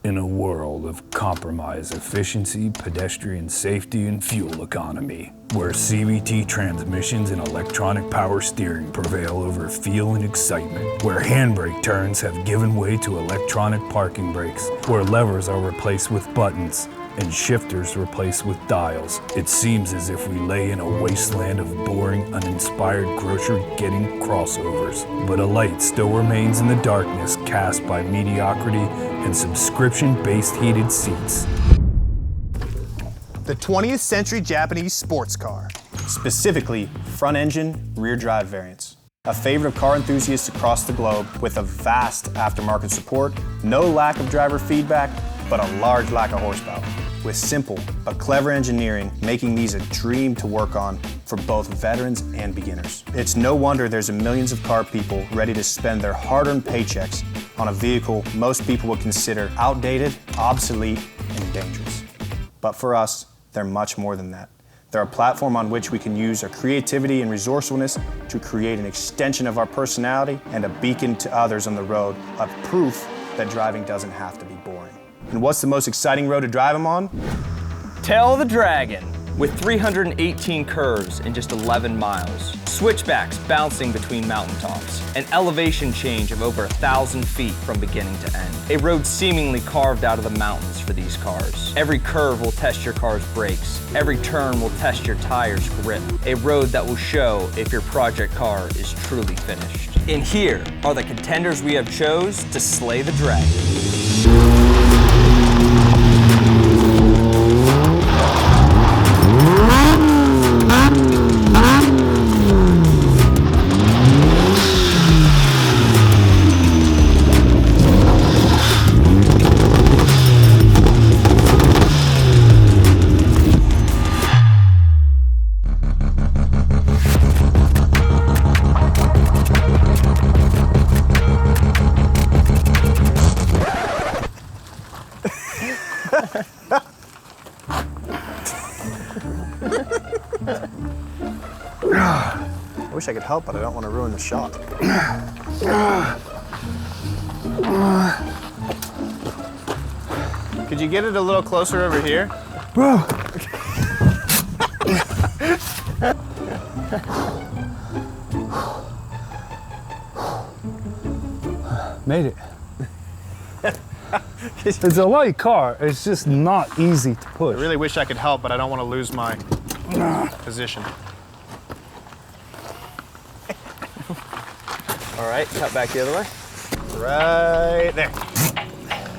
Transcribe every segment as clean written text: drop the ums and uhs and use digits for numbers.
In a world of compromised efficiency, pedestrian safety, and fuel economy, where CVT transmissions and electronic power steering prevail over feel and excitement, where handbrake turns have given way to electronic parking brakes, where levers are replaced with buttons and shifters replaced with dials, it seems as if we lay in a wasteland of boring, uninspired grocery-getting crossovers. But a light still remains in the darkness cast by mediocrity and subscription-based heated seats. The 20th century Japanese sports car, specifically front-engine, rear-drive variants. A favorite of car enthusiasts across the globe with a vast aftermarket support, no lack of driver feedback, but a large lack of horsepower. With simple but clever engineering, making these a dream to work on for both veterans and beginners. It's no wonder there's millions of car people ready to spend their hard-earned paychecks on a vehicle most people would consider outdated, obsolete, and dangerous. But for us, they're much more than that. They're a platform on which we can use our creativity and resourcefulness to create an extension of our personality and a beacon to others on the road of proof that driving doesn't have to be boring. And what's the most exciting road to drive them on? Tail of the Dragon, with 318 curves in just 11 miles, switchbacks bouncing between mountaintops, an elevation change of over 1,000 feet from beginning to end. A road seemingly carved out of the mountains for these cars. Every curve will test your car's brakes. Every turn will test your tire's grip. A road that will show if your project car is truly finished. And here are the contenders we have chose to slay the dragon. I wish I could help, but I don't want to ruin the shot. Could you get it a little closer over here? Bro! Made it. It's a light car. It's just not easy to push. I really wish I could help, but I don't want to lose my position. All right, cut back the other way. Right there.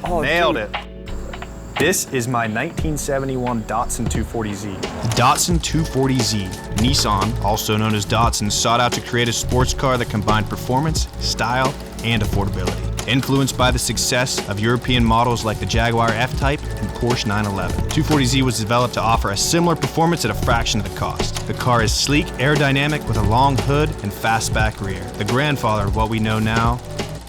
Oh, nailed dude. it. This is my 1971 Datsun 240Z. The Datsun 240Z. Nissan, also known as Datsun, sought out to create a sports car that combined performance, style, and affordability. Influenced by the success of European models like the Jaguar F-Type and Porsche 911, 240Z was developed to offer a similar performance at a fraction of the cost. The car is sleek, aerodynamic with a long hood and fastback rear, the grandfather of what we know now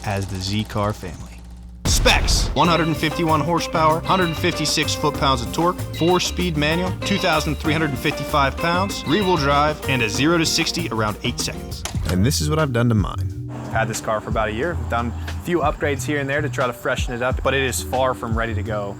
as the Z-Car family. Specs: 151 horsepower, 156 foot-pounds of torque, 4-speed manual, 2,355 pounds, rear-wheel drive, and a 0 to 60 around 8 seconds. And this is what I've done to mine. I've had this car for about a year. I've done a few upgrades here and there to try to freshen it up, but it is far from ready to go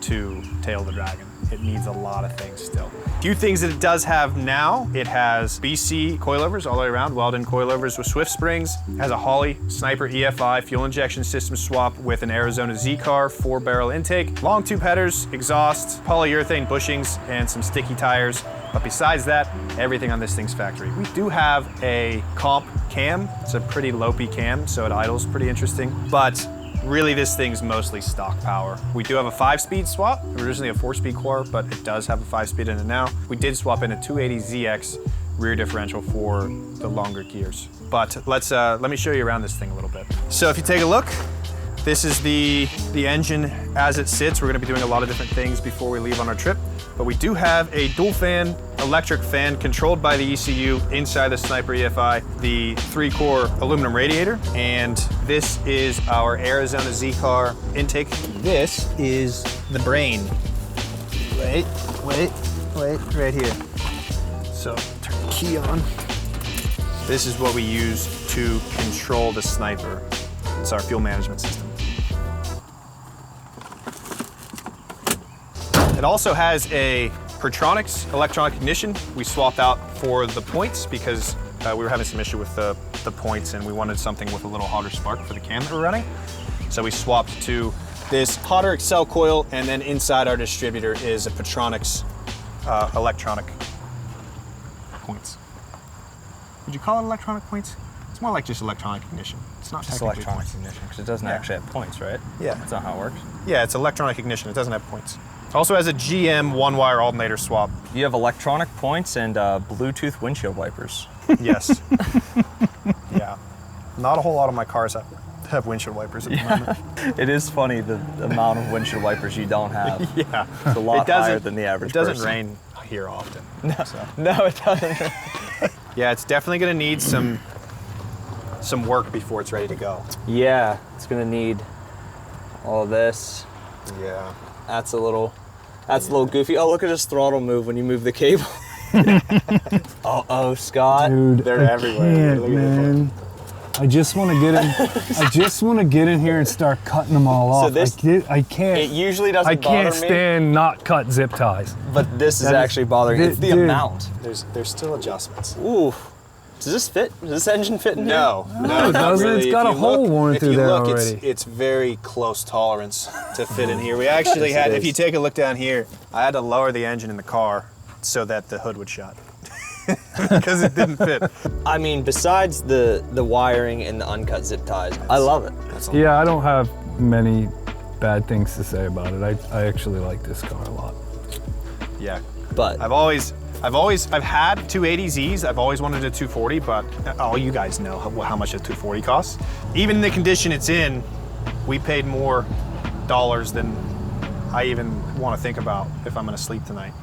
to Tail of the Dragon. It needs a lot of things still. A few things that it does have now: it has BC coilovers all the way around, Weldon coilovers with Swift springs. It has a Holley Sniper EFI fuel injection system swap with an Arizona Z-Car 4-barrel intake, long tube headers, exhaust, polyurethane bushings, and some sticky tires. But besides that, everything on this thing's factory. We do have a comp cam. It's a pretty lopey cam, so it idles pretty interesting. But really, this thing's mostly stock power. We do have a 5-speed swap, originally a 4-speed core, but it does have a 5-speed in it now. We did swap in a 280ZX rear differential for the longer gears. But let me show you around this thing a little bit. So if you take a look, this is the engine as it sits. We're gonna be doing a lot of different things before we leave on our trip. But we do have a dual fan, electric fan controlled by the ECU inside the Sniper EFI, the 3-core aluminum radiator, and this is our Arizona Z-Car intake. This is the brain. Wait, right here. So turn the key on. This is what we use to control the Sniper. It's our fuel management system. It also has a Pertronix electronic ignition. We swapped out for the points because we were having some issue with the points and we wanted something with a little hotter spark for the cam that we're running. So we swapped to this hotter Excel coil, and then inside our distributor is a Pertronix electronic points. Would you call it electronic points? It's more like just electronic ignition. It's not Just technically electronic points. ignition, because it doesn't actually have points, right? Yeah. That's not how it works. Yeah, it's electronic ignition. It doesn't have points. Also has a GM one-wire alternator swap. You have electronic points and Bluetooth windshield wipers. Yes. Yeah. Not a whole lot of my cars have windshield wipers at the moment. It is funny the amount of windshield wipers you don't have. Yeah. It's a lot It doesn't- higher than the average It doesn't person. rain here often. So. No, it doesn't. Yeah, it's definitely going to need some work before it's ready to go. Yeah, it's gonna need all of this. Yeah. That's a little goofy. Oh, look at his throttle move when you move the cable. Oh, Scott. Dude, They're I everywhere. can't, Look at this man. I just want to get in. I just want to get in here and start cutting them all off. this- I can't. It usually doesn't I bother can't me, stand not cut zip ties. but this is That is- actually bothering me. It's the dude. amount. There's still adjustments. Ooh. Does this fit? Does this engine fit in here? No, it not doesn't. really. It's got If a you hole look- worn if through you there look, already. It's very close tolerance to fit in here. We actually had, if you take a look down here, I had to lower the engine in the car so that the hood would shut because it didn't fit. I mean, besides the wiring and the uncut zip ties, I love it. Yeah, I don't have many bad things to say about it. I actually like this car a lot. Yeah, But I've had 280Zs. I've always wanted a 240, but all you guys know how much a 240 costs. Even in the condition it's in, we paid more dollars than I even want to think about if I'm going to sleep tonight.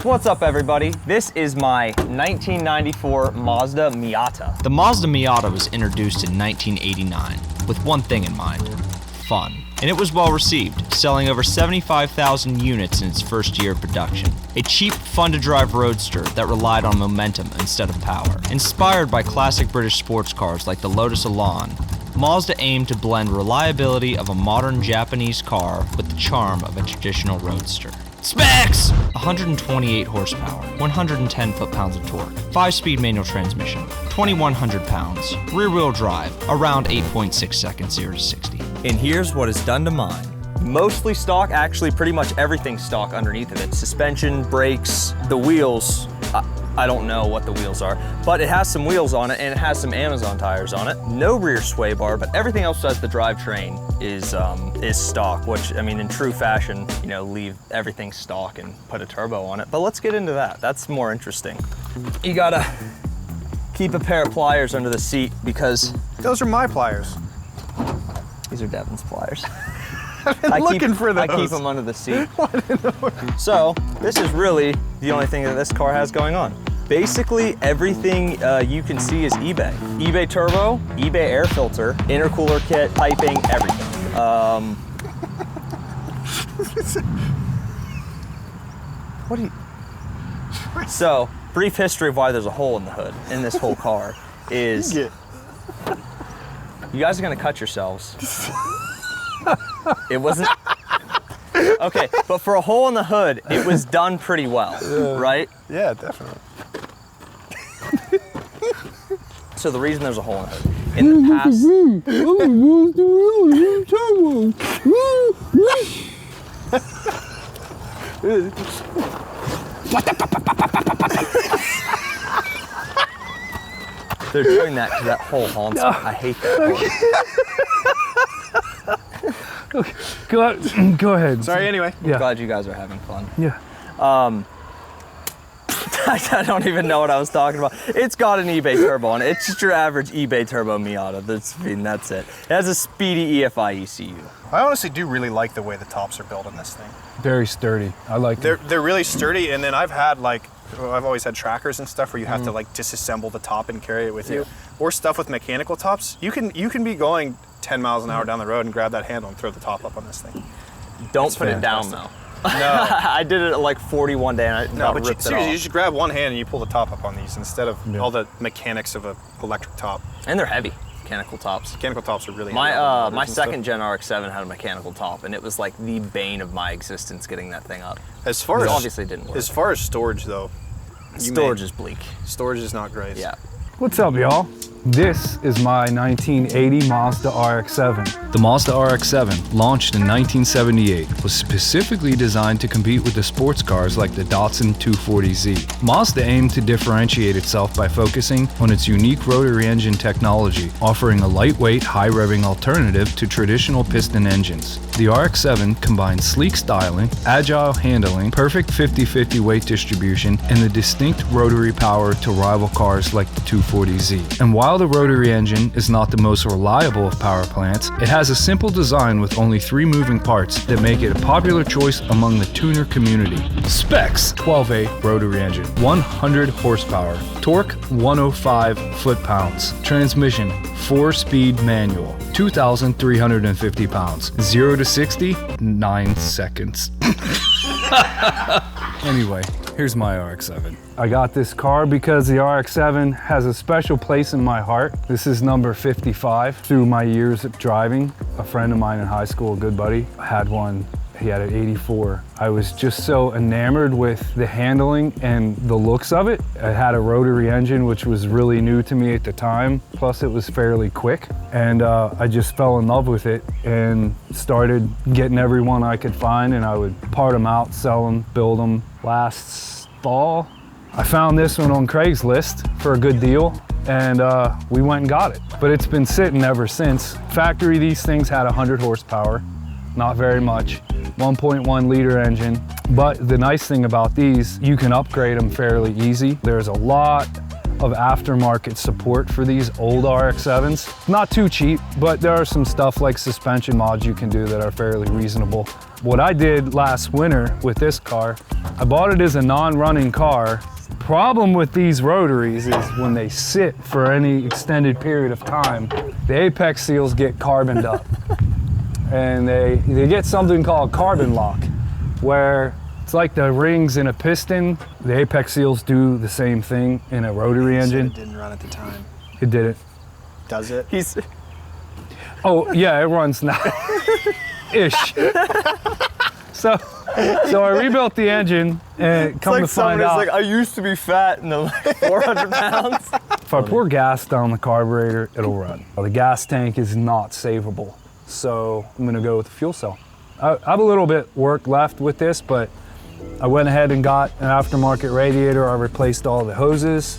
what's up, everybody? This is my 1994 Mazda Miata. The Mazda Miata was introduced in 1989 with one thing in mind: fun. And it was well received, selling over 75,000 units in its first year of production. A cheap, fun-to-drive roadster that relied on momentum instead of power. Inspired by classic British sports cars like the Lotus Elan, Mazda aimed to blend reliability of a modern Japanese car with the charm of a traditional roadster. Specs! 128 horsepower, 110 foot-pounds of torque, 5-speed manual transmission, 2,100 pounds, rear-wheel drive, around 8.6 seconds 0 to 60. And here's what is done to mine. Mostly stock, actually pretty much everything's stock underneath of it. Suspension, brakes, the wheels. I don't know what the wheels are, but it has some wheels on it and it has some Amazon tires on it. No rear sway bar, but everything else besides the drivetrain is stock, which, I mean, in true fashion, you know, leave everything stock and put a turbo on it. But let's get into that. That's more interesting. You gotta keep a pair of pliers under the seat because Those are my pliers. these are Devin's pliers. I'm looking for those. I keep them under the seat. So this is really the only thing that this car has going on. Basically everything you can see is eBay. eBay turbo, eBay air filter, intercooler kit, piping, everything. What do you? So brief history of why there's a hole in the hood in this whole car is you guys are gonna cut yourselves. It wasn't. Okay, but for a hole in the hood, it was done pretty well, right? Yeah, definitely. So the reason there's a hole in the hood, in the past, they're doing that because that hole haunts me. I hate that hole. Go ahead. Sorry, anyway. Yeah. Glad you guys are having fun. Yeah. I don't even know what I was talking about. It's got an eBay turbo on it. It's just your average eBay turbo Miata. That's it. It has a speedy EFI ECU. I honestly do really like the way the tops are built on this thing. Very sturdy. I like it. They're really sturdy, and then I've always had trackers and stuff where you have to like disassemble the top and carry it with you, or stuff with mechanical tops. You can be going 10 miles an hour down the road and grab that handle and throw the top up on this thing. Don't put it down though. No, I did it at like 40 one day and I no, about but ripped it seriously, you off. should grab one hand and you pull the top up on these instead of all the mechanics of an electric top. And they're heavy. Mechanical tops. Mechanical tops are really handy on My motors my and stuff. second gen RX-7 had a mechanical top, and it was like the bane of my existence getting that thing up. As far It as obviously didn't work. As far as storage though, Storage is bleak. storage is not great. Yeah. What's up, y'all? This is my 1980 Mazda RX-7. The Mazda RX-7, launched in 1978, was specifically designed to compete with the sports cars like the Datsun 240Z. Mazda aimed to differentiate itself by focusing on its unique rotary engine technology, offering a lightweight, high-revving alternative to traditional piston engines. The RX-7 combines sleek styling, agile handling, perfect 50-50 weight distribution, and the distinct rotary power to rival cars like the 240Z. And while the rotary engine is not the most reliable of power plants, it has a simple design with only 3 moving parts that make it a popular choice among the tuner community. Specs: 12A rotary engine, 100 horsepower, torque 105 foot-pounds, transmission 4-speed manual, 2,350 pounds, 0 to 60, 9 seconds. Anyway, here's my RX-7. I got this car because the RX-7 has a special place in my heart. This is number 55. Through my years of driving, a friend of mine in high school, a good buddy, had one. He had an 84. I was just so enamored with the handling and the looks of it. It had a rotary engine, which was really new to me at the time. Plus it was fairly quick. And I just fell in love with it and started getting every one I could find, and I would part them out, sell them, build them. Last fall, I found this one on Craigslist for a good deal, and we went and got it. But it's been sitting ever since. Factory, these things had 100 horsepower, not very much, 1.1 liter engine. But the nice thing about these, you can upgrade them fairly easy. There's a lot of aftermarket support for these old RX-7s. Not too cheap, but there are some stuff like suspension mods you can do that are fairly reasonable. What I did last winter with this car, I bought it as a non-running car. Problem with these rotaries is when they sit for any extended period of time, the apex seals get carboned up. And they get something called carbon lock, where it's like the rings in a piston. The apex seals do the same thing in a rotary engine. It didn't run at the time. It didn't. Does it? Oh yeah, it runs now. Ish. So I rebuilt the engine, and come to find out, I used to be fat and I'm like 400 pounds. if I pour gas down the carburetor, it'll run. The gas tank is not savable, so I'm gonna go with the fuel cell. I have a little bit work left with this, but I went ahead and got an aftermarket radiator. I replaced all the hoses,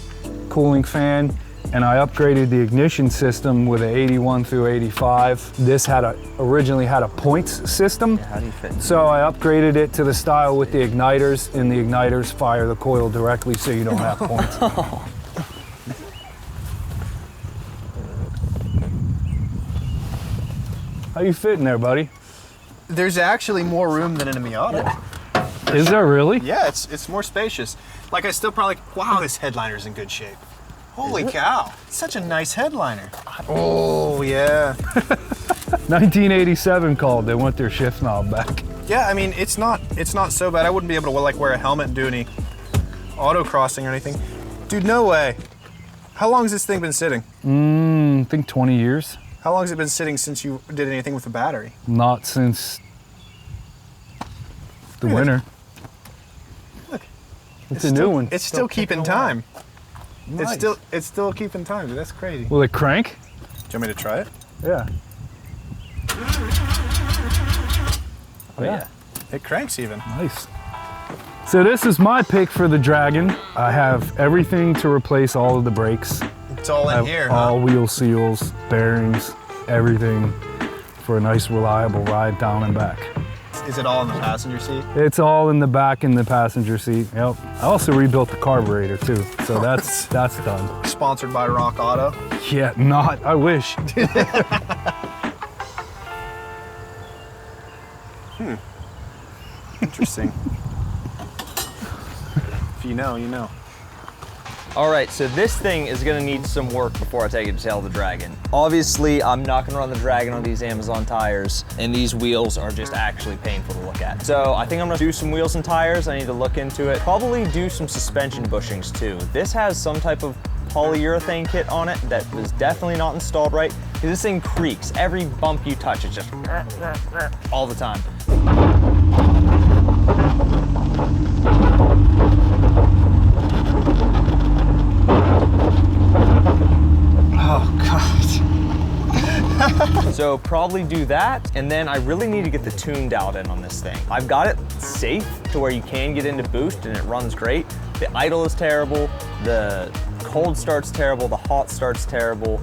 cooling fan, and I upgraded the ignition system with an 81 through 85. This originally had a points system. How do you fit? So I upgraded it to the style with the igniters, and the igniters fire the coil directly so you don't have points. How you fitting there, buddy? There's actually more room than in a Miata. Is there really? Yeah, it's more spacious. Like I still probably, wow, this headliner's in good shape. Holy cow, such a nice headliner. Oh yeah. 1987 called, they want their shift knob back. Yeah, I mean, it's not so bad. I wouldn't be able to like wear a helmet and do any autocrossing or anything. Dude, no way. How long has this thing been sitting? I think 20 years. How long has it been sitting since you did anything with the battery? Not since the winter. Look. It's a new one. It's still keeping time. Nice. It's still keeping time, dude. That's crazy. Will it crank? Do you want me to try it? Yeah. Oh yeah. It cranks even. Nice. So this is my pick for the Dragon. I have everything to replace all of the brakes. It's all I in have here, all huh? wheel seals, bearings, everything for a nice reliable ride down and back. Is it all in the passenger seat? It's all in the back in the passenger seat. Yep. I also rebuilt the carburetor too, so that's done. Sponsored by Rock Auto. Yeah, not. I wish. Interesting. If you know, you know. All right, so this thing is gonna need some work before I take it to Tail the Dragon. Obviously, I'm not gonna run the Dragon on these Amazon tires, and these wheels are just actually painful to look at. So I think I'm gonna do some wheels and tires. I need to look into it. Probably do some suspension bushings too. This has some type of polyurethane kit on it that was definitely not installed right, because this thing creaks. Every bump you touch, it's just all the time. Oh, God. So probably do that, and then I really need to get the tune dialed in on this thing. I've got it safe to where you can get into boost and it runs great. The idle is terrible, the cold start's terrible, the hot start's terrible.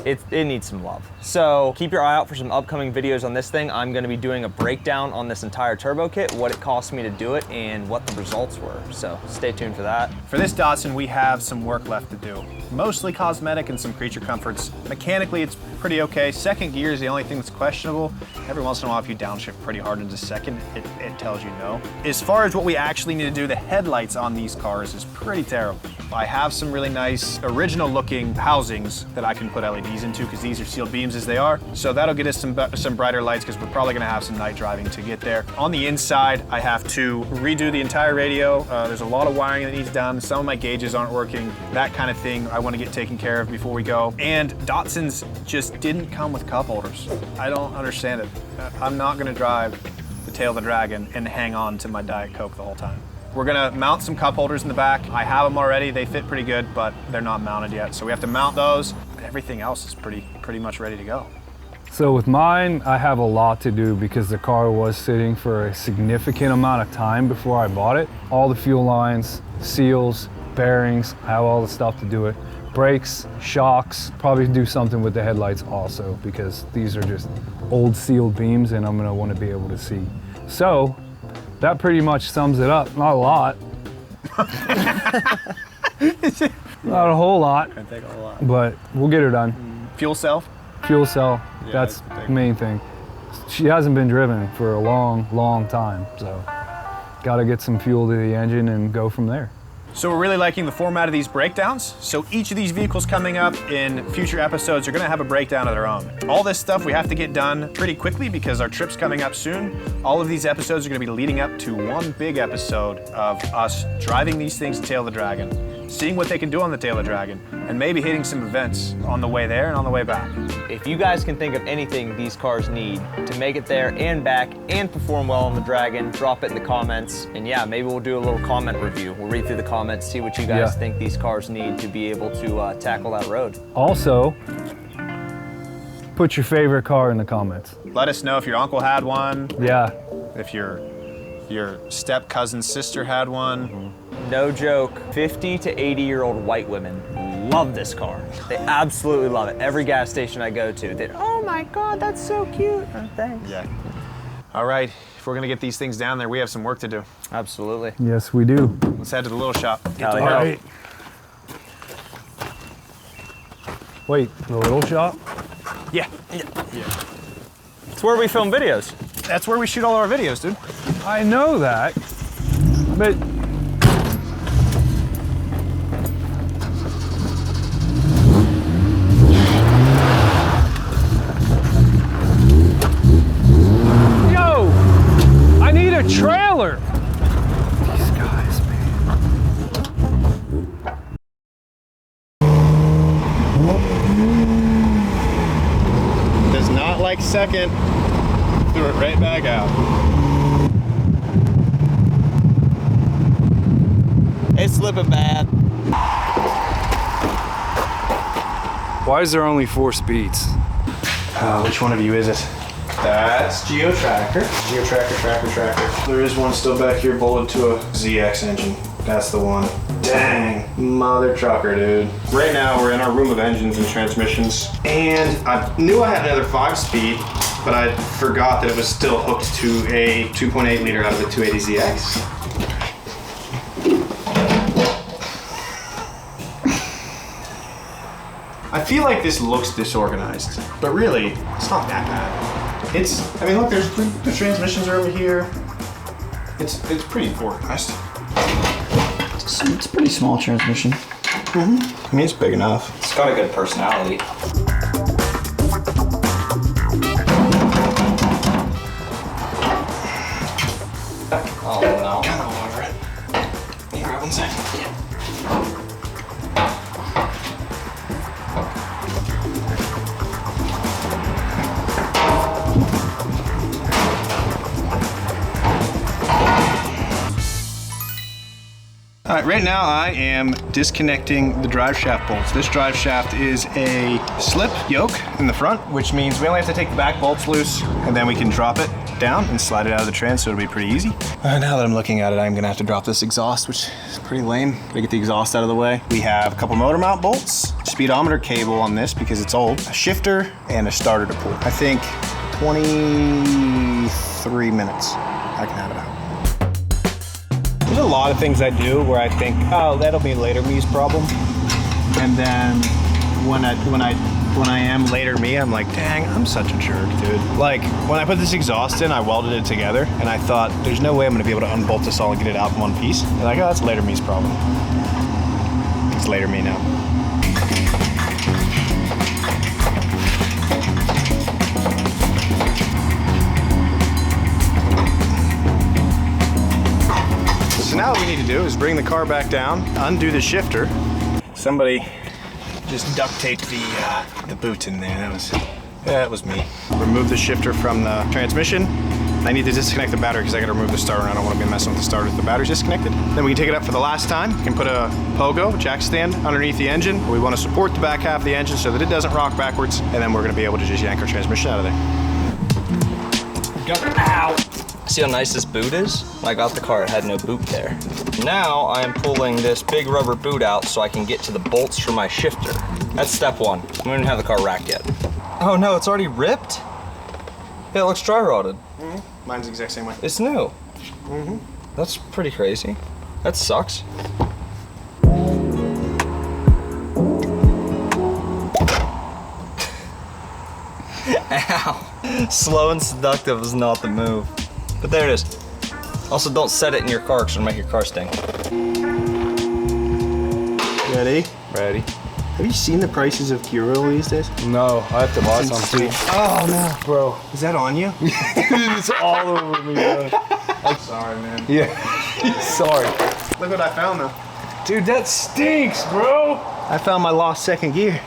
It needs some love. So keep your eye out for some upcoming videos on this thing. I'm gonna be doing a breakdown on this entire turbo kit, what it cost me to do it, and what the results were. So stay tuned for that. For this Datsun, we have some work left to do. Mostly cosmetic and some creature comforts. Mechanically, it's pretty okay. Second gear is the only thing that's questionable. Every once in a while, if you downshift pretty hard into second, it tells you no. As far as what we actually need to do, the headlights on these cars is pretty terrible. I have some really nice original looking housings that I can put LEDs into because these are sealed beams as they are. So that'll get us some brighter lights because we're probably gonna have some night driving to get there. On the inside, I have to redo the entire radio. There's a lot of wiring that needs done. Some of my gauges aren't working, that kind of thing I want to get taken care of before we go. And Datsuns just didn't come with cup holders. I don't understand it. I'm not gonna drive the Tail of the Dragon and hang on to my Diet Coke the whole time. We're gonna mount some cup holders in the back. I have them already, they fit pretty good, but they're not mounted yet. So we have to mount those. Everything else is pretty much ready to go. So with mine, I have a lot to do because the car was sitting for a significant amount of time before I bought it. All the fuel lines, seals, bearings, I have all the stuff to do it. Brakes, shocks, probably do something with the headlights also because these are just old sealed beams and I'm gonna want to be able to see. So that pretty much sums it up. Not a lot. Not a whole lot. Gonna take a whole lot. But we'll get her done. Fuel cell? Fuel cell, Yeah, that's the main thing. She hasn't been driven for a long time, so gotta get some fuel to the engine and go from there. So we're really liking the format of these breakdowns. So each of these vehicles coming up in future episodes are gonna have a breakdown of their own. All this stuff we have to get done pretty quickly because our trip's coming up soon. All of these episodes are gonna be leading up to one big episode of us driving these things to Tail of the Dragon, seeing what they can do on the Tail of the Dragon, and maybe hitting some events on the way there and on the way back. If you guys can think of anything these cars need to make it there and back and perform well on the Dragon, drop it in the comments. And yeah, maybe we'll do a little comment review. We'll read through the comments, see what you guys think these cars need to be able to tackle that road. Also, put your favorite car in the comments. Let us know if your uncle had one, Yeah, if your step cousin's sister had one. No joke, 50 to 80-year-old white women love this car. They absolutely love it. Every gas station I go to, they're, oh my God, that's so cute. Oh, thanks. Yeah. All right, if we're gonna get these things down there, we have some work to do. Absolutely. yes we do. Let's head to the little shop. Get Hell to yeah. work. All right. Wait, the little shop? Yeah. It's where we film videos. That's where we shoot all our videos, dude. I know that, but yo, I need a trailer. These guys, man. Does not like second. Threw it right back out. It's slipping bad. Why is there only 4 speeds? Which one of you is it? That's GeoTracker. Tracker. There is one still back here bolted to a ZX engine. That's the one. Dang, mother trucker, dude. Right now we're in our room of engines and transmissions. And I knew I had another 5-speed, but I forgot that it was still hooked to a 2.8 liter out of the 280ZX. I feel like this looks disorganized, but really, it's not that bad. I mean, look, the transmissions are over here. It's pretty organized. It's a pretty small transmission. I mean, it's big enough. It's got a good personality. Oh, right now I am disconnecting the drive shaft bolts. This drive shaft is a slip yoke in the front, which means we only have to take the back bolts loose and then we can drop it down and slide it out of the trans, so it'll be pretty easy. Now that I'm looking at it, I'm gonna have to drop this exhaust, which is pretty lame. Gotta get the exhaust out of the way. We have a couple motor mount bolts, speedometer cable on this because it's old, a shifter, and a starter to pull. I think 23 minutes I can have it out. There's a lot of things I do where I think, oh, that'll be later me's problem. And then when I am later me, I'm like, dang, I'm such a jerk, dude. Like, when I put this exhaust in, I welded it together, and I thought, there's no way I'm gonna be able to unbolt this all and get it out in one piece. And like, oh, that's later me's problem. It's later me now. So now what we need to do is bring the car back down, undo the shifter. Somebody just duct taped the boot in there. That was me. Remove the shifter from the transmission. I need to disconnect the battery because I gotta remove the starter and I don't want to be messing with the starter if the battery's disconnected. Then we can take it up for the last time. We can put a pogo, jack stand, underneath the engine. We want to support the back half of the engine so that it doesn't rock backwards, and then we're gonna be able to just yank our transmission out of there. Ow! See how nice this boot is? When I got the car, it had no boot there. Now I am pulling this big rubber boot out so I can get to the bolts for my shifter. That's step one. We don't even have the car racked yet. Oh no, it's already ripped? Yeah, it looks dry rotted. Mm-hmm. Mine's the exact same way. It's new. Mm-hmm. That's pretty crazy. That sucks. Ow. Slow and seductive is not the move. But there it is. Also, don't set it in your car because it'll make your car stink. Ready? Ready? Have you seen the prices of gear oil these days? No, I have to buy some too. Oh no, Bro, is that on you? it's all over me, bro. I'm sorry, man. Yeah, sorry. Look what I found though. Dude, that stinks, bro. I found my lost second gear.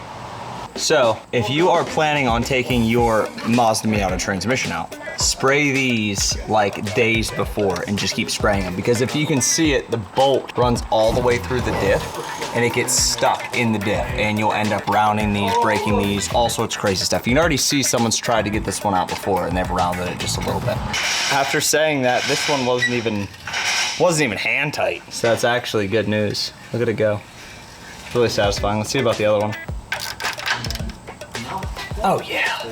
So, if you are planning on taking your Mazda Miata transmission out, spray these like days before and just keep spraying them, because if you can see it, the bolt runs all the way through the diff and it gets stuck in the diff and you'll end up rounding these, breaking these, all sorts of crazy stuff. You can already see someone's tried to get this one out before and they've rounded it just a little bit. After saying that, this one wasn't even hand tight. So that's actually good news. Look at it go. It's really satisfying. Let's see about the other one. Oh yeah.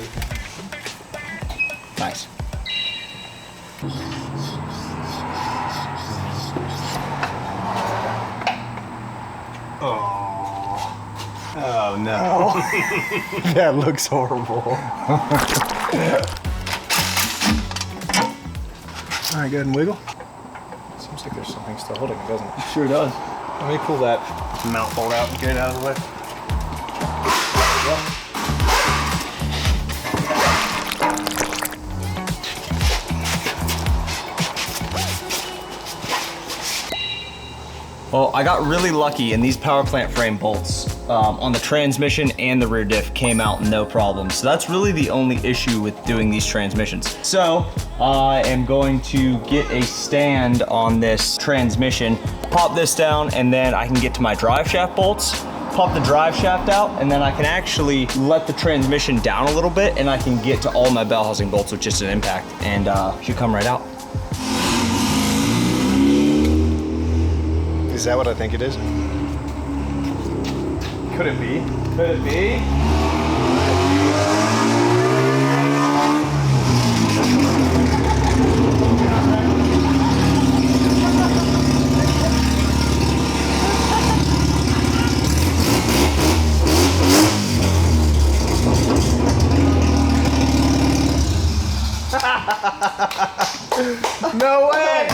Nice. Oh no. That looks horrible. All right, go ahead and wiggle. Seems like there's something still holding it, doesn't it? Sure does. Let me pull that mount bolt out and get it out of the way. Well, I got really lucky and these power plant frame bolts on the transmission and the rear diff came out no problem. So that's really the only issue with doing these transmissions. So I am going to get a stand on this transmission, pop this down, and then I can get to my drive shaft bolts, pop the drive shaft out, and then I can actually let the transmission down a little bit and I can get to all my bell housing bolts with just an impact and should come right out. Is that what I think it is? Could it be? Could it be? No way!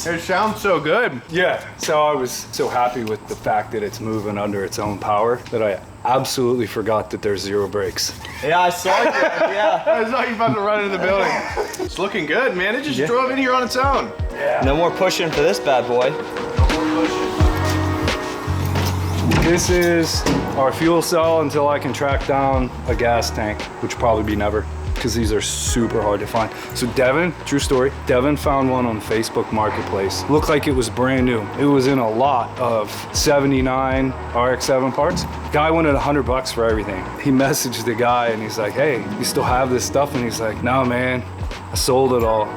It sounds so good. Yeah, so I was so happy with the fact that it's moving under its own power that I absolutely forgot that there's zero brakes. Yeah, I saw you. Yeah. I saw you about to run into the building. It's looking good, man. It just drove in here on its own. No more pushing for this bad boy. This is our fuel cell until I can track down a gas tank, which will probably be never. because these are super hard to find. So Devin, true story, Devin found one on Facebook Marketplace. Looked like it was brand new. It was in a lot of 79 RX-7 parts. Guy wanted $100 for everything. He messaged the guy and he's like, hey, you still have this stuff? And he's like, no, man, I sold it all.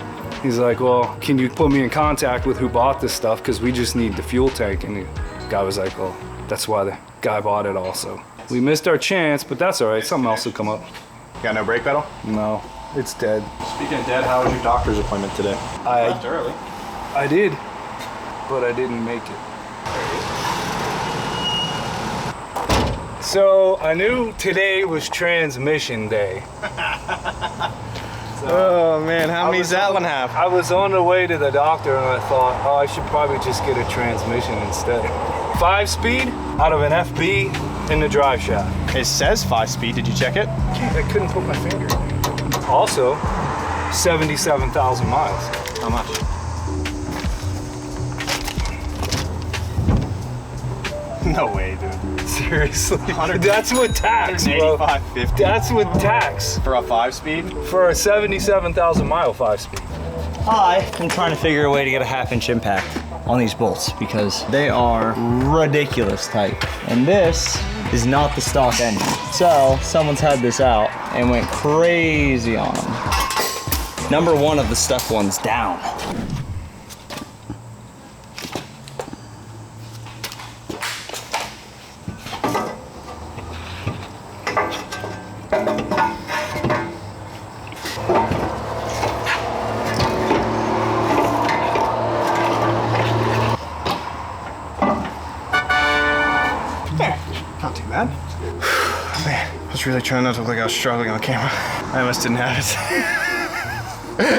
He's like, well, can you put me in contact with who bought this stuff? Because we just need the fuel tank. And the guy was like, well, that's why the guy bought it also. We missed our chance, but that's all right. Something else will come up. Got no brake pedal? No, it's dead. Speaking of dead, how was your doctor's appointment today? Left early. I did, but I didn't make it. So I knew today was transmission day. Oh man, how many does that one have? I was on the way to the doctor and I thought, oh, I should probably just get a transmission instead. 5-speed out of an FB in the drive shaft. It says 5-speed. Did you check it? I couldn't put my finger in it. Also, 77,000 miles. How much? No way, dude. Seriously? That's what tax, bro. 185.50. That's what tax. For a 5-speed? For a 77,000 mile 5-speed. I am trying to figure a way to get a 1/2-inch impact on these bolts because they are ridiculous tight. And this is not the stock engine. So someone's had this out and went crazy on them. Number one of the stuck ones down. Not too bad. Man, I was really trying not to look like I was struggling on camera. I almost didn't have it.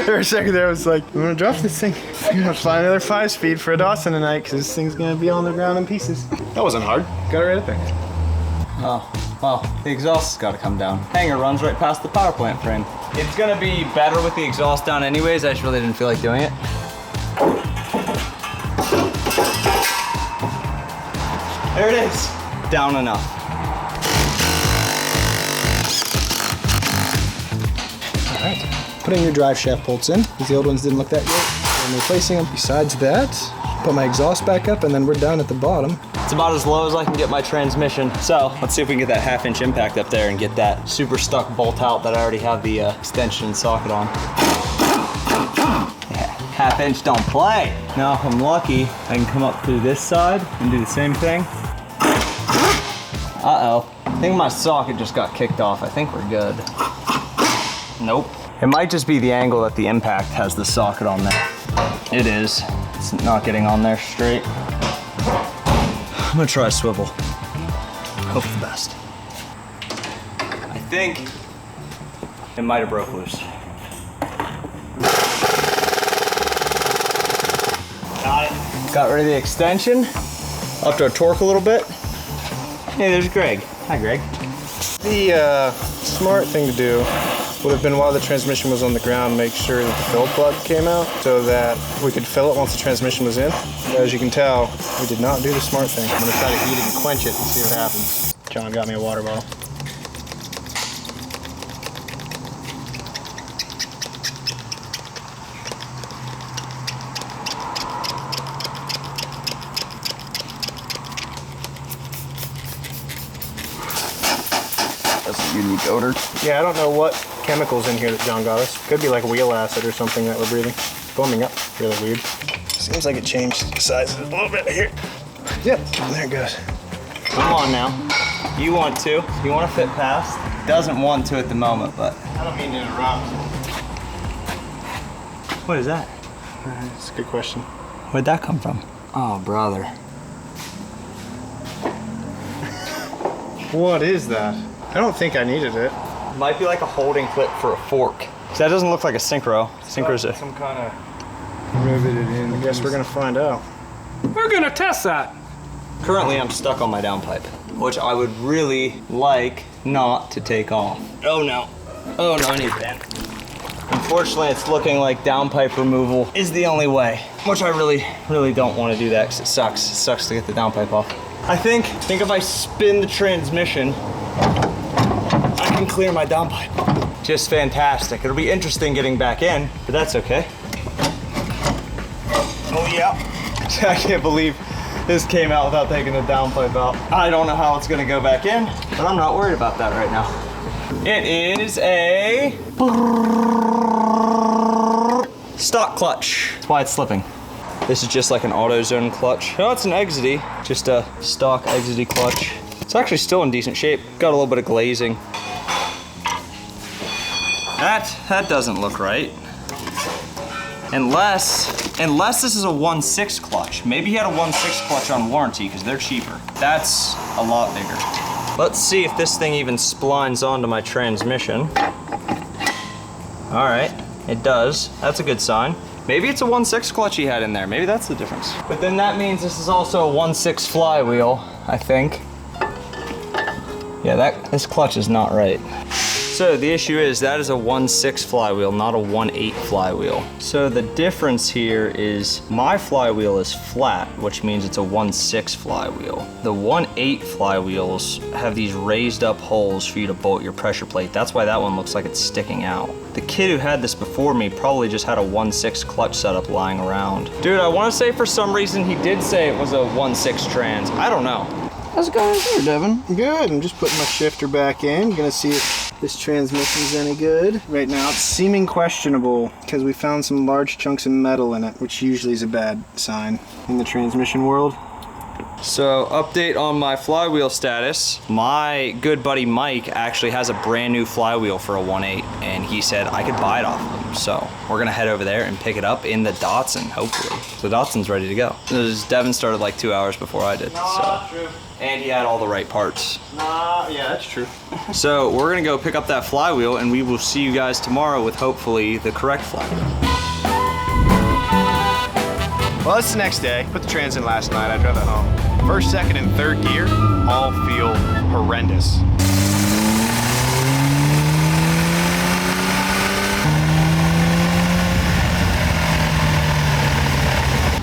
For a second there, I was like, I'm gonna drop this thing. I'm gonna find another 5-speed for a Dawson tonight, because this thing's gonna be on the ground in pieces. That wasn't hard. Got it right up there. Oh, well, the exhaust has got to come down. Hanger runs right past the power plant frame. It's gonna be better with the exhaust down anyways. I just really didn't feel like doing it. There it is. Down enough. All right, putting your drive shaft bolts in, because the old ones didn't look that great. I'm replacing them. Besides that, put my exhaust back up and then we're down at the bottom. It's about as low as I can get my transmission. So let's see if we can get that 1/2-inch impact up there and get that super stuck bolt out that I already have the extension socket on. Yeah, 1/2-inch don't play. Now if I'm lucky, I can come up through this side and do the same thing. Uh-oh, I think my socket just got kicked off. I think we're good. Nope. It might just be the angle that the impact has the socket on there. It is. It's not getting on there straight. I'm gonna try a swivel. Hope for the best. I think it might have broke loose. Got it. Got rid of the extension. Upped our torque a little bit. Hey, there's Greg. Hi, Greg. The smart thing to do would have been while the transmission was on the ground, make sure that the fill plug came out so that we could fill it once the transmission was in. But as you can tell, we did not do the smart thing. I'm gonna try to heat it and quench it and see what happens. John got me a water bottle. That's a unique odor. Yeah, I don't know what chemicals in here that John got us. Could be like wheel acid or something that we're breathing. Foaming up, really weird. Seems like it changed the size a little bit here. Yep, there it goes. Come on now. You want to. You want to fit past. Doesn't want to at the moment, but. I don't mean to interrupt. What is that? That's a good question. Where'd that come from? Oh, brother. What is that? I don't think I needed it. Might be like a holding clip for a fork. So that doesn't look like a synchro. Synchro's a. Some kind of riveted in. I guess we're gonna find out. We're gonna test that. Currently, I'm stuck on my downpipe, which I would really like not to take off. Oh no. Oh no, I need that. Unfortunately, it's looking like downpipe removal is the only way, which I really don't want to do that because it sucks. It sucks to get the downpipe off. I think if I spin the transmission, I can clear my downpipe. just fantastic. It'll be interesting getting back in, but that's okay. Oh yeah. I can't believe this came out without taking the downpipe out. I don't know how it's gonna go back in, but I'm not worried about that right now. It is a stock clutch. That's why it's slipping. This is just like an AutoZone clutch. No, it's an Exedy, just a stock Exedy clutch. It's actually still in decent shape. Got a little bit of glazing. That doesn't look right. Unless this is a 1.6 clutch. Maybe he had a 1.6 clutch on warranty because they're cheaper. That's a lot bigger. Let's see if this thing even splines onto my transmission. All right, it does. That's a good sign. Maybe it's a 1.6 clutch he had in there. Maybe that's the difference. But then that means this is also a 1.6 flywheel, I think. Yeah, this clutch is not right. So the issue is that is a 1.6 flywheel, not a 1.8 flywheel. So the difference here is my flywheel is flat, which means it's a 1.6 flywheel. The 1.8 flywheels have these raised up holes for you to bolt your pressure plate. That's why that one looks like it's sticking out. The kid who had this before me probably just had a 1.6 clutch setup lying around. Dude, I want to say for some reason he did say it was a 1.6 trans. I don't know. How's it going here, Devin? Good. I'm just putting my shifter back in. Gonna see if this transmission's any good. Right now it's seeming questionable because we found some large chunks of metal in it, which usually is a bad sign in the transmission world. So, update on my flywheel status. My good buddy Mike actually has a brand new flywheel for a 1.8, and he said I could buy it off of him. So, we're gonna head over there and pick it up in the Datsun, hopefully. The Datsun's ready to go. Devin started like 2 hours before I did, so. True. And he had all the right parts. Yeah, that's true. So, we're gonna go pick up that flywheel, and we will see you guys tomorrow with hopefully the correct flywheel. Well, it's the next day. Put the trans in last night. I drove it home. First, second, and third gear all feel horrendous.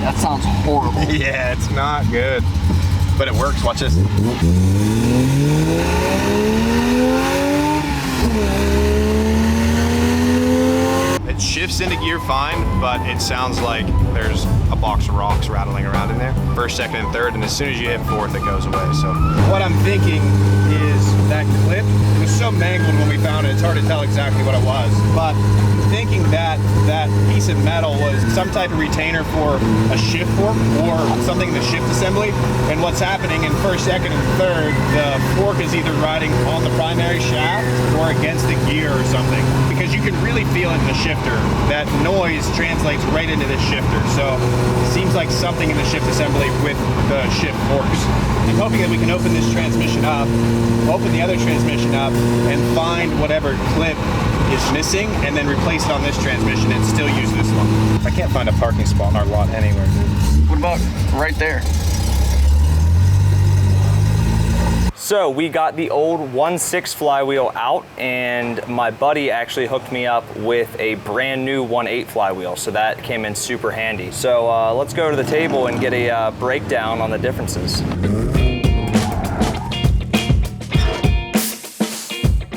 That sounds horrible. Yeah, it's not good. But it works. Watch this. It shifts into gear fine, but it sounds like there's a box of rocks rattling around in there. First, second, and third, and as soon as you hit fourth, it goes away. So what I'm thinking is that clip, it was so mangled when we found it, it's hard to tell exactly what it was. But I'm thinking that that piece of metal was some type of retainer for a shift fork or something in the shift assembly. And what's happening in first, second, and third, the fork is either riding on the primary shaft or against the gear or something. Because you can really feel it in the shifter. That noise translates right into the shifter. So it seems like something in the shift assembly with the shift forks. I'm hoping that we can open this transmission up, open the other transmission up, and find whatever clip is missing, and then replace it on this transmission and still use this one. I can't find a parking spot in our lot anywhere, dude. What about right there? So we got the old 1.6 flywheel out, and my buddy actually hooked me up with a brand new 1.8 flywheel, so that came in super handy. So let's go to the table and get a breakdown on the differences.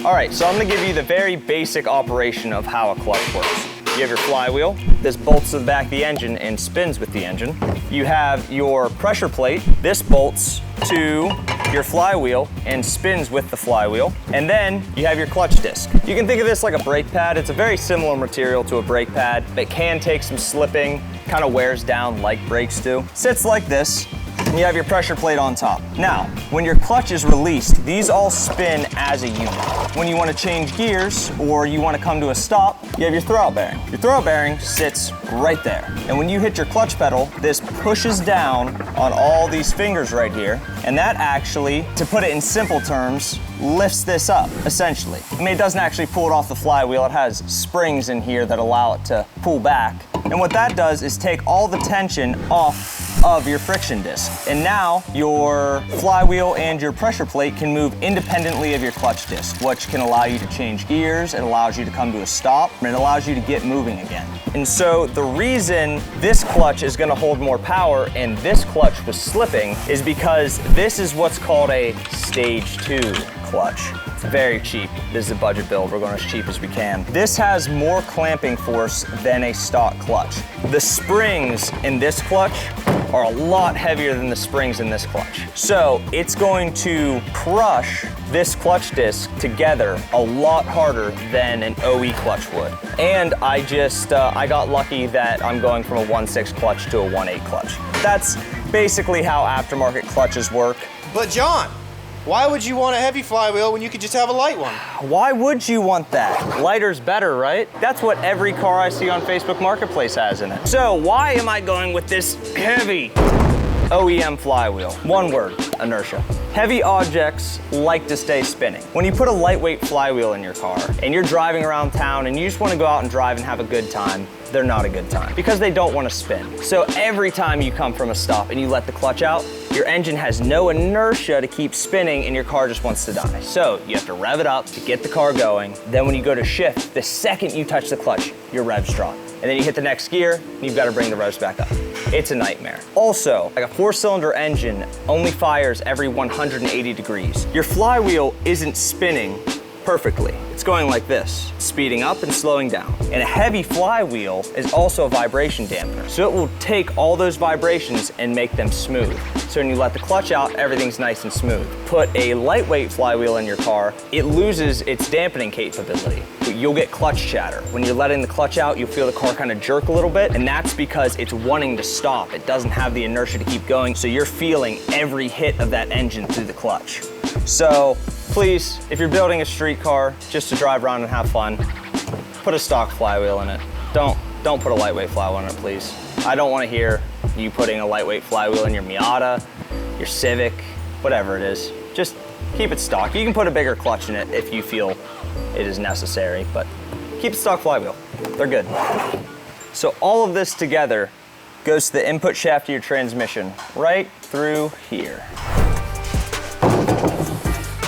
All right, so I'm gonna give you the very basic operation of how a clutch works. You have your flywheel. This bolts to the back of the engine and spins with the engine. You have your pressure plate. This bolts to your flywheel and spins with the flywheel. And then you have your clutch disc. You can think of this like a brake pad. It's a very similar material to a brake pad. It can take some slipping, kind of wears down like brakes do. Sits like this. And you have your pressure plate on top. Now, when your clutch is released, these all spin as a unit. When you want to change gears or you want to come to a stop, you have your throwout bearing. Your throwout bearing sits right there. And when you hit your clutch pedal, this pushes down on all these fingers right here. And that actually, to put it in simple terms, lifts this up, essentially. I mean, it doesn't actually pull it off the flywheel. It has springs in here that allow it to pull back. And what that does is take all the tension off of your friction disc. And now your flywheel and your pressure plate can move independently of your clutch disc, which can allow you to change gears, it allows you to come to a stop, and it allows you to get moving again. And so the reason this clutch is gonna hold more power and this clutch was slipping is because this is what's called a stage 2 clutch. It's very cheap. This is a budget build. We're going as cheap as we can. This has more clamping force than a stock clutch. The springs in this clutch are a lot heavier than the springs in this clutch. So it's going to crush this clutch disc together a lot harder than an OE clutch would. And I got lucky that I'm going from a 1.6 clutch to a 1.8 clutch. That's basically how aftermarket clutches work. But John, why would you want a heavy flywheel when you could just have a light one? Why would you want that? Lighter's better, right? That's what every car I see on Facebook Marketplace has in it. So why am I going with this heavy OEM flywheel? One word, inertia. Heavy objects like to stay spinning. When you put a lightweight flywheel in your car and you're driving around town and you just want to go out and drive and have a good time, they're not a good time because they don't want to spin. So every time you come from a stop and you let the clutch out, your engine has no inertia to keep spinning and your car just wants to die. So you have to rev it up to get the car going. Then when you go to shift, the second you touch the clutch, your revs drop. And then you hit the next gear and you've got to bring the revs back up. It's a nightmare. Also, like a 4-cylinder engine only fires every 180 degrees. Your flywheel isn't spinning perfectly. It's going like this, speeding up and slowing down. And a heavy flywheel is also a vibration dampener. So it will take all those vibrations and make them smooth. So when you let the clutch out, everything's nice and smooth. Put a lightweight flywheel in your car, it loses its dampening capability. You'll get clutch chatter. When you're letting the clutch out, you'll feel the car kind of jerk a little bit, and that's because it's wanting to stop. It doesn't have the inertia to keep going, so you're feeling every hit of that engine through the clutch. So please, if you're building a street car just to drive around and have fun, put a stock flywheel in it. Don't put a lightweight flywheel in it, please. I don't want to hear you putting a lightweight flywheel in your Miata, your Civic, whatever it is. Just keep it stock. You can put a bigger clutch in it if you feel it is necessary, but keep it stock flywheel. They're good. So all of this together goes to the input shaft of your transmission, right through here.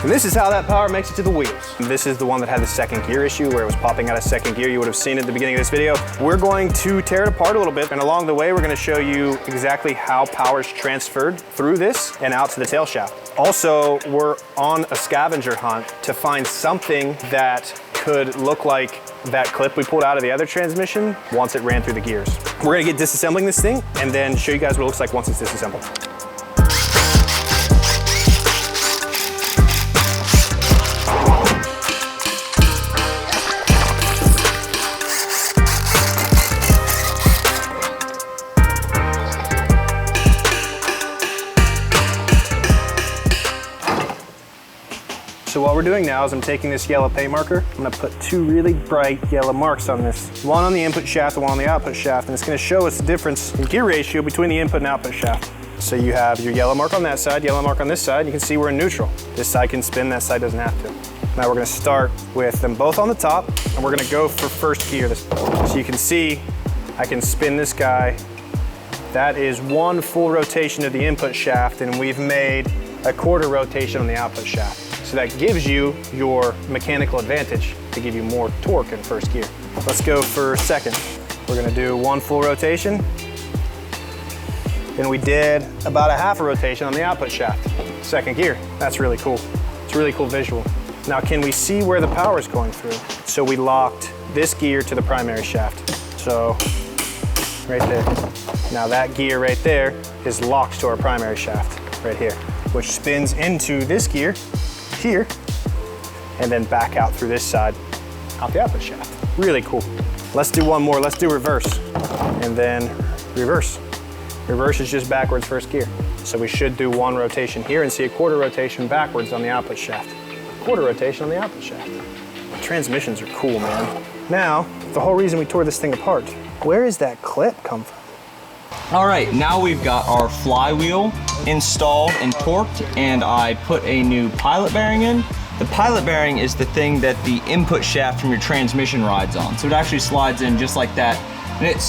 And this is how that power makes it to the wheels. This is the one that had the second gear issue where it was popping out of second gear. You would have seen it at the beginning of this video. We're going to tear it apart a little bit, and along the way, we're going to show you exactly how power is transferred through this and out to the tail shaft. Also, we're on a scavenger hunt to find something that could look like that clip we pulled out of the other transmission once it ran through the gears. We're going to get disassembling this thing and then show you guys what it looks like once it's disassembled. So what we're doing now is I'm taking this yellow paint marker. I'm gonna put two really bright yellow marks on this. One on the input shaft and one on the output shaft. And it's gonna show us the difference in gear ratio between the input and output shaft. So you have your yellow mark on that side, yellow mark on this side. You can see we're in neutral. This side can spin, that side doesn't have to. Now we're gonna start with them both on the top and we're gonna go for first gear. So you can see I can spin this guy. That is one full rotation of the input shaft and we've made a quarter rotation on the output shaft. So that gives you your mechanical advantage to give you more torque in first gear. Let's go for second. We're gonna do one full rotation. Then we did about a half a rotation on the output shaft. Second gear, that's really cool. It's a really cool visual. Now can we see where the power is going through? So we locked this gear to the primary shaft. So right there. Now that gear right there is locked to our primary shaft right here, which spins into this gear here, and then back out through this side, out the output shaft. Really cool. Let's do one more. Let's do reverse, and then reverse. Reverse is just backwards first gear. So we should do one rotation here and see a quarter rotation backwards on the output shaft. Quarter rotation on the output shaft. Transmissions are cool, man. Now, the whole reason we tore this thing apart, where is that clip come from? All right, now we've got our flywheel installed and torqued, and I put a new pilot bearing in. The pilot bearing is the thing that the input shaft from your transmission rides on. So it actually slides in just like that, and it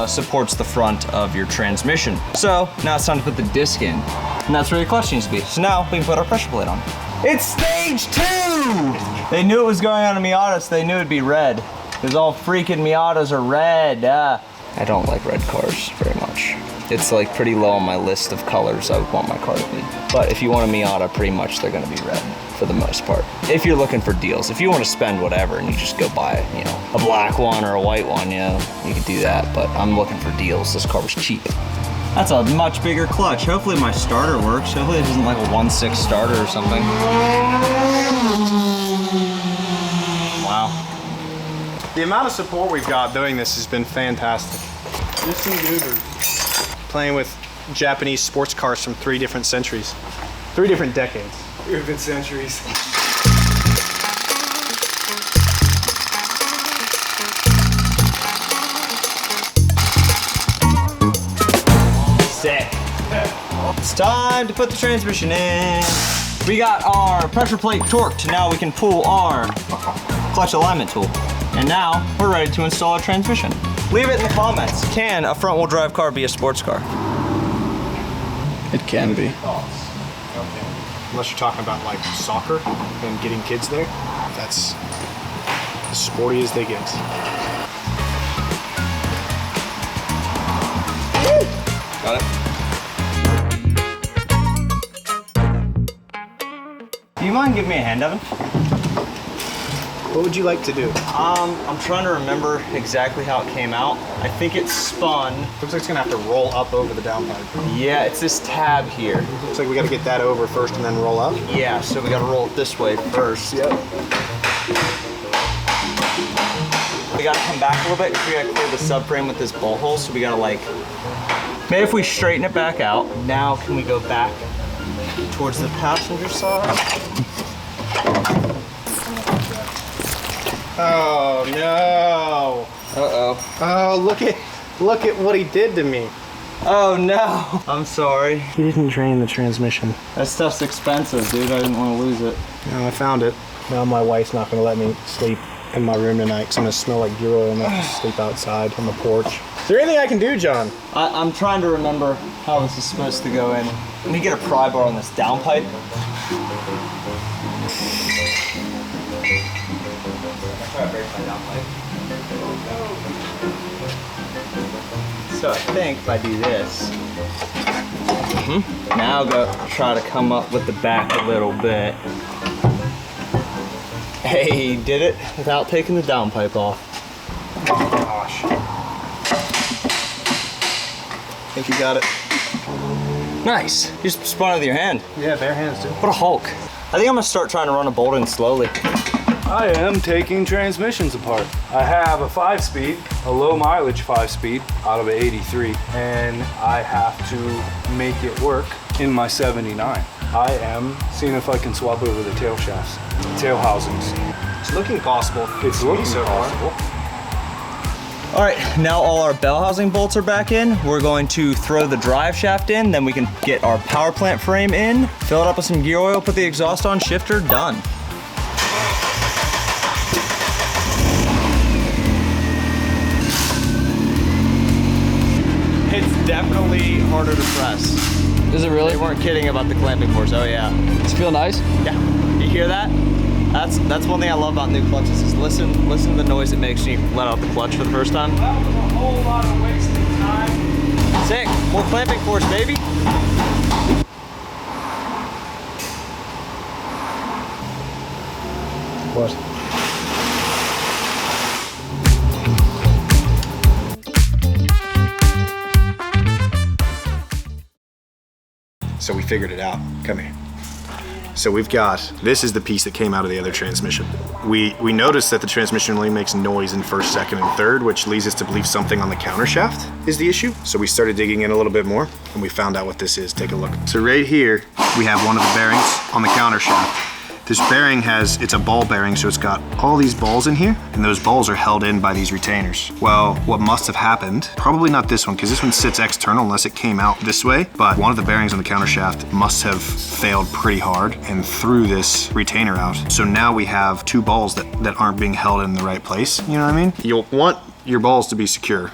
supports the front of your transmission. So now it's time to put the disc in, and that's where your clutch needs to be. So now we can put our pressure plate on. It's stage 2! They knew it was going on a Miata, so they knew it'd be red. Because all freaking Miatas are red. I don't like red cars very much. It's like pretty low on my list of colors I would want my car to be. But if you want a Miata, pretty much they're gonna be red. for the most part. If you're looking for deals, if you want to spend whatever and you just go buy, you know, a black one or a white one, you know, you can do that. But I'm looking for deals. This car was cheap. That's a much bigger clutch. Hopefully my starter works. Hopefully it isn't like a 1.6 starter or something. Wow. The amount of support we've got doing this has been fantastic. Just some goobers. Playing with Japanese sports cars from 3 different centuries. 3 different decades. 3 different centuries. Sick. It's time to put the transmission in. We got our pressure plate torqued. Now we can pull our clutch alignment tool. And now we're ready to install our transmission. Leave it in the comments. Can a front wheel drive car be a sports car? It can be. Unless you're talking about like soccer and getting kids there. That's as sporty as they get. Got it. Do you mind giving me a hand, Evan? What would you like to do? I'm trying to remember exactly how it came out. I think it spun. Looks like it's gonna have to roll up over the downpipe. Yeah, it's this tab here. Looks like we gotta get that over first and then roll up. Yeah, so we gotta roll it this way first. Yep. We gotta come back a little bit because we gotta clear the subframe with this bolt hole. So we gotta like, maybe if we straighten it back out, now can we go back towards the passenger side? Oh no! Uh-oh. Oh, look at what he did to me. Oh no! I'm sorry. He didn't drain the transmission. That stuff's expensive, dude. I didn't want to lose it. No, I found it. Now my wife's not gonna let me sleep in my room tonight because I'm gonna smell like gear oil and I have to sleep outside on the porch. Is there anything I can do, John? I'm trying to remember how this is supposed to go in. Let me get a pry bar on this downpipe. So I think if I do this, now go try to come up with the back a little bit. Hey, did it without taking the downpipe off. Gosh. I think you got it. Nice. You just spun it with your hand. Yeah, bare hands too. What a Hulk. I think I'm gonna start trying to run a bolt in slowly. I am taking transmissions apart. I have a 5-speed, a low mileage 5-speed out of an 83, and I have to make it work in my 79. I am seeing if I can swap over the tail shafts, tail housings. It's looking possible. It's looking possible. All right, now all our bell housing bolts are back in. We're going to throw the drive shaft in, then we can get our power plant frame in, fill it up with some gear oil, put the exhaust on, shifter, done. It's definitely harder to press. Is it really? They weren't kidding about the clamping force. Oh yeah. Does it feel nice? Yeah. You hear that? That's one thing I love about new clutches is listen to the noise it makes when you let out the clutch for the first time. That was a whole lot of wasted time. Sick. More clamping force, baby. What? So we figured it out. Come here. So we've got, this is the piece that came out of the other transmission. We noticed that the transmission only makes noise in first, second, and third, which leads us to believe something on the countershaft is the issue. So we started digging in a little bit more, and we found out what this is. Take a look. So right here, we have one of the bearings on the countershaft. This bearing it's a ball bearing, so it's got all these balls in here, and those balls are held in by these retainers. Well, what must have happened, probably not this one, because this one sits external unless it came out this way, but one of the bearings on the countershaft must have failed pretty hard and threw this retainer out. So now we have 2 balls that aren't being held in the right place, you know what I mean? You'll want your balls to be secure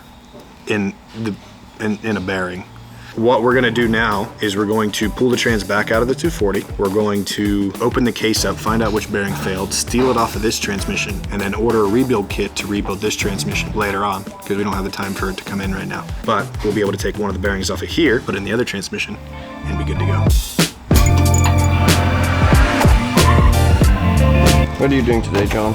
in a bearing. What we're gonna do now is we're going to pull the trans back out of the 240. We're going to open the case up, find out which bearing failed, steal it off of this transmission, and then order a rebuild kit to rebuild this transmission later on, because we don't have the time for it to come in right now. But we'll be able to take one of the bearings off of here, put it in the other transmission, and be good to go. What are you doing today, John?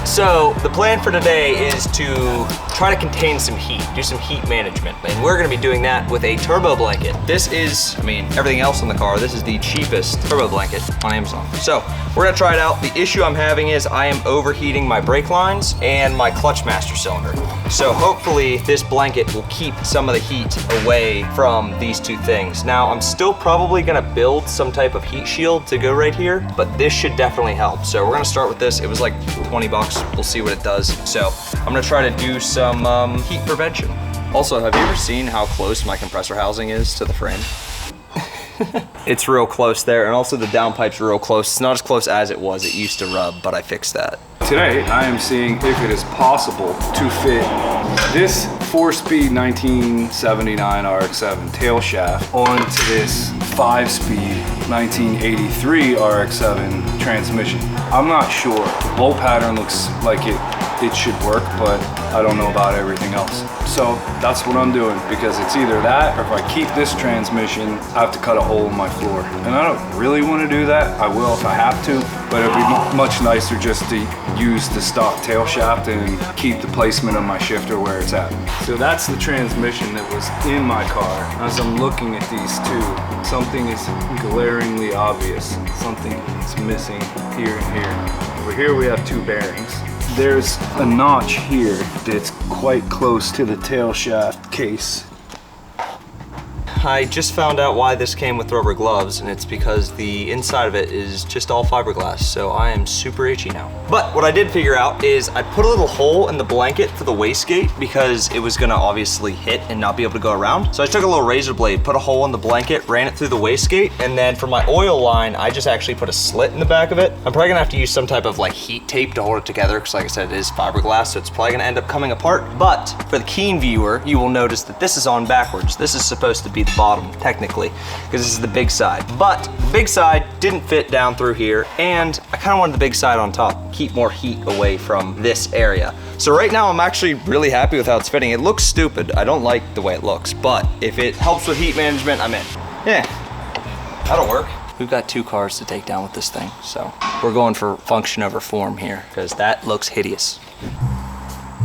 So the plan for today is to try to contain some heat, do some heat management. And we're gonna be doing that with a turbo blanket. This is, I mean, everything else on the car, this is the cheapest turbo blanket on Amazon. So we're gonna try it out. The issue I'm having is I am overheating my brake lines and my clutch master cylinder. So hopefully this blanket will keep some of the heat away from these two things. Now I'm still probably gonna build some type of heat shield to go right here, but this should definitely help. So we're gonna start with this. It was like 20 bucks. We'll see what it does. So I'm gonna try to do some heat prevention. Also, have you ever seen how close my compressor housing is to the frame? It's real close there, and also the downpipe's real close. It's not as close as it was. It used to rub, but I fixed that. Today, I am seeing if it is possible to fit this 4-speed 1979 RX-7 tail shaft onto this 5-speed 1983 RX-7 transmission. I'm not sure. The bolt pattern looks like it should work, but I don't know about everything else. So that's what I'm doing, because it's either that, or if I keep this transmission, I have to cut a hole in my floor. And I don't really want to do that. I will if I have to, but it'd be much nicer just to use the stock tail shaft and keep the placement of my shifter where it's at. So that's the transmission that was in my car. As I'm looking at these two, something is glaringly obvious. Something is missing here and here. Over here we have two bearings. There's a notch here that's quite close to the tail shaft case. I just found out why this came with rubber gloves, and it's because the inside of it is just all fiberglass, so I am super itchy now. But what I did figure out is I put a little hole in the blanket for the wastegate because it was gonna obviously hit and not be able to go around. So I took a little razor blade, put a hole in the blanket, ran it through the wastegate, and then for my oil line, I just actually put a slit in the back of it. I'm probably gonna have to use some type of like heat tape to hold it together, because like I said, it is fiberglass, so it's probably gonna end up coming apart. But for the keen viewer, you will notice that this is on backwards. This is supposed to be the bottom, technically, because this is the big side. But the big side didn't fit down through here, and I kind of wanted the big side on top, keep more heat away from this area. So right now I'm actually really happy with how it's fitting. It looks stupid. I don't like the way it looks, but if it helps with heat management, I'm in. Yeah, that'll work. We've got two cars to take down with this thing, so we're going for function over form here, because that looks hideous.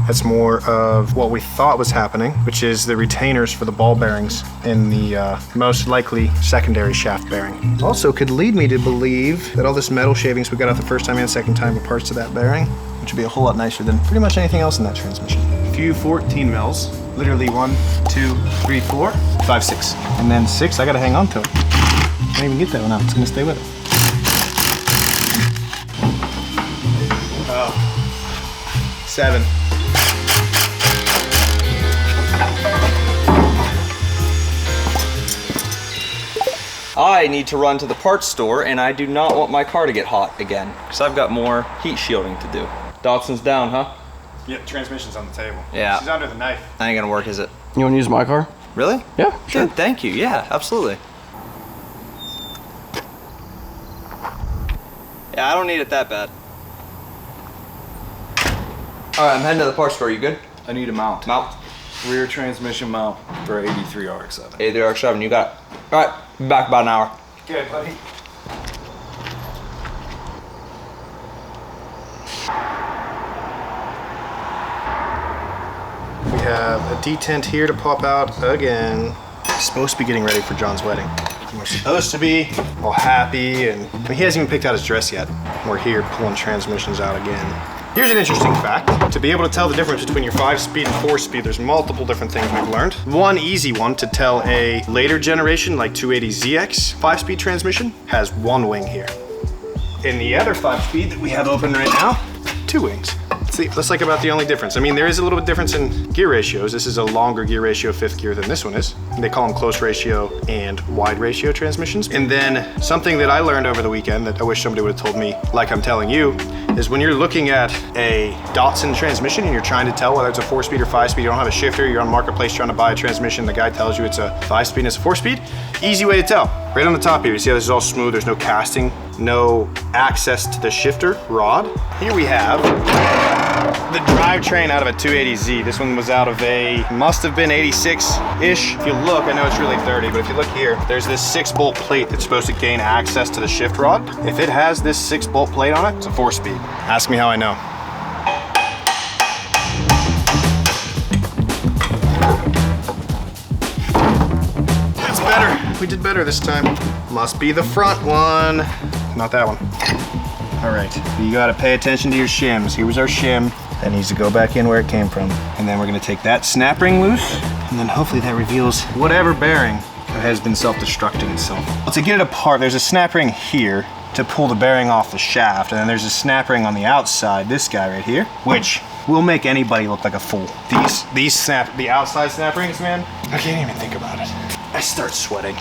That's more of what we thought was happening, which is the retainers for the ball bearings in the most likely secondary shaft bearing. Also could lead me to believe that all this metal shavings we got out the first time and second time were parts of that bearing, which would be a whole lot nicer than pretty much anything else in that transmission. A few 14 mils, literally 1, 2, 3, 4, 5, 6. And then 6, I gotta hang on to it. Can't even get that one out, it's gonna stay with it. Oh, 7. I need to run to the parts store, and I do not want my car to get hot again, because I've got more heat shielding to do. Dawson's down, huh? Yep, transmission's on the table. Yeah. She's under the knife. That ain't gonna work, is it? You want to use my car? Really? Yeah, sure. Dude, thank you. Yeah, absolutely. Yeah, I don't need it that bad. All right, I'm heading to the parts store. You good? I need a mount. Mount. Rear transmission mount for 83 RX-7. 83 RX-7, you got it. All right, be back about an hour. Good, buddy. We have a detent here to pop out again. Supposed to be getting ready for John's wedding. We're supposed to be all happy, and I mean, he hasn't even picked out his dress yet. We're here pulling transmissions out again. Here's an interesting fact. To be able to tell the difference between your 5-speed and 4-speed, there's multiple different things we've learned. One easy one to tell a later generation, like 280ZX 5-speed transmission, has 1 wing here. In the other 5-speed that we have open right now, 2 wings. See, that's like about the only difference. I mean, there is a little bit difference in gear ratios. This is a longer gear ratio 5th gear than this one is. They call them close ratio and wide ratio transmissions. And then something that I learned over the weekend that I wish somebody would have told me, like I'm telling you, is when you're looking at a Datsun transmission and you're trying to tell whether it's a 4-speed or 5-speed, you don't have a shifter, you're on Marketplace trying to buy a transmission, the guy tells you it's a 5-speed and it's a 4-speed, easy way to tell. Right on the top here, you see how this is all smooth, there's no casting, no access to the shifter rod. Here we have the drivetrain out of a 280Z. This one was out of a, must have been 86-ish. If you look, I know it's really 30, but if you look here, there's this 6-bolt plate that's supposed to gain access to the shift rod. If it has this 6-bolt plate on it, it's a 4-speed. Ask me how I know. That's better. We did better this time. Must be the front one, not that one. All right, you gotta pay attention to your shims. Here was our shim. That needs to go back in where it came from. And then we're gonna take that snap ring loose, and then hopefully that reveals whatever bearing has been self-destructing itself. Well, to get it apart, there's a snap ring here to pull the bearing off the shaft, and then there's a snap ring on the outside, this guy right here, which will make anybody look like a fool. The outside snap rings, man, I can't even think about it. I start sweating.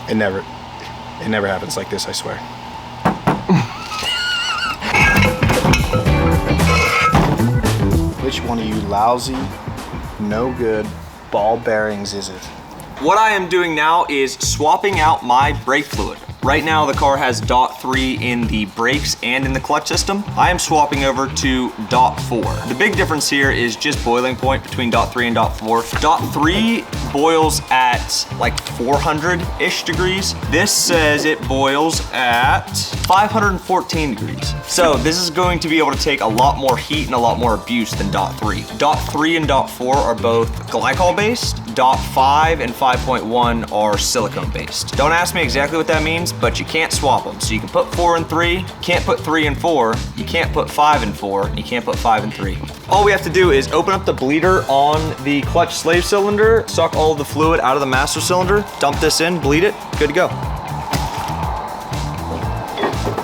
It never happens like this, I swear. Which one of you lousy, no good ball bearings is it? What I am doing now is swapping out my brake fluid. Right now the car has DOT 3 in the brakes and in the clutch system. I am swapping over to DOT 4. The big difference here is just boiling point between DOT 3 and DOT 4. DOT 3 boils at like 400-ish degrees. This says it boils at 514 degrees. So this is going to be able to take a lot more heat and a lot more abuse than DOT 3. DOT 3 and DOT 4 are both glycol based. DOT 5 and 5.1 are silicone based. Don't ask me exactly what that means, but you can't swap them. So you can put 4 and 3, can't put 3 and 4, you can't put 5 and 4, you can't put 5 and 3. All we have to do is open up the bleeder on the clutch slave cylinder, suck all of the fluid out of the master cylinder, dump this in, bleed it, good to go.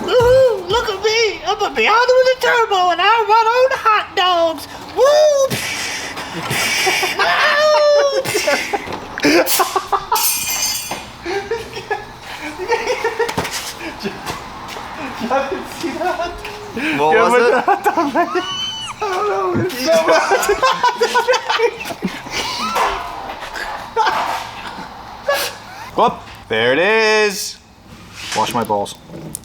Woohoo! Look at me! I'm a Beyond with a turbo and I run on hot dogs! Woo! What was it? I don't know. Whoop, there it is. Wash my balls.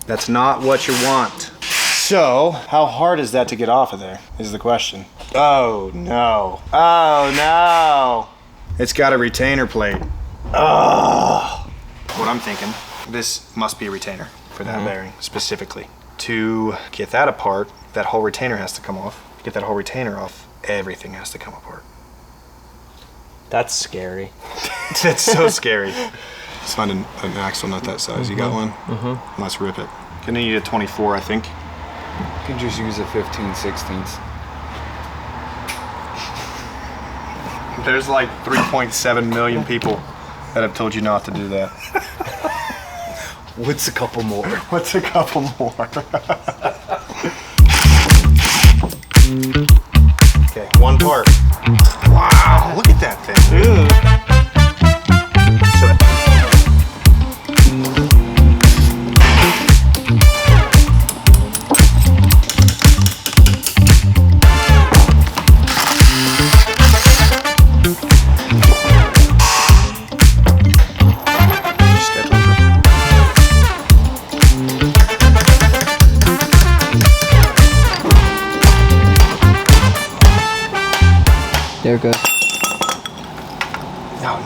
That's not what you want. So, how hard is that to get off of there, is the question. Oh no. Oh no. It's got a retainer plate. Oh. What I'm thinking, this must be a retainer for that bearing specifically. To get that apart, that whole retainer has to come off. To get that whole retainer off, everything has to come apart. That's scary. That's so scary. Let's find an axle nut that size. You got one? Let's rip it. Gonna need a 24, I think. You can just use a 15/16. There's like 3.7 million people that have told you not to do that. What's a couple more? What's a couple more? Okay, one part. Wow, look at that thing. They're good. No.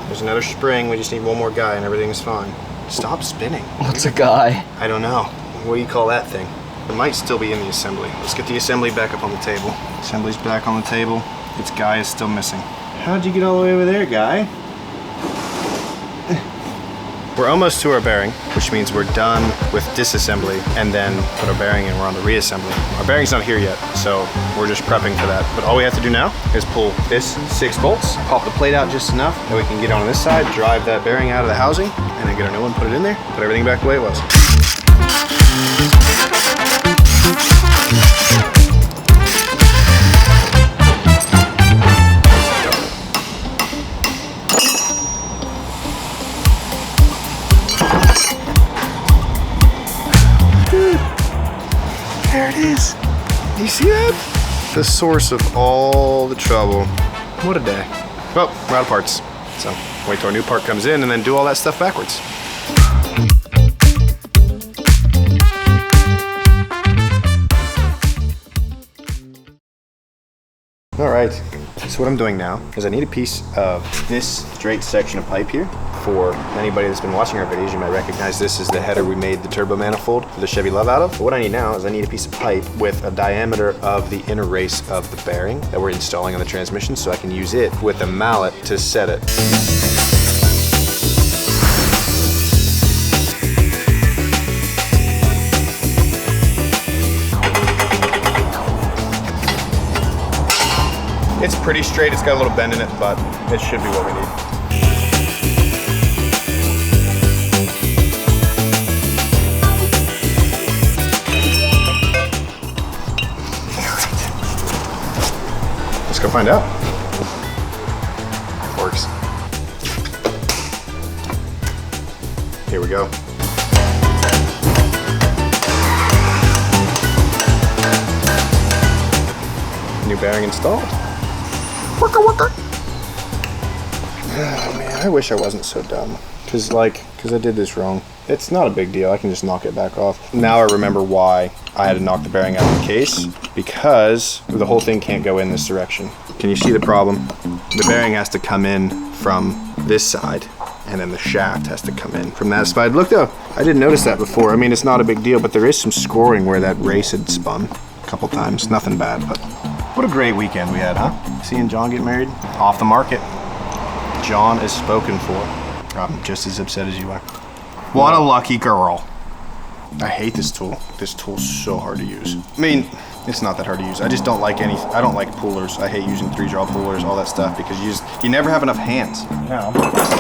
There's another spring. We just need one more guy and everything's fine. Stop spinning. What's a guy? I don't know. What do you call that thing? It might still be in the assembly. Let's get the assembly back up on the table. Assembly's back on the table. Its guy is still missing. How'd you get all the way over there, guy? We're almost to our bearing, which means we're done with disassembly and then put our bearing in, we're on the reassembly. Our bearing's not here yet, so we're just prepping for that. But all we have to do now is pull this 6 bolts, pop the plate out just enough, and we can get on this side, drive that bearing out of the housing, and then get our new one, put it in there, put everything back the way it was. There it is. You see that? The source of all the trouble. What a day. Well, we're out of parts. So wait till our new part comes in and then do all that stuff backwards. All right, so what I'm doing now is I need a piece of this straight section of pipe here. For anybody that's been watching our videos, you might recognize this is the header we made the turbo manifold for the Chevy Love out of. But what I need now is I need a piece of pipe with a diameter of the inner race of the bearing that we're installing on the transmission, so I can use it with a mallet to set it. It's pretty straight, it's got a little bend in it, but it should be what we need. Let's go find out. It works. Here we go. New bearing installed. Oh man, I wish I wasn't so dumb. Cause I did this wrong. It's not a big deal, I can just knock it back off. Now I remember why I had to knock the bearing out of the case, because the whole thing can't go in this direction. Can you see the problem? The bearing has to come in from this side, and then the shaft has to come in from that side. Look though, I didn't notice that before. I mean, it's not a big deal, but there is some scoring where that race had spun a couple times. Nothing bad, but what a great weekend we had, huh? Seeing John get married, off the market. John is spoken for. I'm just as upset as you are. What a lucky girl. I hate this tool. This tool's so hard to use. I mean, it's not that hard to use. I just don't like I don't like pullers. I hate using 3-draw pullers, all that stuff, because you never have enough hands. Now,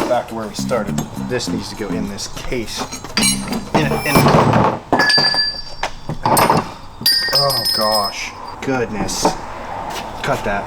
back to where we started. This needs to go in this case. Oh gosh, goodness. Cut that.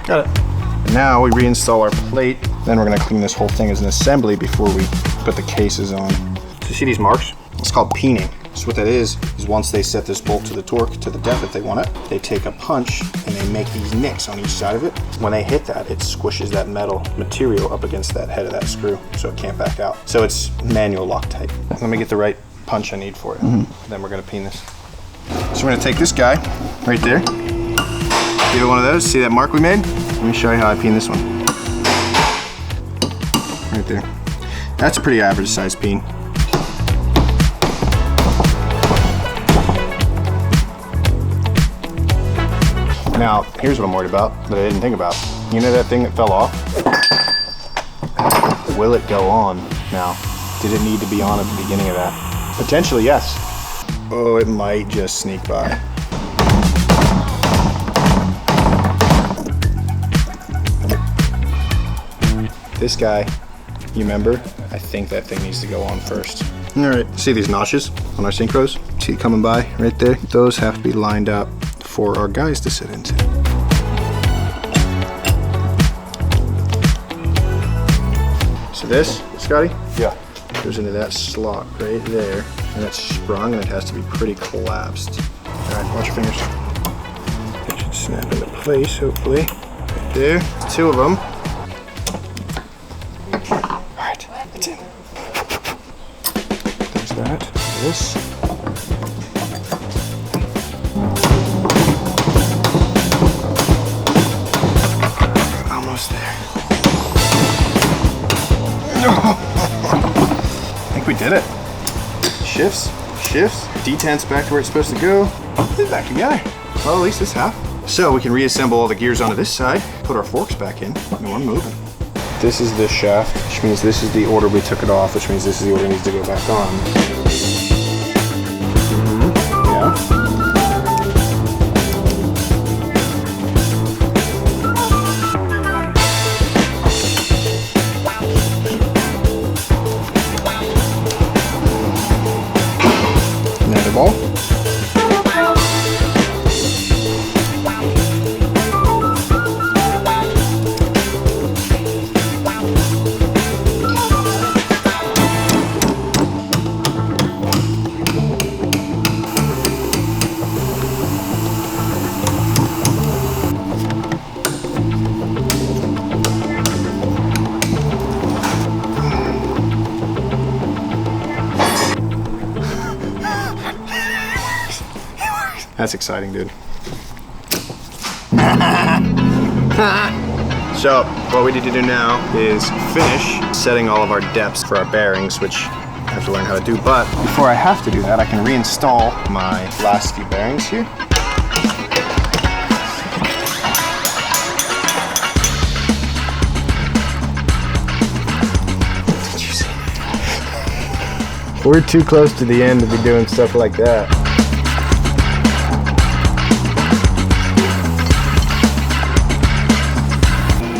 Got it. And now we reinstall our plate. Then we're gonna clean this whole thing as an assembly before we put the cases on. So you see these marks? It's called peening. So what that is once they set this bolt to the torque to the depth that they want it, they take a punch and they make these nicks on each side of it. When they hit that, it squishes that metal material up against that head of that screw so it can't back out. So it's manual Loctite. Let me get the right punch I need for it. Then we're gonna peen this. So we're gonna take this guy right there. Give it one of those, see that mark we made? Let me show you how I peen this one. Right there. That's a pretty average size peen. Now, here's what I'm worried about that I didn't think about. You know that thing that fell off? Will it go on now? Did it need to be on at the beginning of that? Potentially, yes. Oh, it might just sneak by. This guy, you remember? I think that thing needs to go on first. All right, see these notches on our synchros? See it coming by right there? Those have to be lined up for our guys to sit into. So this, Scotty? Yeah. Goes into that slot right there, and it's sprung and it has to be pretty collapsed. All right, watch your fingers. It should snap into place, hopefully. Right there, 2 of them. It's in. There's that. This. Almost there. I think we did it. Shifts. D10's back to where it's supposed to go. It's back together. Well, at least this half. So we can reassemble all the gears onto this side, put our forks back in, and we're moving. This is this shaft, which means this is the order we took it off, which means this is the order it needs to go back on. Yeah. Another ball. That's exciting, dude. So what we need to do now is finish setting all of our depths for our bearings, which I have to learn how to do. But before I have to do that, I can reinstall my last few bearings here. Did you see that? We're too close to the end to be doing stuff like that.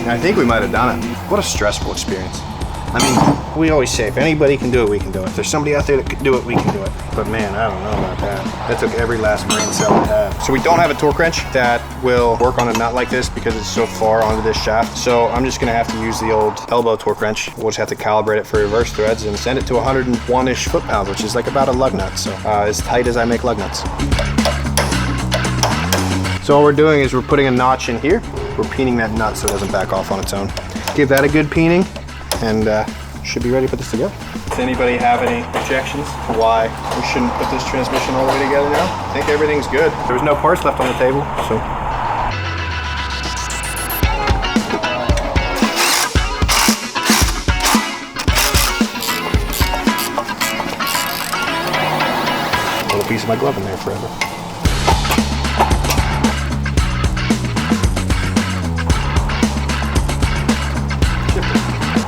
I think we might have done it. What a stressful experience. I mean, we always say, if anybody can do it, we can do it. If there's somebody out there that can do it, we can do it. But man, I don't know about that. That took every last marine cell we had. So we don't have a torque wrench that will work on a nut like this because it's so far onto this shaft. So I'm just gonna have to use the old elbow torque wrench. We'll just have to calibrate it for reverse threads and send it to 101-ish foot-pounds, which is like about a lug nut. So as tight as I make lug nuts. So all we're doing is we're putting a notch in here. We're peening that nut so it doesn't back off on its own. Give that a good peening and should be ready to put this together. Does anybody have any objections to why we shouldn't put this transmission all the way together now? I think everything's good. There was no parts left on the table, so. A little piece of my glove in there forever.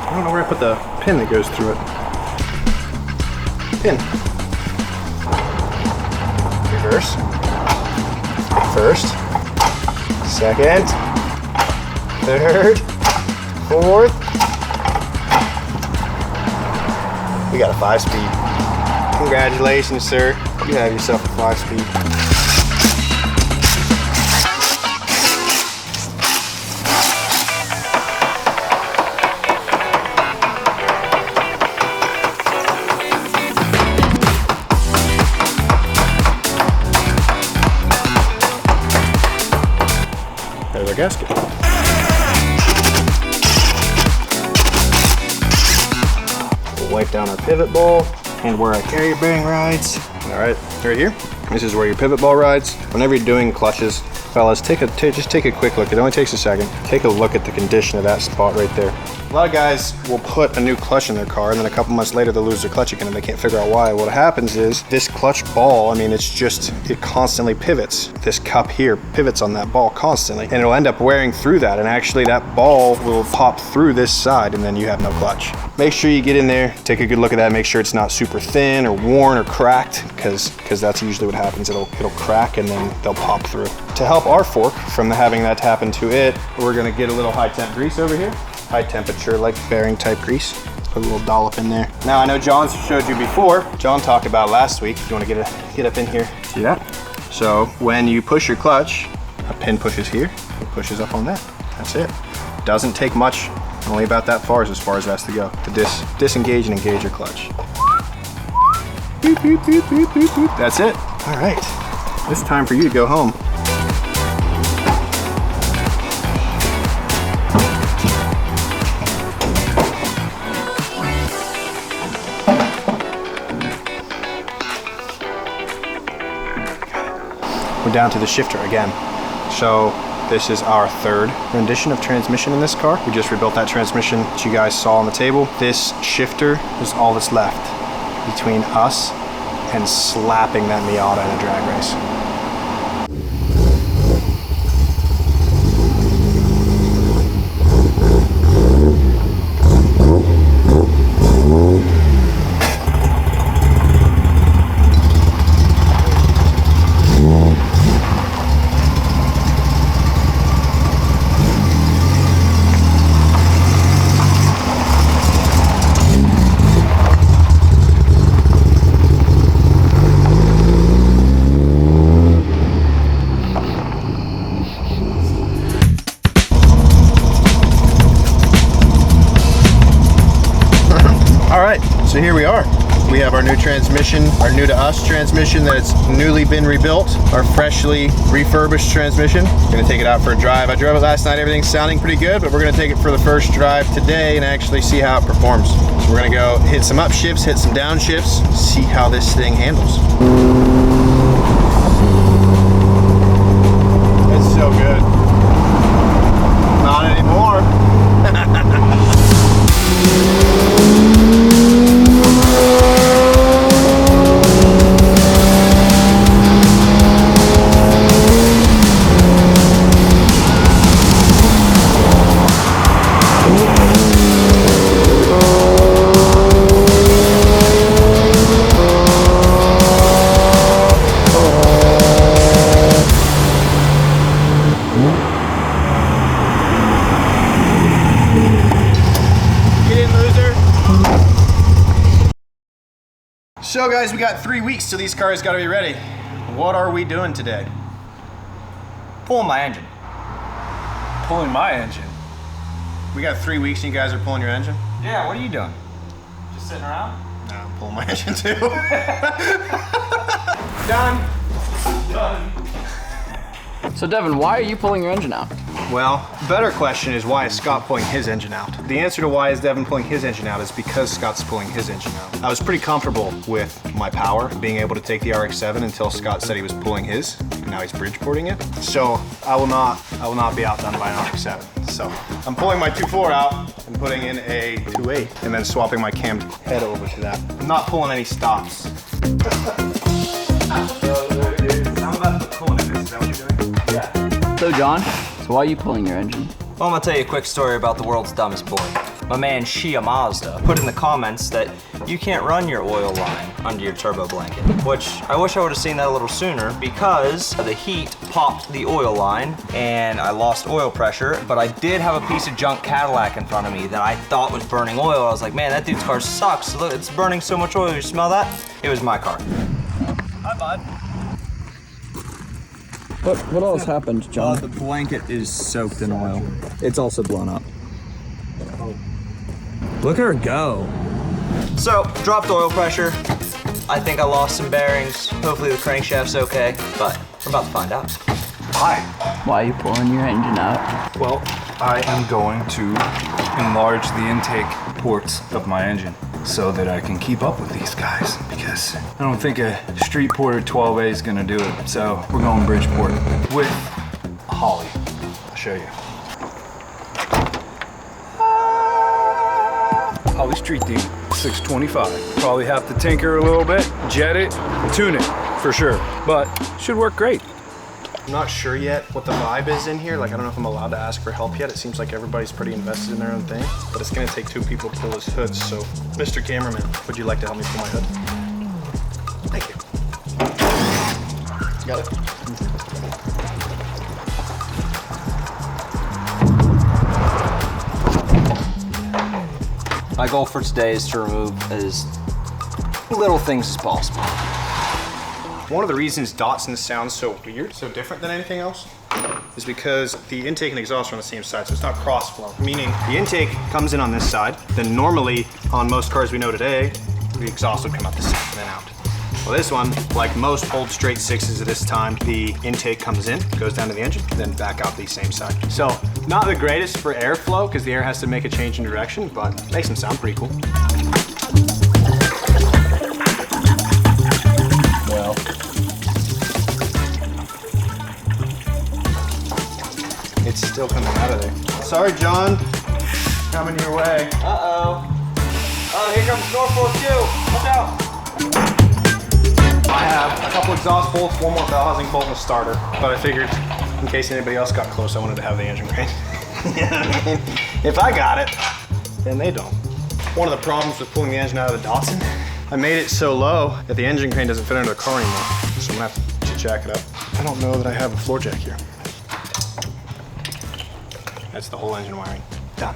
I don't know where I put the pin that goes through it. Pin. Reverse. First. Second. Third. Fourth. We got a 5-speed. Congratulations, sir. You have yourself a 5-speed. There's our gasket. We'll wipe down our pivot ball and where our carrier bearing rides. All right, right here. This is where your pivot ball rides. Whenever you're doing clutches, fellas, just take a quick look. It only takes a second. Take a look at the condition of that spot right there. A lot of guys will put a new clutch in their car and then a couple months later they'll lose their clutch again and they can't figure out why. What happens is this clutch ball, I mean, it constantly pivots. This cup here pivots on that ball constantly and it'll end up wearing through that, and actually that ball will pop through this side and then you have no clutch. Make sure you get in there, take a good look at that, make sure it's not super thin or worn or cracked, because that's usually what happens. It'll crack and then they'll pop through. To help our fork from having that happen to it, we're gonna get a little high temp grease over here. High temperature, like bearing type grease. Put a little dollop in there. Now I know John's showed you before. John talked about last week. You want to get up in here? See that? So when you push your clutch, a pin pushes here, it pushes up on that. That's it. Doesn't take much. Only about that far is as far as it has to go to disengage and engage your clutch. Boop, boop, boop, boop, boop, boop. That's it. All right. It's time for you to go home. We're down to the shifter again. So this is our third rendition of transmission in this car. We just rebuilt that transmission that you guys saw on the table. This shifter is all that's left between us and slapping that Miata in a drag race. So here we are. We have our new transmission, our new to us transmission that's newly been rebuilt, our freshly refurbished transmission. We're gonna take it out for a drive. I drove it last night, everything's sounding pretty good, but we're gonna take it for the first drive today and actually see how it performs. So we're gonna go hit some upshifts, hit some downshifts, see how this thing handles. So guys, we got 3 weeks till these cars gotta be ready. What are we doing today? Pulling my engine. Pulling my engine. We got 3 weeks and you guys are pulling your engine? Yeah, what are you doing? Just sitting around? No, I'm pulling my engine too. Done. So Devin, why are you pulling your engine out? Well, better question is why is Scott pulling his engine out? The answer to why is Devin pulling his engine out is because Scott's pulling his engine out. I was pretty comfortable with my power, being able to take the RX-7 until Scott said he was pulling his, and now he's Bridgeporting it. So I will not be outdone by an RX-7. So I'm pulling my 2.4 out and putting in a 2.8 and then swapping my cammed head over to that. I'm not pulling any stops. So John, so why are you pulling your engine? Well, I'm gonna tell you a quick story about the world's dumbest boy. My man Shia Mazda put in the comments that you can't run your oil line under your turbo blanket, which I wish I would have seen that a little sooner because the heat popped the oil line and I lost oil pressure, but I did have a piece of junk Cadillac in front of me that I thought was burning oil. I was like, man, that dude's car sucks. Look, it's burning so much oil. You smell that? It was my car. Hi, bud. What else happened, John? The blanket is soaked in oil. It's also blown up. Look at her go. So, dropped oil pressure. I think I lost some bearings. Hopefully the crankshaft's okay, but we're about to find out. Hi. Why are you pulling your engine out? Well, I am going to enlarge the intake ports of my engine so that I can keep up with these guys because I don't think a street ported 12A is gonna do it. So we're going Bridgeport with Holly. I'll show you. Holly Street Deep, 625. Probably have to tinker a little bit, jet it, tune it for sure, but should work great. I'm not sure yet what the vibe is in here. Like, I don't know if I'm allowed to ask for help yet. It seems like everybody's pretty invested in their own thing, but it's gonna take 2 people to pull his hood. So, Mr. Cameraman, would you like to help me pull my hood? Thank you. Got it? My goal for today is to remove as little things as possible. One of the reasons Datsun sounds so weird, so different than anything else, is because the intake and exhaust are on the same side, so it's not cross-flow. Meaning, the intake comes in on this side, then normally, on most cars we know today, the exhaust would come out this side and then out. Well, this one, like most old straight 6s at this time, the intake comes in, goes down to the engine, then back out the same side. So, not the greatest for airflow, because the air has to make a change in direction, but makes them sound pretty cool. Well, it's still coming out of there. Sorry, John. Coming your way. Uh-oh. Oh, here comes Norfolk too. Watch out. I have a couple exhaust bolts, one more bell housing bolt and a starter, but I figured in case anybody else got close, I wanted to have the engine crane. If I got it, then they don't. One of the problems with pulling the engine out of the Datsun, I made it so low that the engine crane doesn't fit under the car anymore, so I'm gonna have to jack it up. I don't know that I have a floor jack here. That's the whole engine wiring. Done.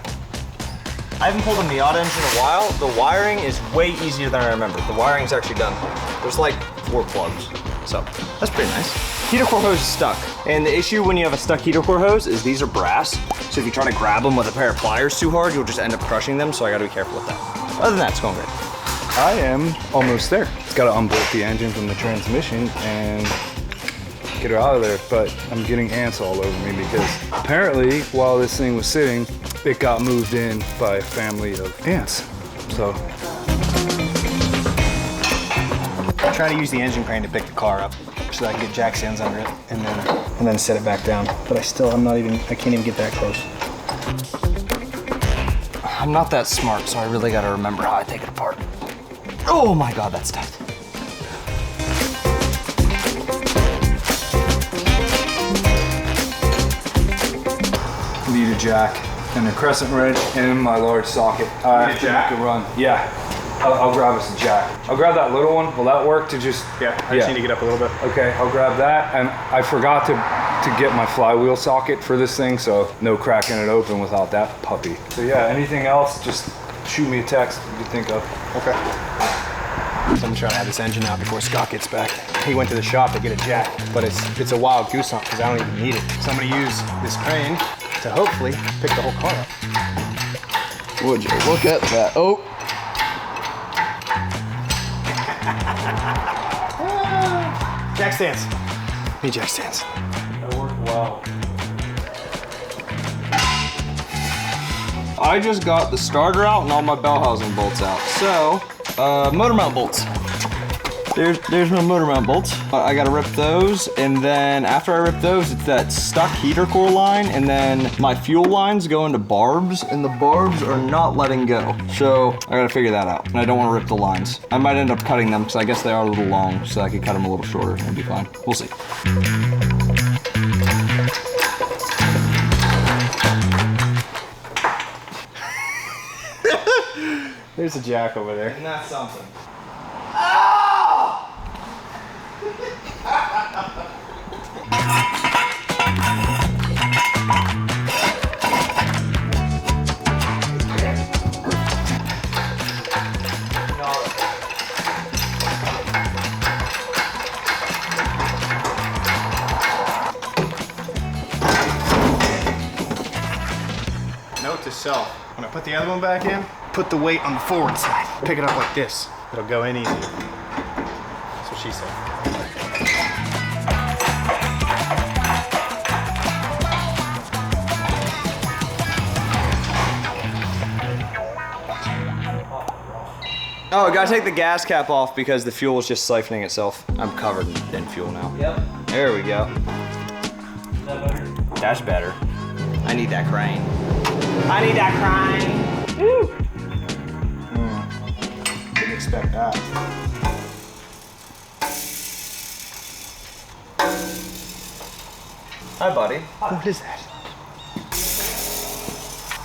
I haven't pulled a Miata engine in a while. The wiring is way easier than I remember. The wiring's actually done. There's like 4 plugs, so that's pretty nice. Heater core hose is stuck, and the issue when you have a stuck heater core hose is these are brass, so if you try to grab them with a pair of pliers too hard, you'll just end up crushing them, so I gotta be careful with that. Other than that, it's going great. I am almost there. It's got to unbolt the engine from the transmission and get her out of there, but I'm getting ants all over me because apparently while this thing was sitting, it got moved in by a family of ants. So I'm trying to use the engine crane to pick the car up so that I can get jack stands under it and then set it back down. But I can't even get that close. I'm not that smart, so I really gotta remember how I take it apart. Oh my God, that's tight. need a jack and a crescent wrench and my large socket. I have to make a run. Yeah. I'll grab us a jack. I'll grab that little one. Will that work to just... Yeah, I just need to get up a little bit. Okay, I'll grab that. And I forgot to get my flywheel socket for this thing, so no cracking it open without that puppy. So yeah, anything else, just shoot me a text if you think of. Okay. So I'm gonna try to have this engine out before Scott gets back. He went to the shop to get a jack, but it's a wild goose hunt because I don't even need it. So I'm gonna use this crane to hopefully pick the whole car up. Would you look at that? Oh. Jack stands. Need jack stands. That worked well. I just got the starter out and all my bell housing bolts out. So, motor mount bolts. There's my motor mount bolts. I gotta rip those, and then after I rip those, it's that stuck heater core line, and then my fuel lines go into barbs, and the barbs are not letting go. So I gotta figure that out, and I don't wanna rip the lines. I might end up cutting them, because I guess they are a little long, so I could cut them a little shorter and be fine. We'll see. There's a jack over there. Isn't that something? Note to self, when I put the other one back in, put the weight on the forward side. Pick it up like this. It'll go in easy. That's what she said. Oh, gotta take the gas cap off because the fuel is just siphoning itself. I'm covered in fuel now. Yep. There we go. Is that better? That's better. I need that crane. I need that crane. Woo! Didn't expect that. Hi, buddy. What is that?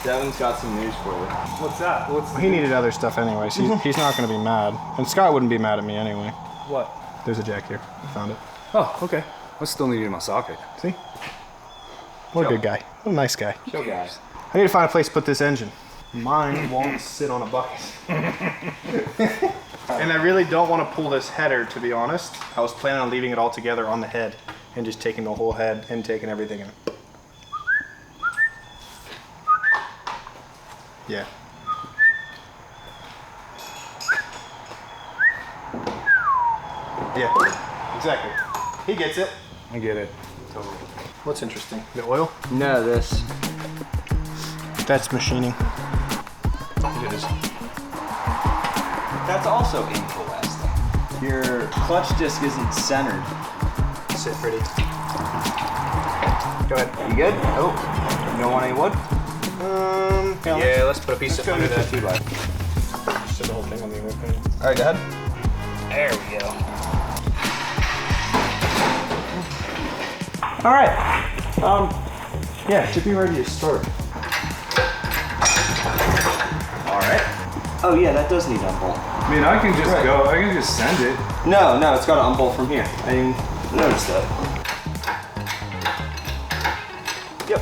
Devin's got some news for you. What's that? He needed other stuff anyways. He's not going to be mad. And Scott wouldn't be mad at me anyway. What? There's a jack here. I found it. Oh, okay. I still need it in my socket. See? What a good guy. What a nice guy. Show guys. I need to find a place to put this engine. Mine won't sit on a bucket. And I really don't want to pull this header, to be honest. I was planning on leaving it all together on the head and just taking the whole head and taking everything in. Yeah. Yeah, exactly. He gets it. I get it. Totally. What's interesting? The oil? No, this. That's machining. It is. That's also interesting. Your clutch disc isn't centered. Sit pretty. Go ahead. You good? Oh, you don't want any wood? Yeah, let's put a piece of under that. Two by. Set the whole thing on the other thing. All right, go ahead. There we go. All right. Yeah, should be ready to start. All right. Oh yeah, that does need unbolt. I mean, I can just go. I can just send it. No, it's got to unbolt from here. I didn't notice that. Yep.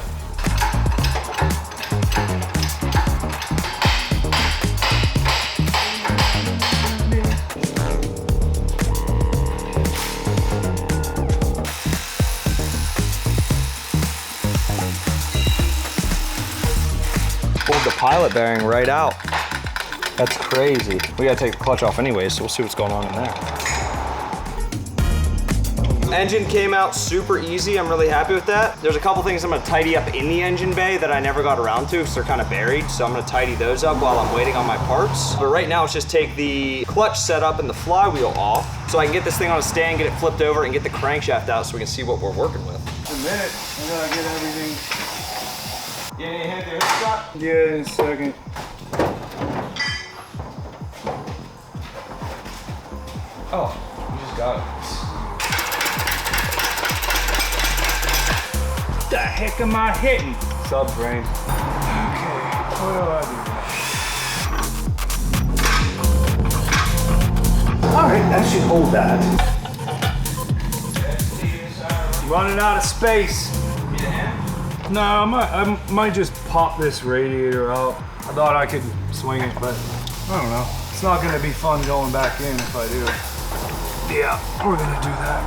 Pulled the pilot bearing right out. That's crazy. We gotta take the clutch off anyway, so we'll see what's going on in there. Engine came out super easy. I'm really happy with that. There's a couple things I'm gonna tidy up in the engine bay that I never got around to because they're kind of buried. So I'm gonna tidy those up while I'm waiting on my parts. But right now, it's just take the clutch setup and the flywheel off so I can get this thing on a stand, get it flipped over, and get the crankshaft out so we can see what we're working with. A minute. I gotta get everything. You need a hand there, Scott? Yeah, in a second. Oh, you just got it. What the heck am I hitting? Subframe. Okay, what do I do? Alright, that should hold that. Running out of space. No, I might just pop this radiator out. I thought I could swing it, but I don't know. It's not gonna be fun going back in if I do. Yeah, we're gonna do that.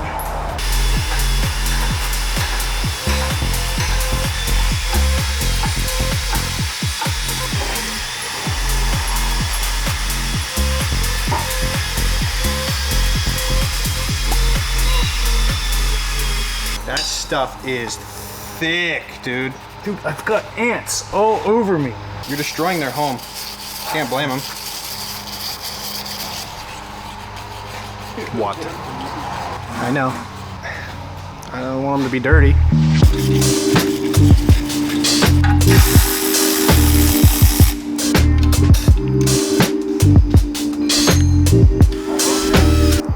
That stuff is thick, dude. Dude, I've got ants all over me. You're destroying their home. Can't blame them. What? I know. I don't want them to be dirty.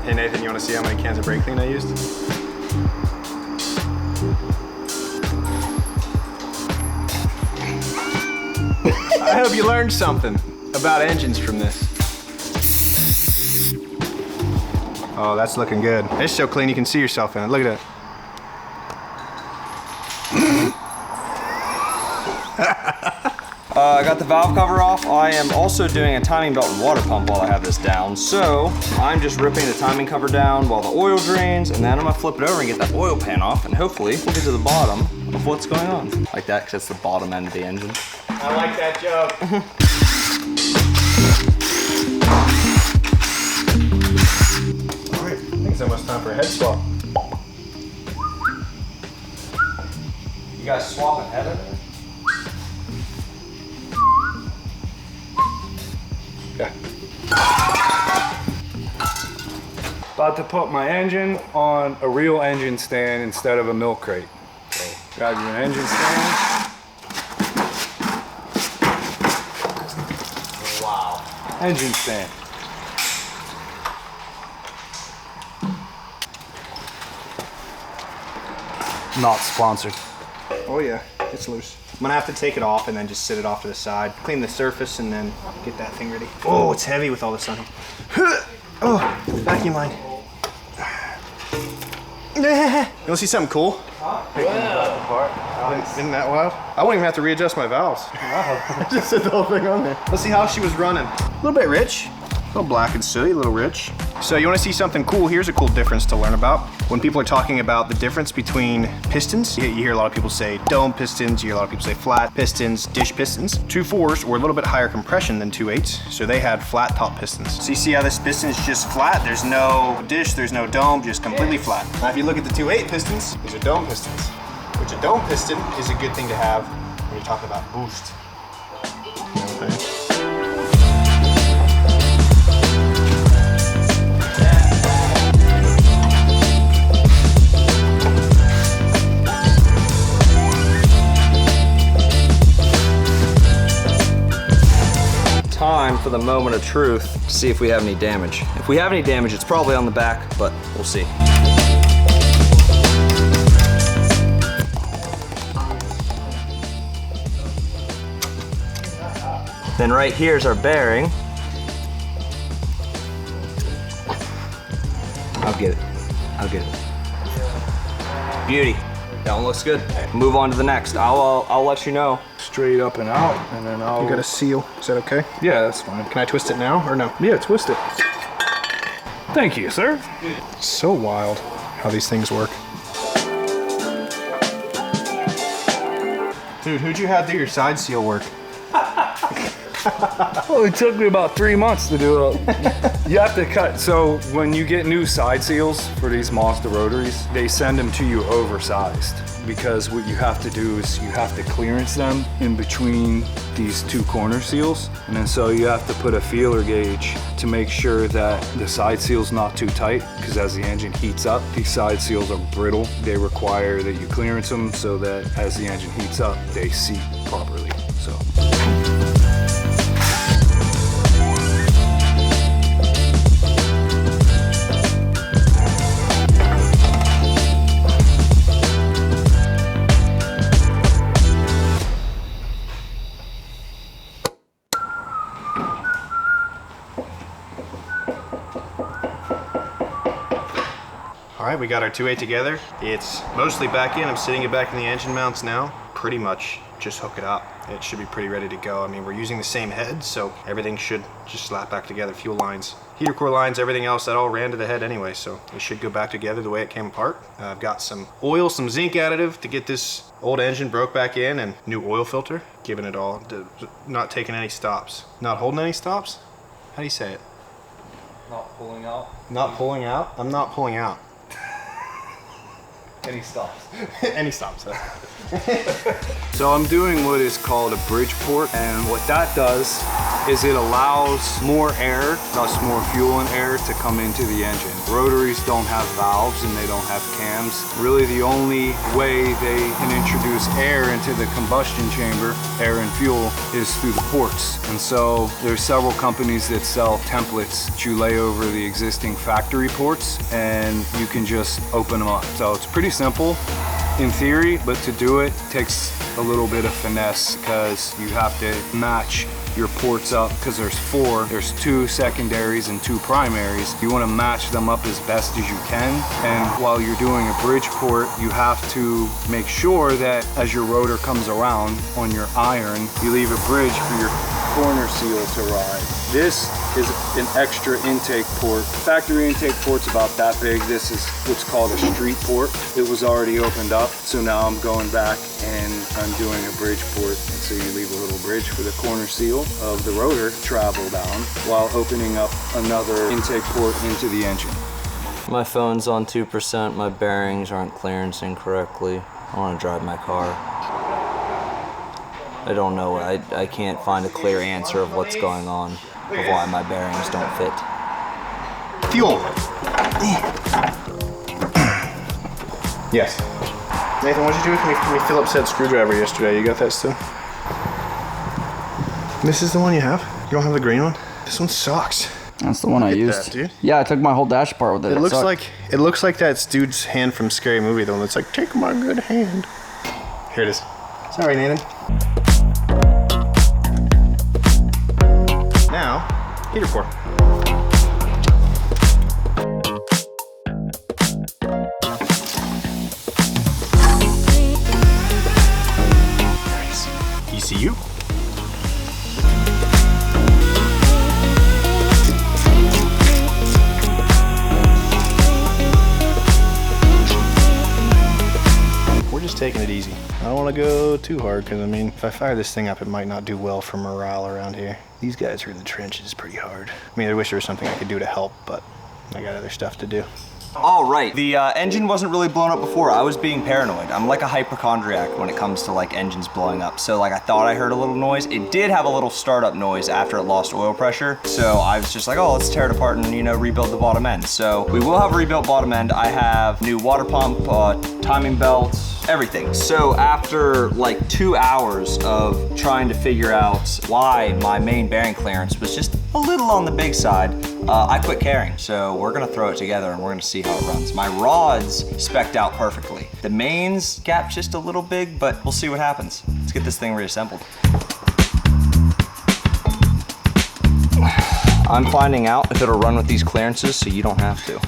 Hey Nathan, you want to see how many cans of brake clean I used? I hope you learned something about engines from this. Oh, that's looking good. It's so clean you can see yourself in it. Look at that. I got the valve cover off. I am also doing a timing belt and water pump while I have this down. So I'm just ripping the timing cover down while the oil drains, and then I'm gonna flip it over and get that oil pan off, and hopefully we'll get to the bottom of what's going on. Like that, because that's the bottom end of the engine. I like that joke. All right, I think it's almost time for a head swap. You guys swapping head over there? Yeah. About to put my engine on a real engine stand instead of a milk crate. So, grab your engine stand. Wow. Engine stand. Not sponsored. Oh yeah, it's loose. I'm gonna have to take it off and then just sit it off to the side. Clean the surface and then get that thing ready. Oh, it's heavy with all this on it. Oh, vacuum line. You wanna see something cool? Isn't that wild? I wouldn't even have to readjust my valves. Wow. Just set the whole thing on there. Let's see how she was running. A little bit rich. A little black and sooty, a little rich. So you wanna see something cool? Here's a cool difference to learn about. When people are talking about the difference between pistons, you hear a lot of people say dome pistons, you hear a lot of people say flat pistons, dish pistons. 2.4s were a little bit higher compression than 2.8s, so they had flat top pistons. So you see how this piston is just flat? There's no dish, there's no dome, just completely flat. Now if you look at the 2.8 pistons, these are dome pistons, which a dome piston is a good thing to have when you're talking about boost. Okay. Time for the moment of truth to see if we have any damage. If we have any damage, it's probably on the back, but we'll see. Then right here's our bearing. I'll get it. I'll get it. Beauty. That one looks good. Move on to the next. I'll let you know. Straight up and out, and then I'll... You got a seal, is that okay? Yeah, that's fine. Can I twist it now or no? Yeah, twist it. Thank you, sir. So wild how these things work. Dude, who'd you have do your side seal work? Well, it took me about 3 months to do it. You have to cut. So when you get new side seals for these Mazda rotaries, they send them to you oversized, because what you have to do is you have to clearance them in between these two corner seals. And then so you have to put a feeler gauge to make sure that the side seal's not too tight, because as the engine heats up, these side seals are brittle. They require that you clearance them so that as the engine heats up, they seat properly. So. All right, we got our 2.8 together. It's mostly back in. I'm sitting it back in the engine mounts now. Pretty much just hook it up. it should be pretty ready to go. I mean, we're using the same head, so everything should just slap back together. Fuel lines, heater core lines, everything else, that all ran to the head anyway, so it should go back together the way it came apart. I've got some oil, some zinc additive to get this old engine broke back in, and new oil filter, giving it all, not taking any stops. Not holding any stops? How do you say it? Not pulling out. Not pulling out? I'm not pulling out. Any stops. Any stops. So I'm doing what is called a bridge port, and what that does is it allows more air, thus more fuel and air, to come into the engine. Rotaries don't have valves and they don't have cams. Really the only way they can introduce air into the combustion chamber, air and fuel, is through the ports. And so there's several companies that sell templates that you lay over the existing factory ports, and you can just open them up. So it's pretty simple in theory, but to do it takes a little bit of finesse, because you have to match your ports up, because there's four. There's 2 secondaries and 2 primaries. You want to match them up as best as you can. And while you're doing a bridge port, you have to make sure that as your rotor comes around on your iron, you leave a bridge for your corner seal to ride. This is an extra intake port. Factory intake port's about that big. This is what's called a street port. It was already opened up, so now I'm going back and I'm doing a bridge port. And so you leave a little bridge for the corner seal of the rotor to travel down while opening up another intake port into the engine. My phone's on 2%, my bearings aren't clearancing correctly. I want to drive my car. I don't know, I can't find a clear answer of what's going on, of why my bearings don't fit. Fuel. Yes. Nathan, what'd you do with me Phillips head screwdriver yesterday? You got that still? This is the one you have? You don't have the green one? This one sucks. That's the one I used. That, dude. Yeah, I took my whole dash apart with it. It looks like that dude's hand from Scary Movie, the one that's like, take my good hand. Here it is. Sorry, Nathan. Now, heater core. Nice. ECU. We're just taking it easy. I don't want to go too hard, because I mean, if I fire this thing up, it might not do well for morale around here. These guys are in the trenches pretty hard. I mean, I wish there was something I could do to help, but I got other stuff to do. All right, the engine wasn't really blown up before. I was being paranoid. I'm like a hypochondriac when it comes to like engines blowing up. So like I thought I heard a little noise. It did have a little startup noise after it lost oil pressure. So I was just like, oh, let's tear it apart and, you know, rebuild the bottom end. So we will have a rebuilt bottom end. I have new water pump, timing belts, everything. So after like 2 hours of trying to figure out why my main bearing clearance was just a little on the big side, I quit caring. So we're gonna throw it together and we're gonna see how it runs. My rods spec'd out perfectly. The mains gap's just a little big, but we'll see what happens. Let's get this thing reassembled. I'm finding out if it'll run with these clearances so you don't have to.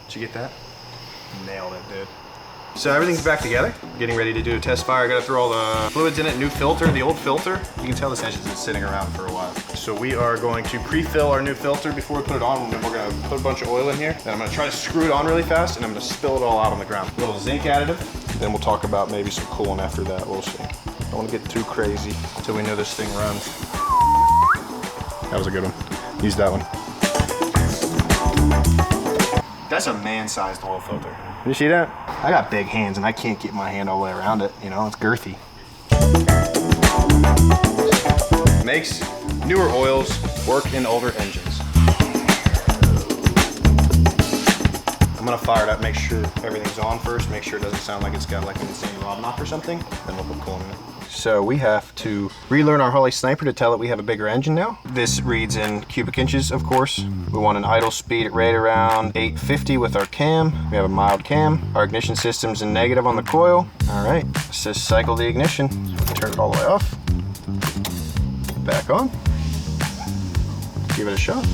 Did you get that? Nailed it, dude. So everything's back together. Getting ready to do a test fire. I gotta throw all the fluids in it, new filter, the old filter. You can tell this engine's been sitting around for a while. So we are going to pre-fill our new filter before we put it on. We're gonna put a bunch of oil in here. Then I'm gonna try to screw it on really fast, and I'm gonna spill it all out on the ground. A little zinc additive. Then we'll talk about maybe some coolant after that, we'll see. Don't wanna get too crazy until we know this thing runs. That was a good one. Use that one. That's a man-sized oil filter. You see that? I got big hands and I can't get my hand all the way around it. You know, it's girthy. Makes newer oils work in older engines. I'm gonna fire it up, make sure everything's on first, make sure it doesn't sound like it's got like an insane lob knock or something, then we'll put coolant in it. So we have to relearn our Holley Sniper to tell it we have a bigger engine now. This reads in cubic inches, of course. We want an idle speed at right around 850 with our cam. We have a mild cam. Our ignition system's in negative on the coil. All right, it says cycle the ignition. Turn it all the way off. Back on. Give it a shot.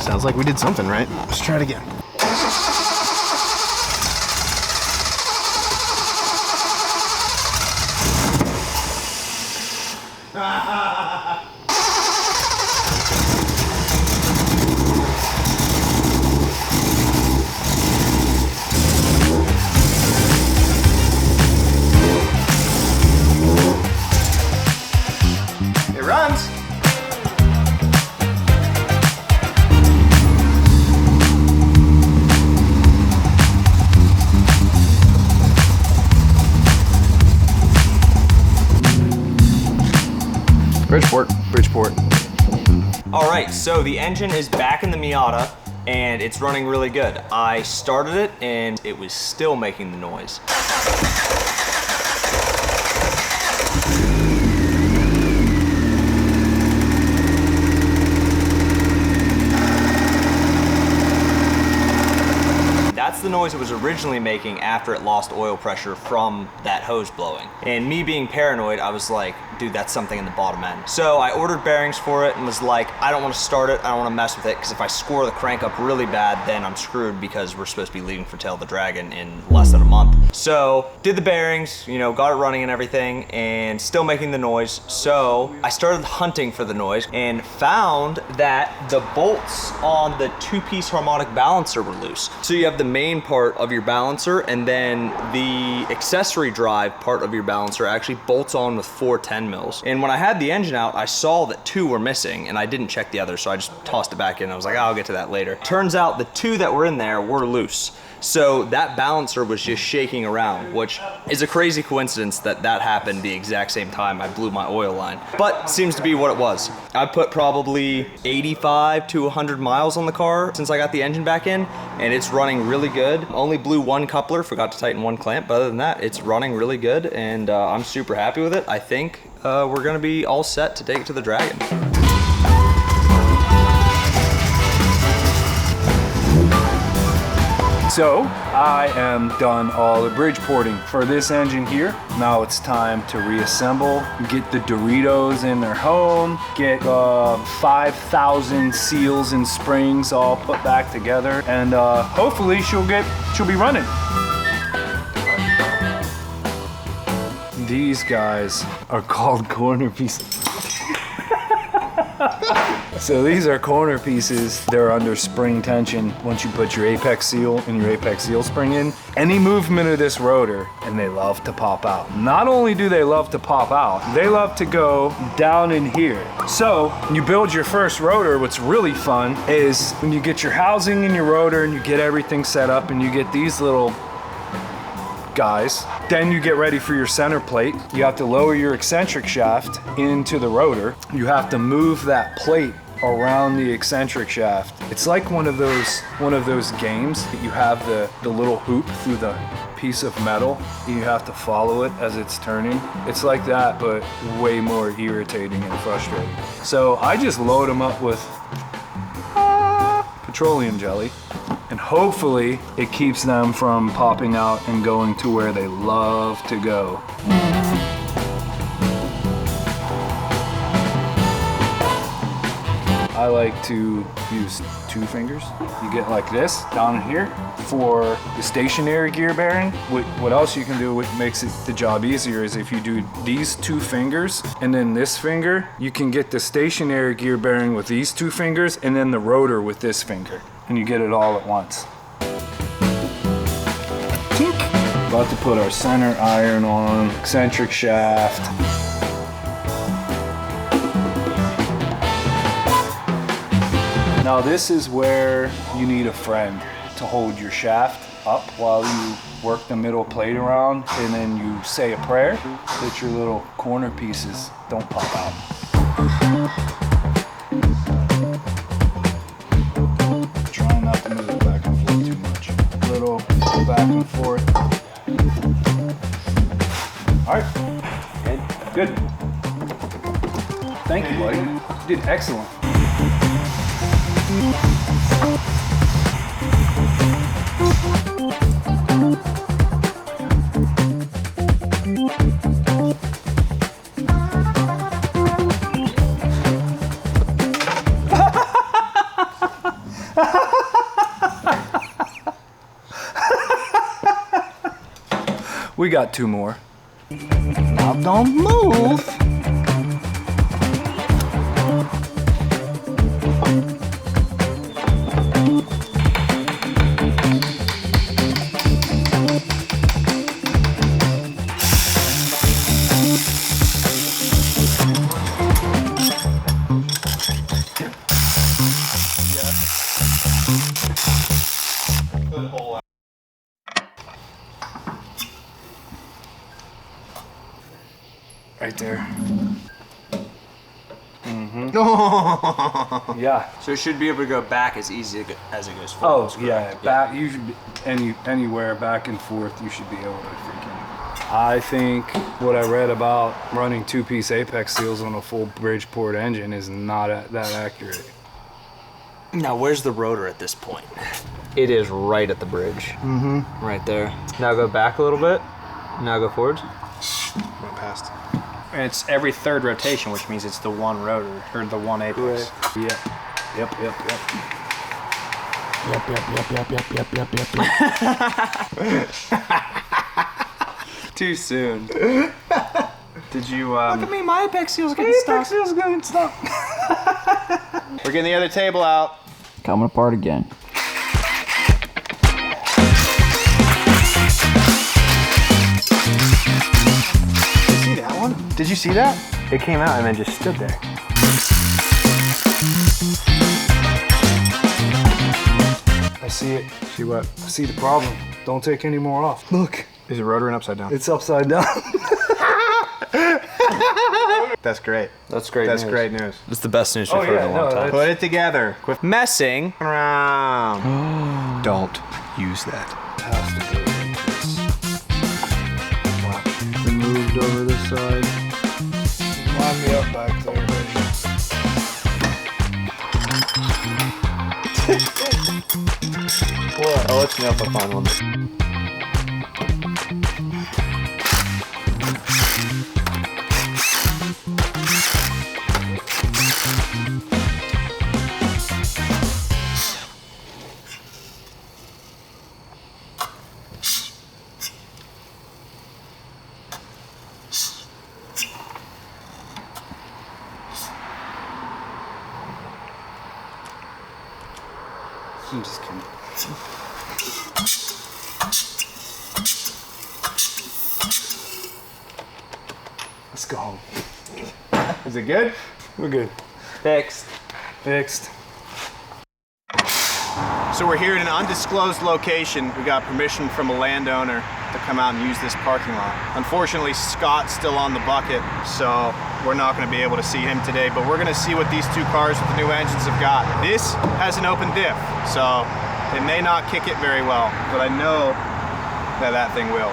Sounds like we did something right. Let's try it again. It runs. Bridgeport. All right, so the engine is back in the Miata and it's running really good. I started it and it was still making the noise. That's the noise it was originally making after it lost oil pressure from that hose blowing. And me being paranoid, I was like, dude, that's something in the bottom end. So I ordered bearings for it and was like, I don't want to start it, I don't want to mess with it, because if I score the crank up really bad, then I'm screwed because we're supposed to be leaving for Tail the Dragon in less than a month. So did the bearings, you know, got it running and everything, and still making the noise. So I started hunting for the noise and found that the bolts on the two-piece harmonic balancer were loose. So you have the main part of your balancer, and then the accessory drive part of your balancer actually bolts on with 410 mils. And when I had the engine out, I saw that 2 were missing, and I didn't check the other, so I just tossed it back in. I was like, I'll get to that later. Turns out the 2 that were in there were loose. So that balancer was just shaking around, which is a crazy coincidence that that happened the exact same time I blew my oil line. But seems to be what it was. I put probably 85 to 100 miles on the car since I got the engine back in, and it's running really good. Only blew 1 coupler, forgot to tighten 1 clamp, but other than that, it's running really good, and I'm super happy with it. I think we're gonna be all set to take it to the Dragon. So I am done all the bridge porting for this engine here. Now it's time to reassemble, get the Doritos in their home, get 5,000 seals and springs all put back together, and hopefully she'll be running. These guys are called corner pieces. So these are corner pieces. They're under spring tension. Once you put your apex seal and your apex seal spring in, any movement of this rotor, and they love to pop out. Not only do they love to pop out, they love to go down in here. So when you build your first rotor, what's really fun is when you get your housing in your rotor and you get everything set up and you get these little guys, then you get ready for your center plate. You have to lower your eccentric shaft into the rotor. You have to move that plate around the eccentric shaft. It's like one of those games that you have the little hoop through the piece of metal. You have to follow it as it's turning. It's like that, but way more irritating and frustrating. So I just load them up with petroleum jelly, and hopefully it keeps them from popping out and going to where they love to go. I like to use 2 fingers. You get like this down in here for the stationary gear bearing. What else you can do, what makes it the job easier, is if you do these 2 fingers and then this finger, you can get the stationary gear bearing with these 2 fingers and then the rotor with this finger, and you get it all at once. About to put our center iron on, eccentric shaft. Now this is where you need a friend to hold your shaft up while you work the middle plate around, and then you say a prayer that your little corner pieces don't pop out. Try not to move it back and forth too much. A little back and forth. All right. Good. Thank you, buddy. You did excellent. We got 2 more. Now don't move. Right there. Mm-hmm. Yeah. So it should be able to go back as easy as it goes forward. Oh, yeah. Back. You should be anywhere back and forth. You should be able to freaking. I think what I read about running 2-piece Apex seals on a full Bridgeport engine is not that accurate. Now, where's the rotor at this point? It is right at the bridge. Mm-hmm. Right there. Now go back a little bit. Now go forward. Went past. And it's every third rotation, which means it's the one rotor, or the one apex. Right. Yeah. Yep. Too soon. Did you, Look at me, my apex seal's getting stuck. Apex seal's getting stuck. We're getting the other table out. Coming apart again. See that one? Did you see that? It came out and then just stood there. I see it. See what? I see the problem. Don't take any more off. Look. Is it rotoring upside down? It's upside down. That's great. That's great That's news. great news. It's the best news we've heard in a long time. Put it together. Quit Messing around. Don't use that. Moved over this side. Line me up back there, What? I'll let you know if I find one. I'm just kidding. Let's go home. Is it good? We're good. Fixed. Fixed. So we're here in an undisclosed location. We got permission from a landowner to come out and use this parking lot. Unfortunately, Scott's still on the bucket, so we're not going to be able to see him today, but we're going to see what these 2 cars with the new engines have got. This has an open diff, so it may not kick it very well, but I know that that thing will.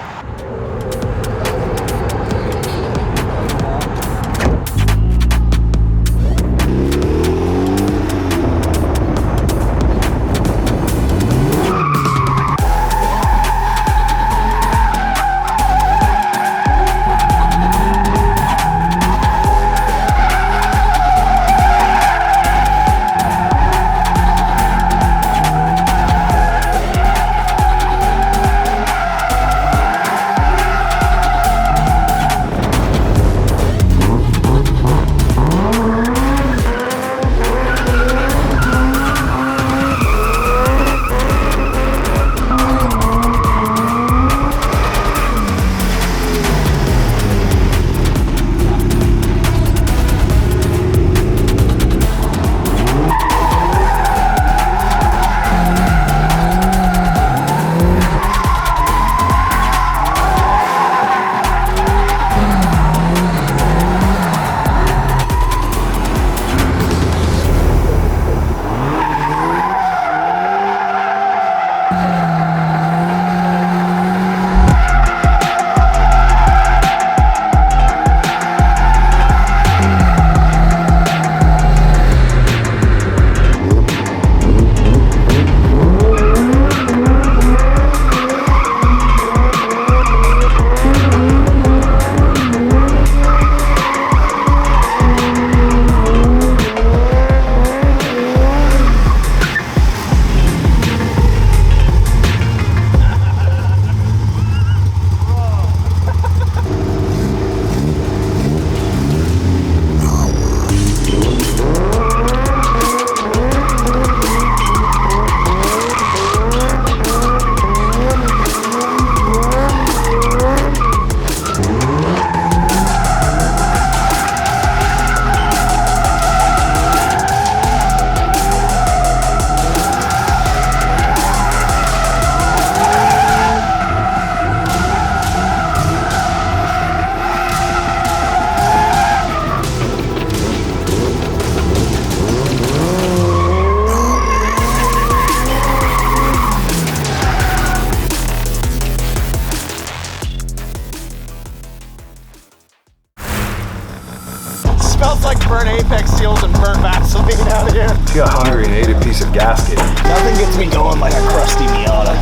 burnt Apex seals and burnt Vaseline out here. She got hungry and ate a piece of gasket. Nothing gets me going like a crusty Miata.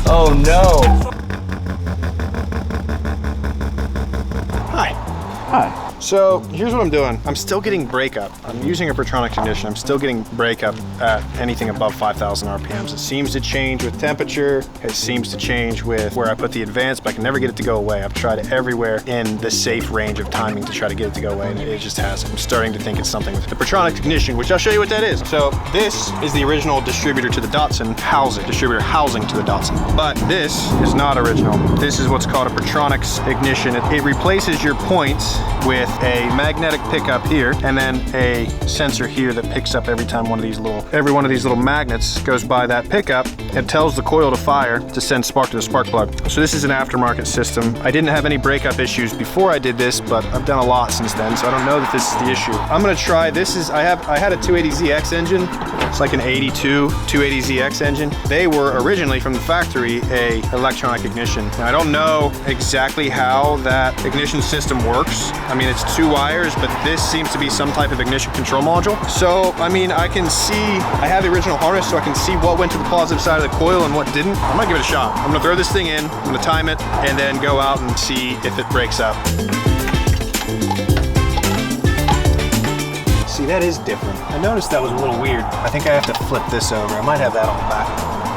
Oh no. Hi. Hi. So here's what I'm doing. I'm still getting breakup. I'm using a Pertronic ignition. I'm still getting breakup at anything above 5,000 RPMs. It seems to change with temperature. It seems to change with where I put the advance, but I can never get it to go away. I've tried it everywhere in the safe range of timing to try to get it to go away, and it just hasn't. I'm starting to think it's something with the Pertronic ignition, which I'll show you what that is. So this is the original distributor to the Datsun housing, distributor housing to the Datsun. But this is not original. This is what's called a Pertronix ignition. It replaces your points with a magnetic pickup here and then a sensor here that picks up every time every one of these little magnets goes by that pickup. It tells the coil to fire to send spark to the spark plug. So this is an aftermarket system. I didn't have any breakup issues before I did this, but I've done a lot since then, so I don't know that this is the issue. I'm gonna try, I had a 280ZX engine. It's like an 82 280ZX engine. They were originally from the factory a electronic ignition. Now, I don't know exactly how that ignition system works. I mean, it's 2 wires, but this seems to be some type of ignition control module. So, I mean, I can see, I have the original harness, so I can see what went to the positive side of the coil and what didn't. I'm gonna give it a shot. I'm gonna throw this thing in, I'm gonna time it, and then go out and see if it breaks up. See, that is different. I noticed that was a little weird. I think I have to flip this over. I might have that on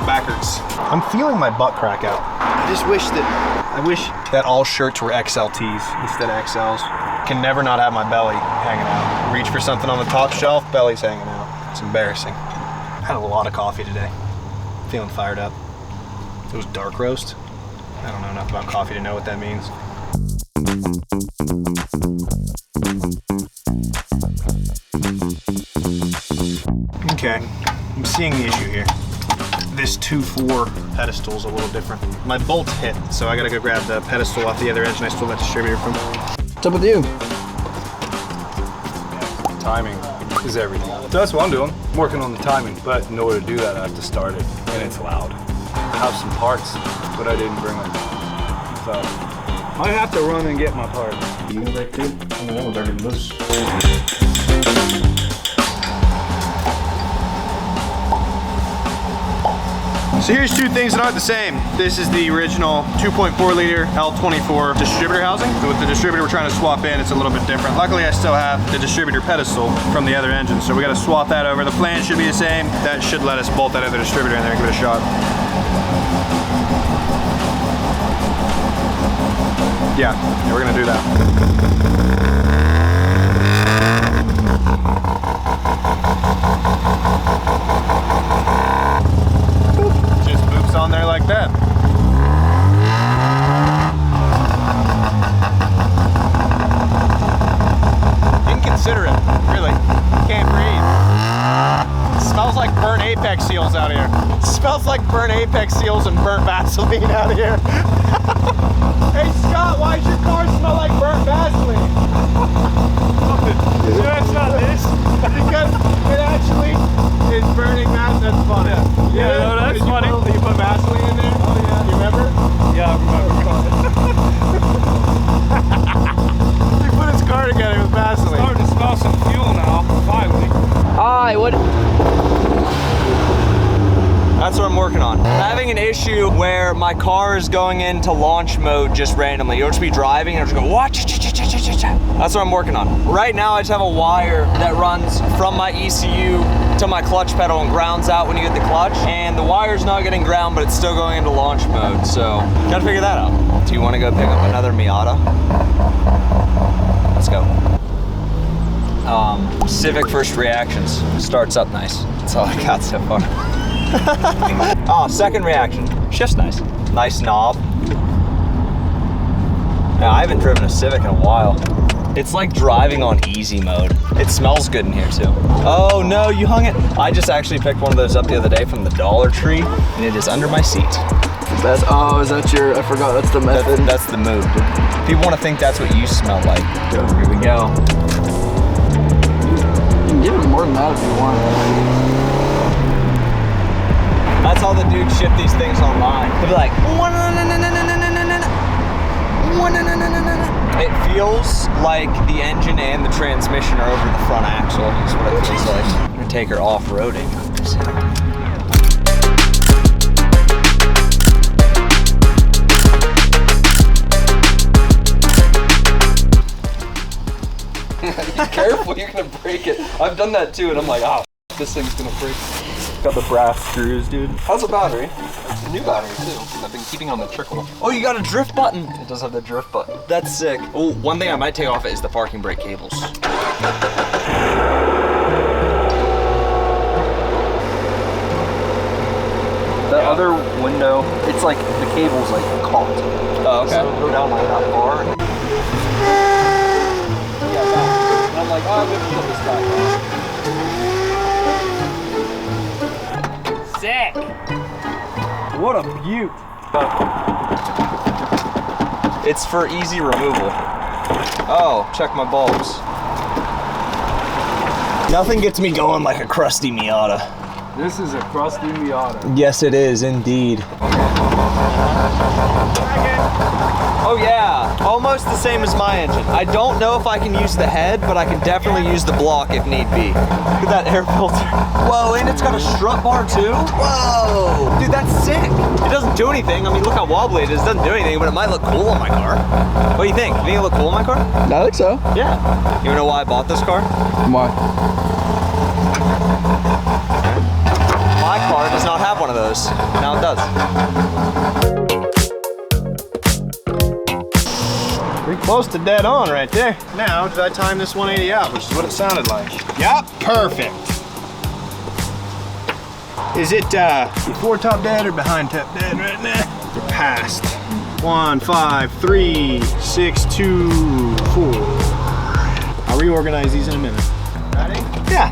backwards. I'm feeling my butt crack out. I wish that all shirts were XLTs instead of XLs. Can never not have my belly hanging out. Reach for something on the top shelf, belly's hanging out. It's embarrassing. I had a lot of coffee today. Feeling fired up. It was dark roast. I don't know enough about coffee to know what that means. Okay, I'm seeing the issue here. This 2.4 pedestal is a little different. My bolt's hit, so I gotta go grab the pedestal off the other edge and I stole that distributor from. What's up with you? Timing is everything. So that's what I'm doing. I'm working on the timing, but in order to do that, I have to start it, and it's loud. I have some parts, but I didn't bring them. So I have to run and get my parts. You can break too? I mean, that was already loose. So here's 2 things that aren't the same. This is the original 2.4 liter L24 distributor housing. So with the distributor we're trying to swap in, it's a little bit different. Luckily I still have the distributor pedestal from the other engine, so we gotta swap that over. The flange should be the same. That should let us bolt that other distributor in there and give it a shot. Yeah, we're gonna do that. On there like that. Inconsiderate, really. Can't breathe. It smells like burnt Apex seals out here. It smells like burnt Apex seals and burnt Vaseline out here. Hey Scott, why does your car smell like burnt Vaseline? That's not this. Because it actually is burning Vaseline. That's funny. Yeah, no, that's funny. You put Vaseline in there? Oh yeah. You remember? Yeah, I remember. He put his car together with Vaseline. Starting to smell some fuel now, finally. Hi, what? That's what I'm working on. I'm having an issue where my car is going into launch mode just randomly. You'll just be driving and it'll just go, what? That's what I'm working on. Right now I just have a wire that runs from my ECU to my clutch pedal and grounds out when you hit the clutch. And the wire's not getting ground, but it's still going into launch mode. So, gotta figure that out. Do you wanna go pick up another Miata? Let's go. Civic first reactions. Starts up nice. That's all I got so far. Oh, second reaction. Shift's nice. Nice knob. Now, I haven't driven a Civic in a while. It's like driving on easy mode. It smells good in here too. Oh no, you hung it. I just actually picked one of those up the other day from the Dollar Tree, and it is under my seat. Is that your, I forgot, that's the method? That's the move. People want to think that's what you smell like. Here we go. You can give it more than that if you want. That's how the dudes ship these things online. They'll be like, it feels like the engine and the transmission are over the front axle, is what it feels like. I'm gonna take her off-roading. Careful, you're gonna break it. I've done that too, and I'm like, oh, this thing's gonna break. Got the brass screws, dude. How's the battery? It's a new battery too. I've been keeping on the trickle. Oh, you got a drift button. It does have the drift button. That's sick. Oh, one thing I might take off it is the parking brake cables. The other window, it's like the cable's like caught. Oh, okay. So it'll go down like that far. Yeah, back. And I'm like, oh, I'm gonna put this back on. Sick! What a beaut! It's for easy removal. Oh, check my bulbs. Nothing gets me going like a crusty Miata. This is a crusty Miata. Yes, it is indeed. Oh yeah, almost the same as my engine. I don't know if I can use the head, but I can definitely use the block if need be. Look at that air filter. Whoa, and it's got a strut bar too? Whoa, dude, that's sick. It doesn't do anything. I mean, look how wobbly it is. It doesn't do anything, but it might look cool on my car. What do you think? You think it look cool on my car? I think so. Yeah. You know why I bought this car? Why? My car does not have one of those. Now it does. Pretty close to dead on right there. Now, did I time this 180 out, which is what it sounded like? Yep, perfect. Is it before top dead or behind top dead right now? You're past. 1, 5, 3, 6, 2, 4. I'll reorganize these in a minute. Ready? Yeah.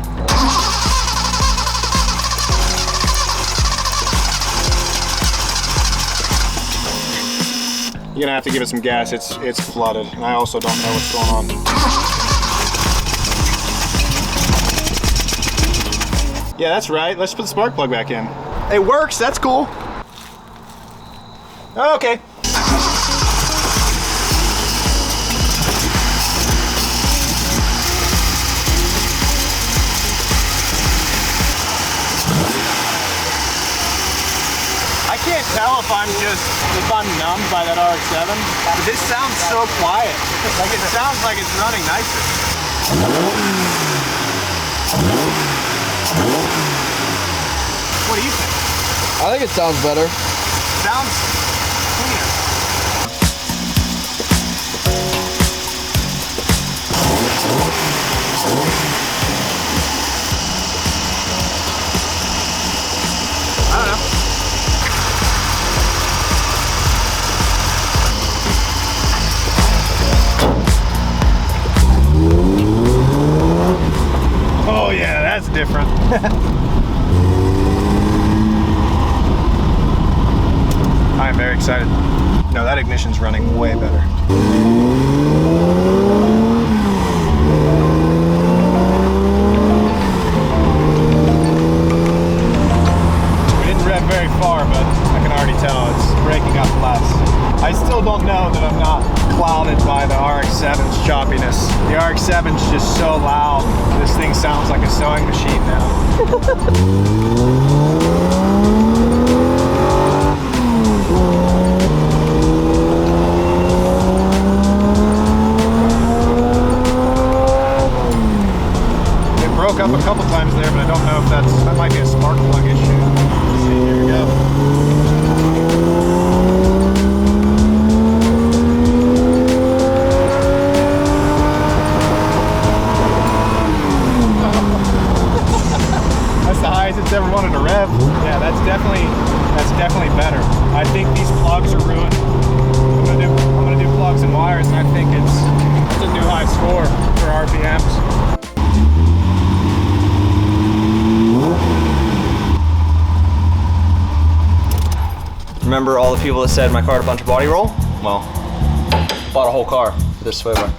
You're gonna have to give it some gas. It's flooded, and I also don't know what's going on. Yeah, that's right. Let's put the spark plug back in. It works. That's cool. Okay. I can't tell if I'm numbed by that RX-7. But this sounds so quiet. Like it sounds like it's running nicer. What do you think? I think it sounds better. Sounds cleaner. I don't know. Oh yeah, that's different. I'm very excited. No, that ignition's running way better. We didn't rev very far, but I can already tell it's breaking up less. I still don't know that I'm not clouded by the RX-7's choppiness. The RX-7's just so loud. This thing sounds like a sewing machine now. It broke up a couple times there, but I don't know if that might be a spark plug issue. Let's see, here we go. It's ever wanted to rev. Yeah, that's definitely better. I think these plugs are ruined. I'm gonna do plugs and wires, and I think it's a new high score for RPMs. Remember all the people that said my car had a bunch of body roll? Well, bought a whole car for this sway bar.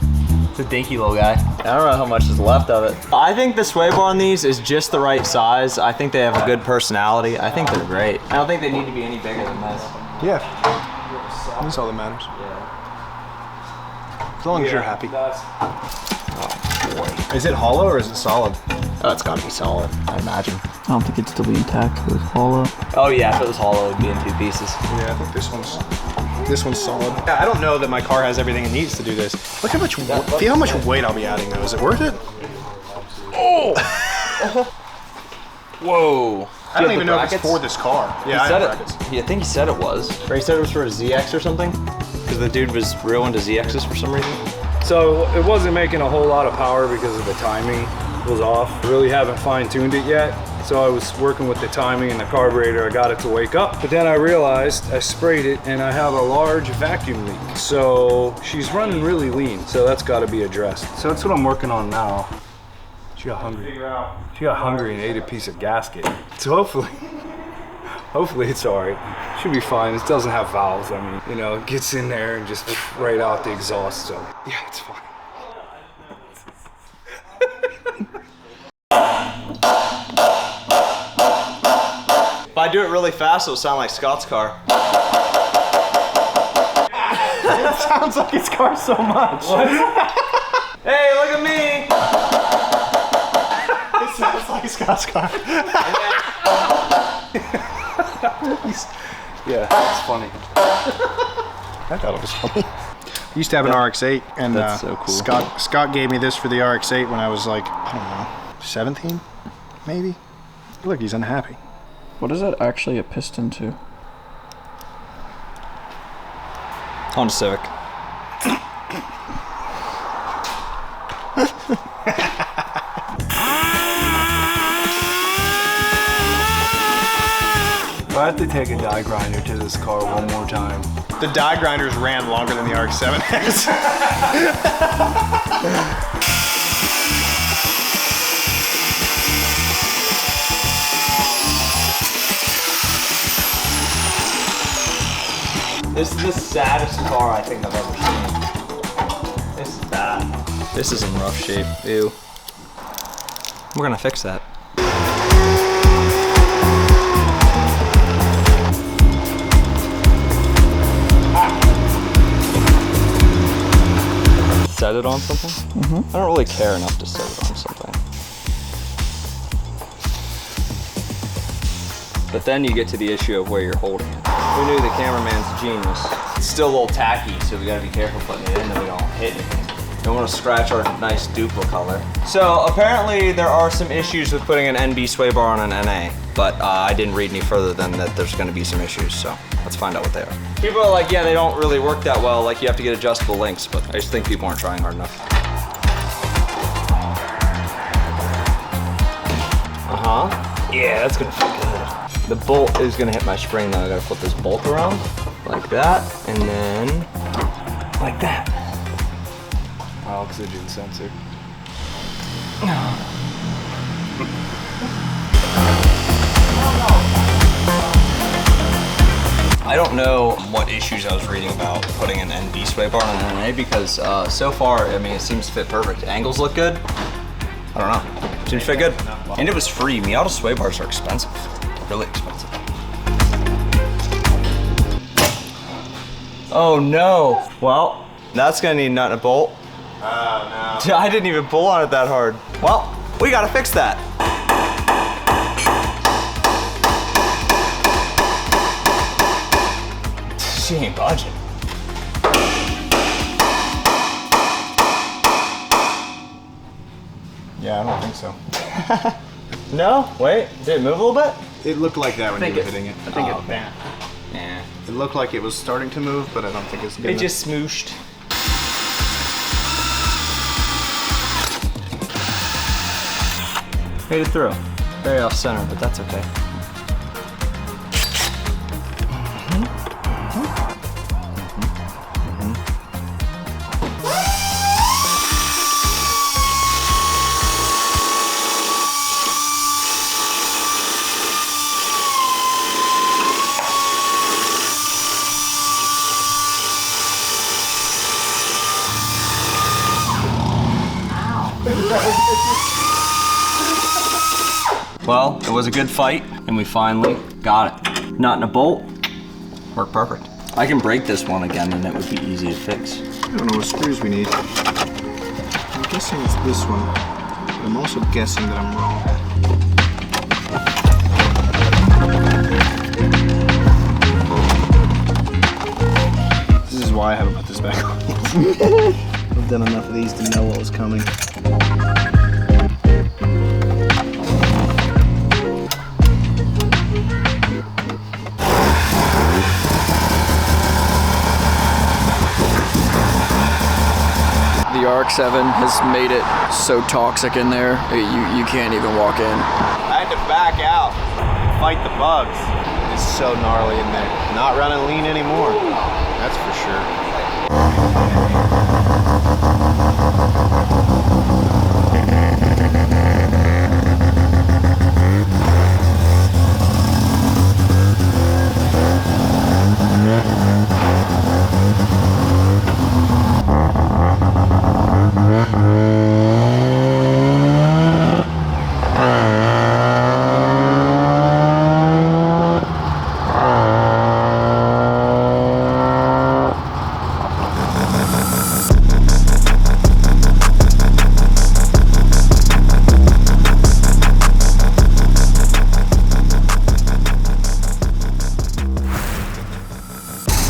It's a dinky little guy. I don't know how much is left of it. I think the sway bar on these is just the right size. I think they have a good personality. I think they're great. I don't think they need to be any bigger than this. Yeah. That's all that matters. As long as you're happy. Is it hollow or is it solid? Oh, it's gotta be solid, I imagine. I don't think it'd still be intact if it was hollow. Oh yeah, if it was hollow, it'd be in 2 pieces. Yeah, I think this one's solid. Yeah, I don't know that my car has everything it needs to do this. Look how much, feel how much weight I'll be adding though. Is it worth it? Oh! Whoa. I don't even know if it's for this car. Yeah, I have brackets. I think he said it was. Or he said it was for a ZX or something? Because the dude was real into ZXs for some reason. So it wasn't making a whole lot of power because of the timing was off. Really haven't fine-tuned it yet. So I was working with the timing and the carburetor. I got it to wake up. But then I realized I sprayed it and I have a large vacuum leak. So she's running really lean. So that's got to be addressed. So that's what I'm working on now. She got hungry. She got hungry and ate a piece of gasket. So hopefully it's all right. Should be fine. It doesn't have valves. I mean, you know, it gets in there and just right out the exhaust. So yeah, it's fine. If I do it really fast, it'll sound like Scott's car. It sounds like his car so much. Hey, look at me! It sounds like Scott's car. Yeah, it's funny. I thought it was funny. I used to have an RX-8, and That's so cool. Scott gave me this for the RX-8 when I was like, I don't know, 17, maybe. Look, he's unhappy. What is that actually a piston to? Honda Civic. I have to take a die grinder to this car one more time. The die grinders ran longer than the RX-7 has. This is the saddest car I think I've ever seen. This is bad. This is in rough shape. Ew. We're gonna fix that. Set it on something? I don't really care enough to set it on something. But then you get to the issue of where you're holding it. Who knew the cameraman's a genius? It's still a little tacky, so we gotta be careful putting it in that we don't hit anything. Don't want to scratch our nice Duplo color. So apparently there are some issues with putting an NB sway bar on an NA, but I didn't read any further than that there's gonna be some issues, so let's find out what they are. People are like, yeah, they don't really work that well, like you have to get adjustable links, but I just think people aren't trying hard enough. Yeah, that's gonna feel good. The bolt is gonna hit my spring though. I gotta flip this bolt around like that, and then like that. Oxygen sensor. I don't know what issues I was reading about putting an NB sway bar on an NA because so far, I mean, it seems to fit perfect. Angles look good. I don't know. Seems to fit good. And it was free. Miata sway bars are expensive. Really expensive. Oh no. Well, that's gonna need a nut and a bolt. Oh no. I didn't even pull on it that hard. Well, we gotta fix that. She ain't budging. Yeah, I don't think so. No? Wait, did it move a little bit? It looked like that when you were hitting it. I think it's bent. Yeah. It looked like it was starting to move, but I don't think it's good. It just smooshed. Made it through. Very off center, but that's okay. Well, it was a good fight, and we finally got it. Nut and a bolt, worked perfect. I can break this one again and it would be easy to fix. I don't know what screws we need. I'm guessing it's this one, but I'm also guessing that I'm wrong. This is why I haven't put this back on. I've done enough of these to know what was coming. The RX-7 has made it so toxic in there, you can't even walk in. I had to back out, fight the bugs. It's so gnarly in there. Not running lean anymore, that's for sure.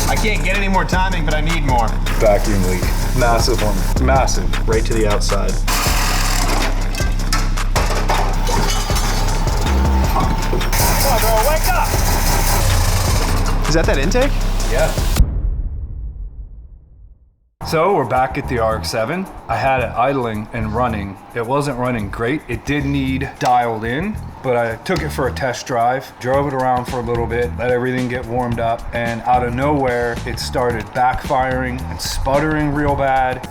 I can't get any more timing, but I need more. Vacuum leak. Massive one. Massive. Right to the outside. Come on, bro, wake up! Is that intake? Yeah. So we're back at the RX-7. I had it idling and running. It wasn't running great. It did need dialed in, but I took it for a test drive, drove it around for a little bit, let everything get warmed up, and out of nowhere, it started backfiring and sputtering real bad.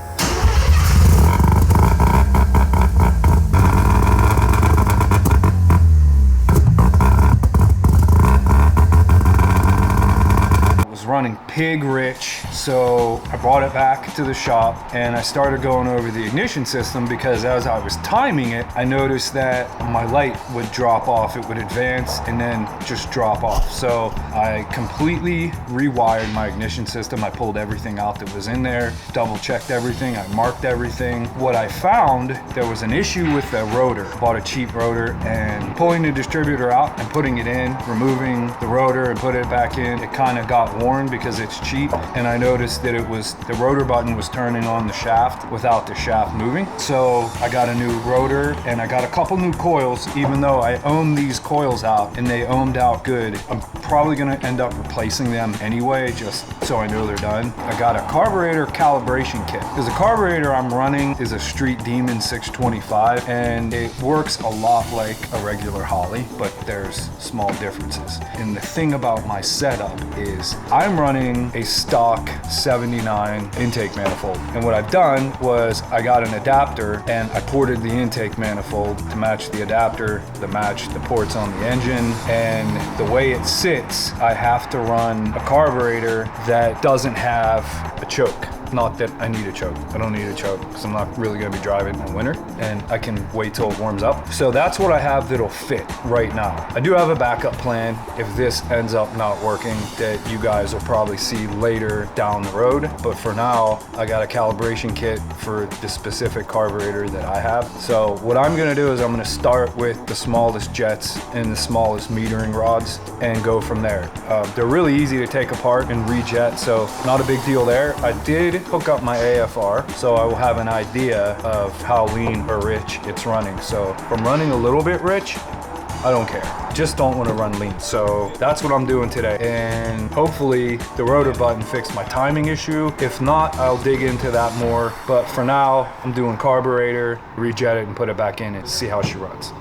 Running pig rich, so I brought it back to the shop and I started going over the ignition system because as I was timing it, I noticed that my light would drop off. It would advance and then just drop off. So I completely rewired my ignition system. I pulled everything out that was in there, double checked everything, I marked everything. What I found, there was an issue with the rotor. Bought a cheap rotor and pulling the distributor out and putting it in, removing the rotor and put it back in, it kind of got worn because it's cheap, and I noticed that it was the rotor button was turning on the shaft without the shaft moving. So I got a new rotor and I got a couple new coils, even though I ohmed these coils out and they ohmed out good. I'm probably gonna end up replacing them anyway, just so I know they're done. I got a carburetor calibration kit because the carburetor I'm running is a Street Demon 625 and it works a lot like a regular Holley, but there's small differences. And the thing about my setup is I'm running a stock 79 intake manifold. And what I've done was I got an adapter and I ported the intake manifold to match the adapter, to match the ports on the engine. And the way it sits, I have to run a carburetor that doesn't have a choke. Not that I need a choke. I don't need a choke because I'm not really gonna be driving in winter and I can wait till it warms up. So that's what I have that'll fit right now. I do have a backup plan if this ends up not working that you guys will probably see later down the road. But for now, I got a calibration kit for the specific carburetor that I have. So what I'm gonna do is I'm gonna start with the smallest jets and the smallest metering rods and go from there. They're really easy to take apart and rejet, so not a big deal there. I did hook up my AFR, so I will have an idea of how lean or rich it's running. So if I'm running a little bit rich, I don't care. Just don't want to run lean. So that's what I'm doing today. And hopefully the rotor button fixed my timing issue. If not, I'll dig into that more. But for now, I'm doing carburetor, rejet it and put it back in and see how she runs.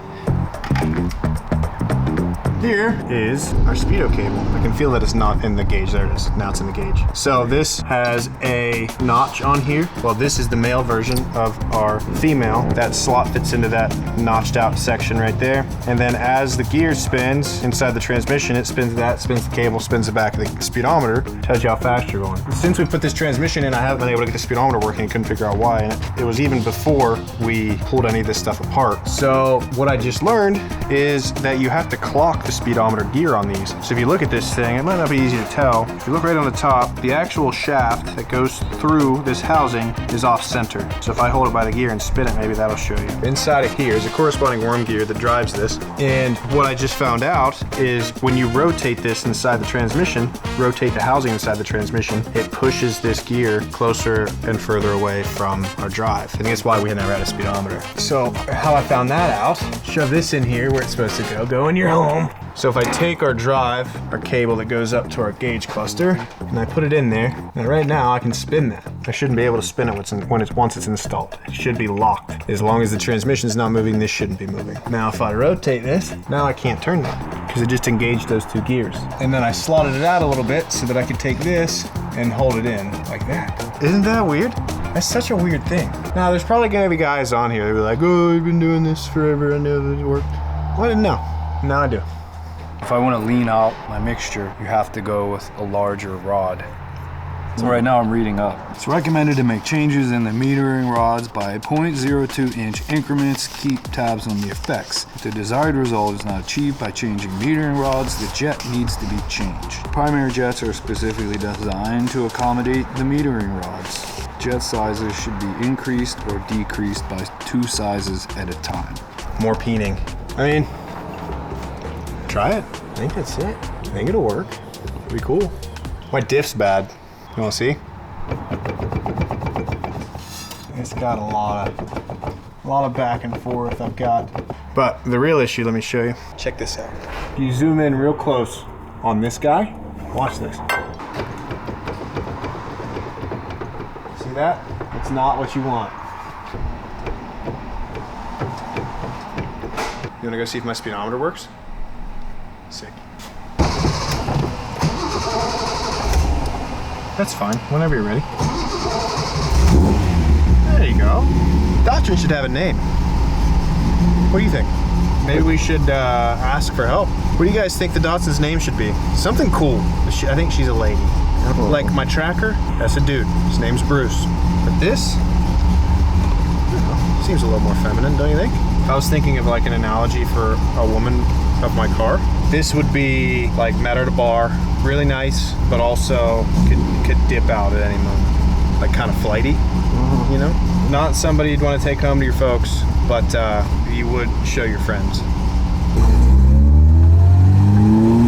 Here is our speedo cable. I can feel that it's not in the gauge. There it is. Now it's in the gauge. So this has a notch on here. Well, this is the male version of our female. That slot fits into that notched out section right there. And then as the gear spins inside the transmission, it spins that, spins the cable, spins the back of the speedometer, tells you how fast you're going. Since we put this transmission in, I haven't been able to get the speedometer working. Couldn't figure out why. And it was even before we pulled any of this stuff apart. So what I just learned is that you have to clock the the speedometer gear on these. So if you look at this thing, it might not be easy to tell. If you look right on the top, the actual shaft that goes through this housing is off center. So if I hold it by the gear and spin it, maybe that'll show you. Inside of here is a corresponding worm gear that drives this. And what I just found out is when you rotate this inside the transmission, rotate the housing inside the transmission, it pushes this gear closer and further away from our drive. I think that's why we never had a speedometer. So how I found that out, shove this in here where it's supposed to go in your home. So if I take our drive, our cable that goes up to our gauge cluster, and I put it in there, and right now I can spin that. I shouldn't be able to spin it once it's installed. It should be locked. As long as the transmission's not moving, this shouldn't be moving. Now if I rotate this, now I can't turn that because it just engaged those two gears. And then I slotted it out a little bit so that I could take this and hold it in like that. Isn't that weird? That's such a weird thing. Now there's probably gonna be guys on here that are like, oh, I've been doing this forever, I know this worked. Well, I didn't know. Now I do. If I want to lean out my mixture, you have to go with a larger rod. So right now I'm reading up. It's recommended to make changes in the metering rods by 0.02 inch increments. Keep tabs on the effects. If the desired result is not achieved by changing metering rods, the jet needs to be changed. Primary jets are specifically designed to accommodate the metering rods. Jet sizes should be increased or decreased by 2 sizes at a time. More peening. I mean, try it. I think that's it. I think it'll work. Pretty cool. My diff's bad. You wanna see? It's got a lot of back and forth I've got. But the real issue, let me show you. Check this out. If you zoom in real close on this guy, watch this. See that? It's not what you want. You wanna go see if my speedometer works? Sick. That's fine, whenever you're ready. There you go. Doctrine should have a name. What do you think? Maybe we should ask for help. What do you guys think the Datsun's name should be? Something cool. I think she's a lady. Like my tracker, that's a dude. His name's Bruce. But this, seems a little more feminine, don't you think? I was thinking of like an analogy for a woman of my car. This would be like met her at a bar, really nice, but also could dip out at any moment. Like kind of flighty, you know? Not somebody you'd want to take home to your folks, but you would show your friends.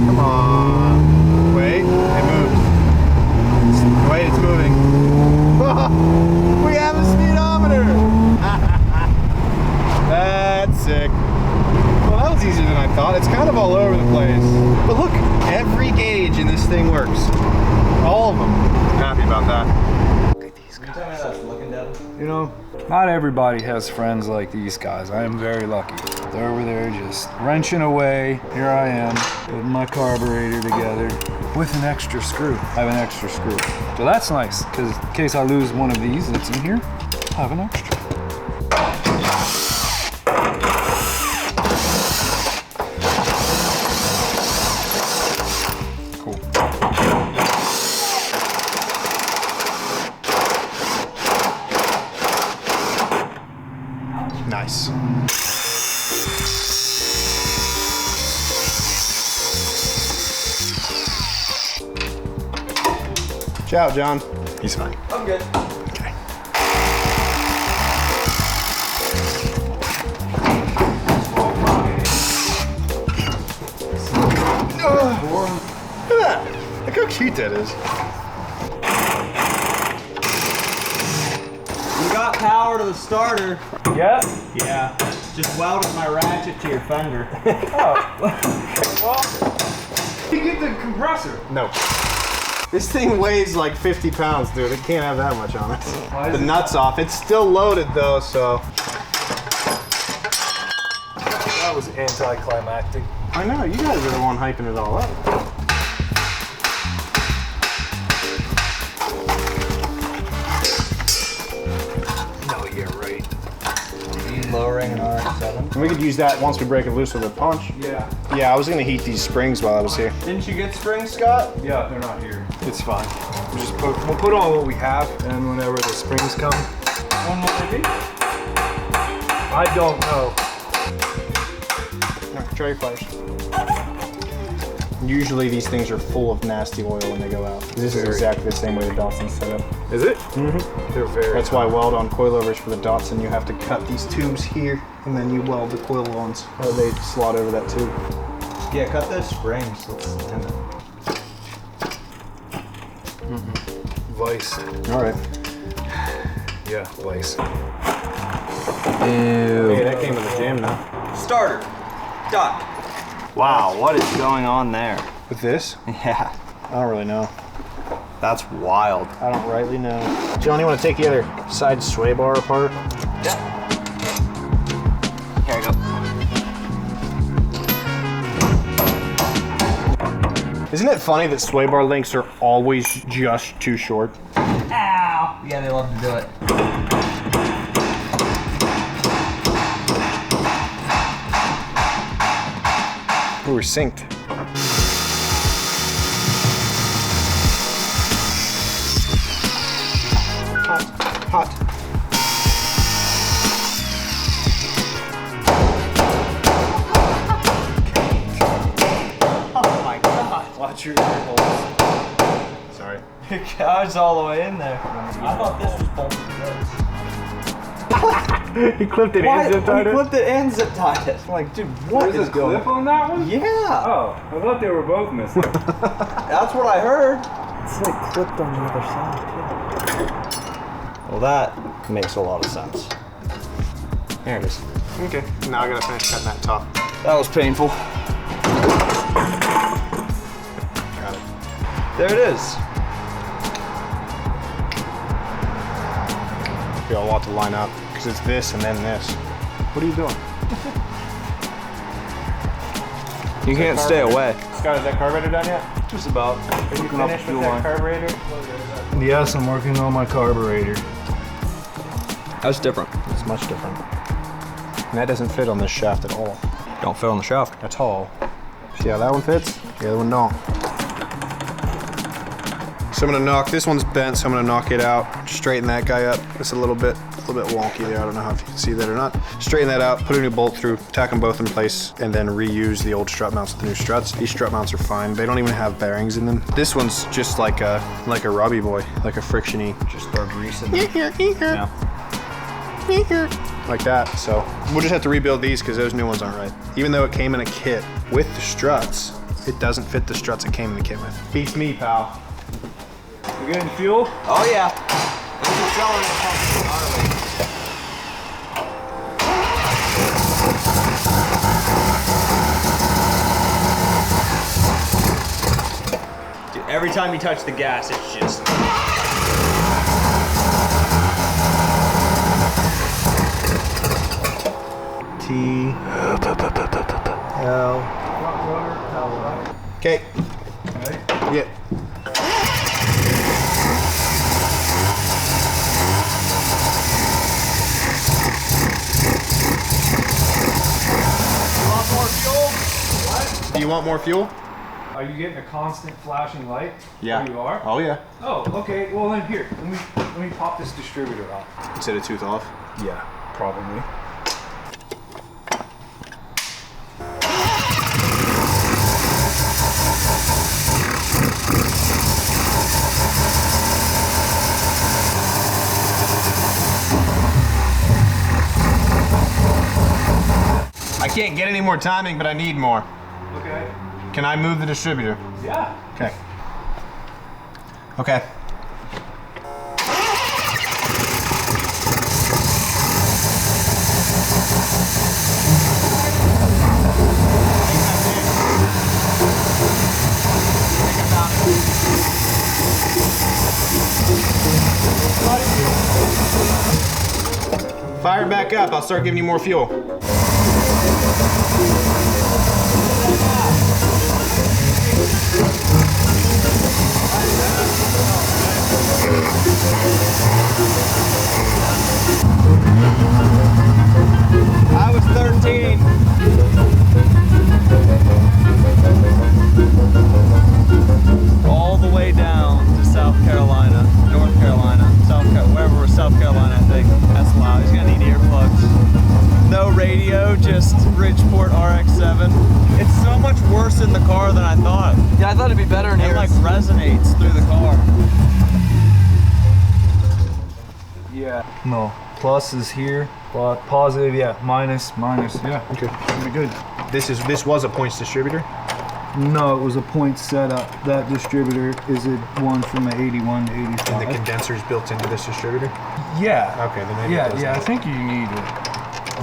Come on. Wait, it moved. Wait, it's moving. We have a speedometer! That's sick. Well, that was easier than I thought. It's kind of all over the place. But look, every gauge in this thing works. All of them. I'm happy about that. Look at these guys. You know, not everybody has friends like these guys. I am very lucky. They're over there just wrenching away. Here I am, putting my carburetor together with an extra screw. I have an extra screw. So that's nice, because in case I lose one of these that's in here, I have an extra. Nice. Ciao, John. He's fine. I'm good. Okay. Look at that. Look how cute that is. You got power to the starter. Yeah? Yeah. Just welded my ratchet to your fender. Well, you get the compressor. No. This thing weighs like 50 pounds, dude. It can't have that much on it. The nut's off. It's still loaded though, so. That was anticlimactic. I know, you guys are the one hyping it all up. Lowering an RX-7. And we could use that once we break it loose with a punch. Yeah. Yeah, I was gonna heat these springs while I was here. Didn't you get springs, Scott? Yeah, they're not here. It's fine. We'll put on what we have, and whenever the springs come. When will they be? I don't know. No, try your pliers. Usually these things are full of nasty oil when they go out. This is exactly the same way the Datsun's set up. Is it? Mm-hmm. They're very That's why weld-on coilovers for the Datsun, you have to cut these tubes here, and then you weld the coil-ons, or they slot over that tube. Yeah, cut those springs. Let's end it. Vice. All right. Yeah, Vice. Hey, that came with the jam now. Starter. Done. Wow, what is going on there? With this? Yeah, I don't really know. that's wild. I don't rightly know. John, you want to take the other side sway bar apart? Yeah. Here I go. Isn't it funny that sway bar links are always just too short? Ow! Yeah, they love to do it. We're synced. Hot. Oh my god. Watch your ear holes. Sorry. I was all the way in there. I thought this was bolted close. He clipped it and zip tied He it. clipped it and zip tied it. I'm like, dude, what There's is a going clip on that one? Yeah. Oh, I thought they were both missing. That's what I heard. It's like clipped on the other side, too. Well, that makes a lot of sense. There it is. Okay, now I gotta finish cutting that top. That was painful. Got it. There it is. We all want to line up because it's this and then this. What are you doing? You can't stay away. Scott, is that carburetor done yet? Just about. Are you finished with that carburetor? Yes, I'm working on my carburetor. That's different. It's much different. And that doesn't fit on this shaft at all. Don't fit on the shaft. At all. See how that one fits? The other one don't. So I'm gonna knock, this one's bent, so I'm gonna knock it out, straighten that guy up. It's a little bit wonky there. I don't know if you can see that or not. Straighten that out, put a new bolt through, tack them both in place, and then reuse the old strut mounts with the new struts. These strut mounts are fine. They don't even have bearings in them. This one's just like a Robbie boy, like a friction-y. Just throw grease in there. Yeah. Like that. So we'll just have to rebuild these because those new ones aren't right. Even though it came in a kit with the struts, it doesn't fit the struts it came in the kit with. Beats me, pal. You getting fuel? Oh yeah. There's a accelerator pump gnarly. Dude, every time you touch the gas, it's just. T L. Okay. Yeah. Do you want more fuel? Are you getting a constant flashing light? Yeah. Oh, you are? Oh yeah. Oh, okay. Well then here, let me pop this distributor out. Is it a tooth off? Yeah, probably. I can't get any more timing, but I need more. Okay. Can I move the distributor? Yeah. Okay. Okay. Fire it back up. I'll start giving you more fuel. I was 13. All the way down to South Carolina, North Carolina, wherever, South Carolina, I think. That's loud. He's gonna need earplugs. No radio, just Bridgeport RX-7. It's so much worse in the car than I thought. Yeah, I thought it'd be better in here. It like resonates through the car. Yeah. No. Plus is here. But positive, yeah. Minus, yeah. Okay, should be good. This was a points distributor? No, it was a point setup. That distributor is a one from an 81 to 85. And the condenser's built into this distributor? Yeah. Okay, then maybe it doesn't. I think you need it.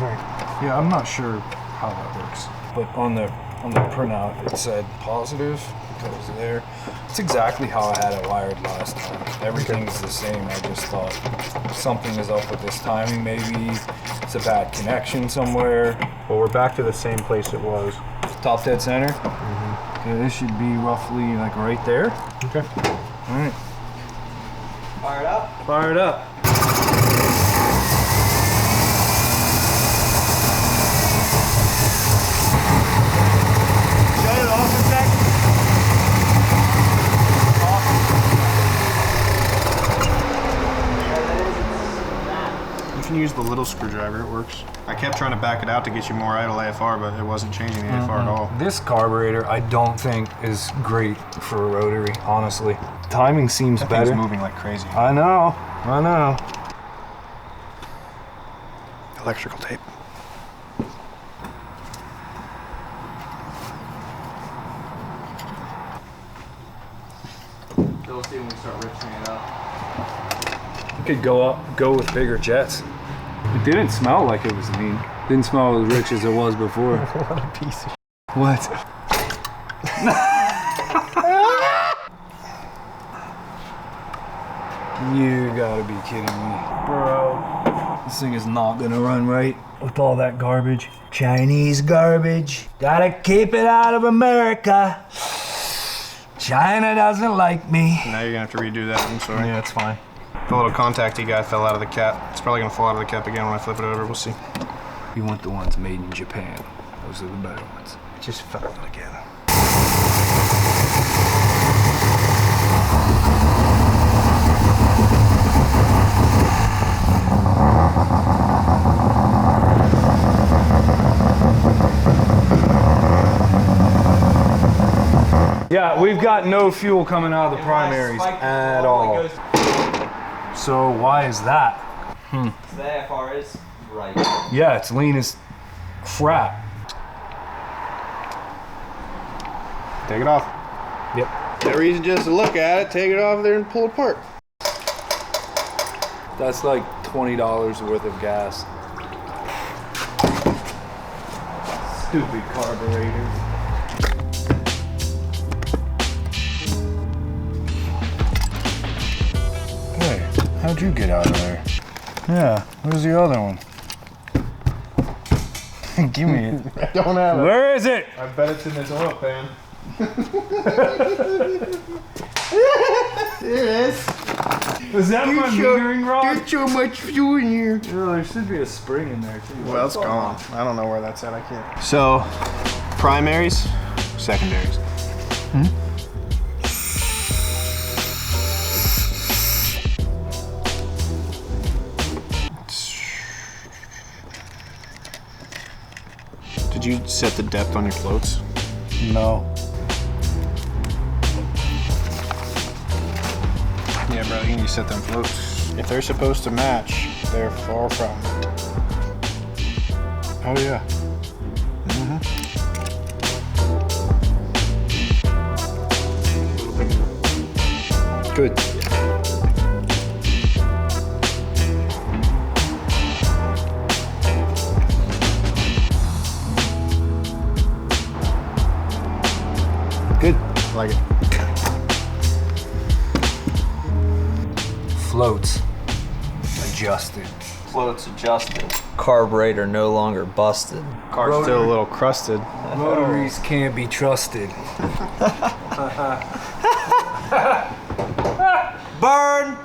Alright. Yeah, I'm not sure how that works. But on the printout it said positive. That was there. It's exactly how I had it wired last time. Everything's the same. I just thought something is up with this timing. Maybe it's a bad connection somewhere. Well, we're back to the same place it was. Top dead center. Okay, this should be roughly like right there. Okay. All right. Fire it up. Fire it up. Shut it off a sec. You can use the little screwdriver, it works. I kept trying to back it out to get you more idle AFR, but it wasn't changing the AFR at all. This carburetor, I don't think is great for a rotary, honestly. Timing seems better. Thing's moving like crazy. I know. Electrical tape. We'll see when we start ripping it up. You could go with bigger jets. It didn't smell like it was lean. Didn't smell as rich as it was before. What a piece of What? You gotta be kidding me. Bro, this thing is not gonna run right with all that garbage. Chinese garbage. Gotta keep it out of America. China doesn't like me. Now you're gonna have to redo that, I'm sorry. Yeah, it's fine. The little contacty guy fell out of the cap. It's probably gonna fall out of the cap again when I flip it over, we'll see. You want the ones made in Japan. Those are the better ones. It just fell out again. Yeah, we've got no fuel coming out of the primaries at all. So why is that? The AFR is right. Yeah, it's lean as crap. Take it off. Yep. No reason just to look at it, take it off there and pull it apart. That's like $20 worth of gas. Stupid carburetor. Hey, how'd you get out of there? Yeah, where's the other one? Give me it. I don't have it. Where is it? I bet it's in this oil pan. It is. Was that my metering rod? There's so much fuel in here. Oh, there should be a spring in there too. Well, it's gone. I don't know where that's at. I can't. So, primaries, secondaries. Did you set the depth on your floats? No. Yeah, bro, you need to set them floats. If they're supposed to match, they're far from it. Oh, yeah. Good. Good. I like it. Floats adjusted. Floats adjusted. Carburetor no longer busted. Car's still a little crusted. Rotaries can't be trusted. Burn!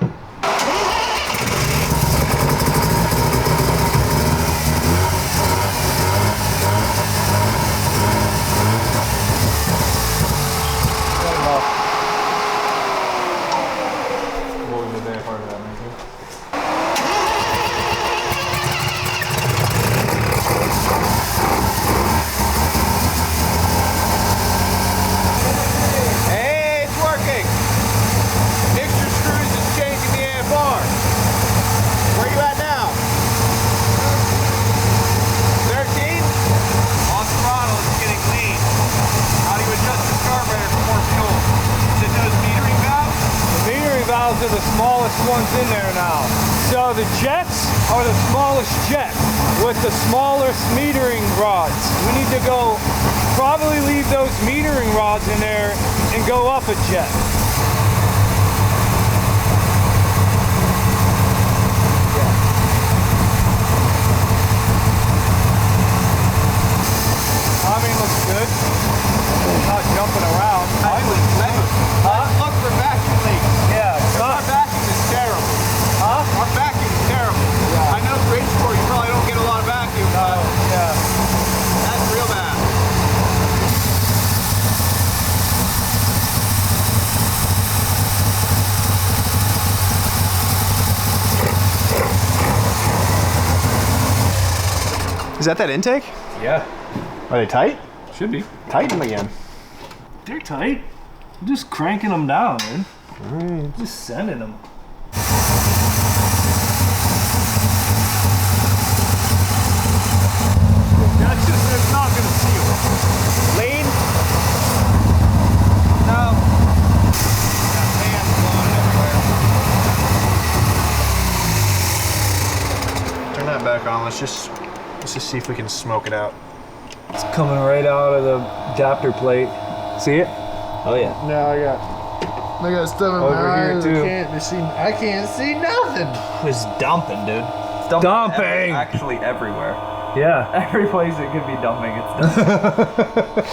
What was the day part of that, man? in there now. So the jets are the smallest jet with the smallest metering rods. We need to go, probably leave those metering rods in there and go up a jet. I mean, looks good. Not jumping around. Look for vacuum leaks. Yeah, Our vacuum is terrible. Huh? Our vacuum is terrible. I know Bridgeport, you probably don't get a lot of vacuum, but yeah. that's real bad. Is that intake? Yeah. Are they tight? Should be. Tighten them again. They're tight. I'm just cranking them down, man. Just sending them. That's just, it's not gonna seal. Lean? No. Got fans blowing everywhere. Turn that back on. Let's just see if we can smoke it out. It's coming right out of the adapter plate. See it? Oh yeah. No, I got stuff in Over my here, eyes. too. I can't see nothing. It's dumping, dude. It's Dumping! Actually everywhere. Yeah. Every place it could be dumping, it's dumping.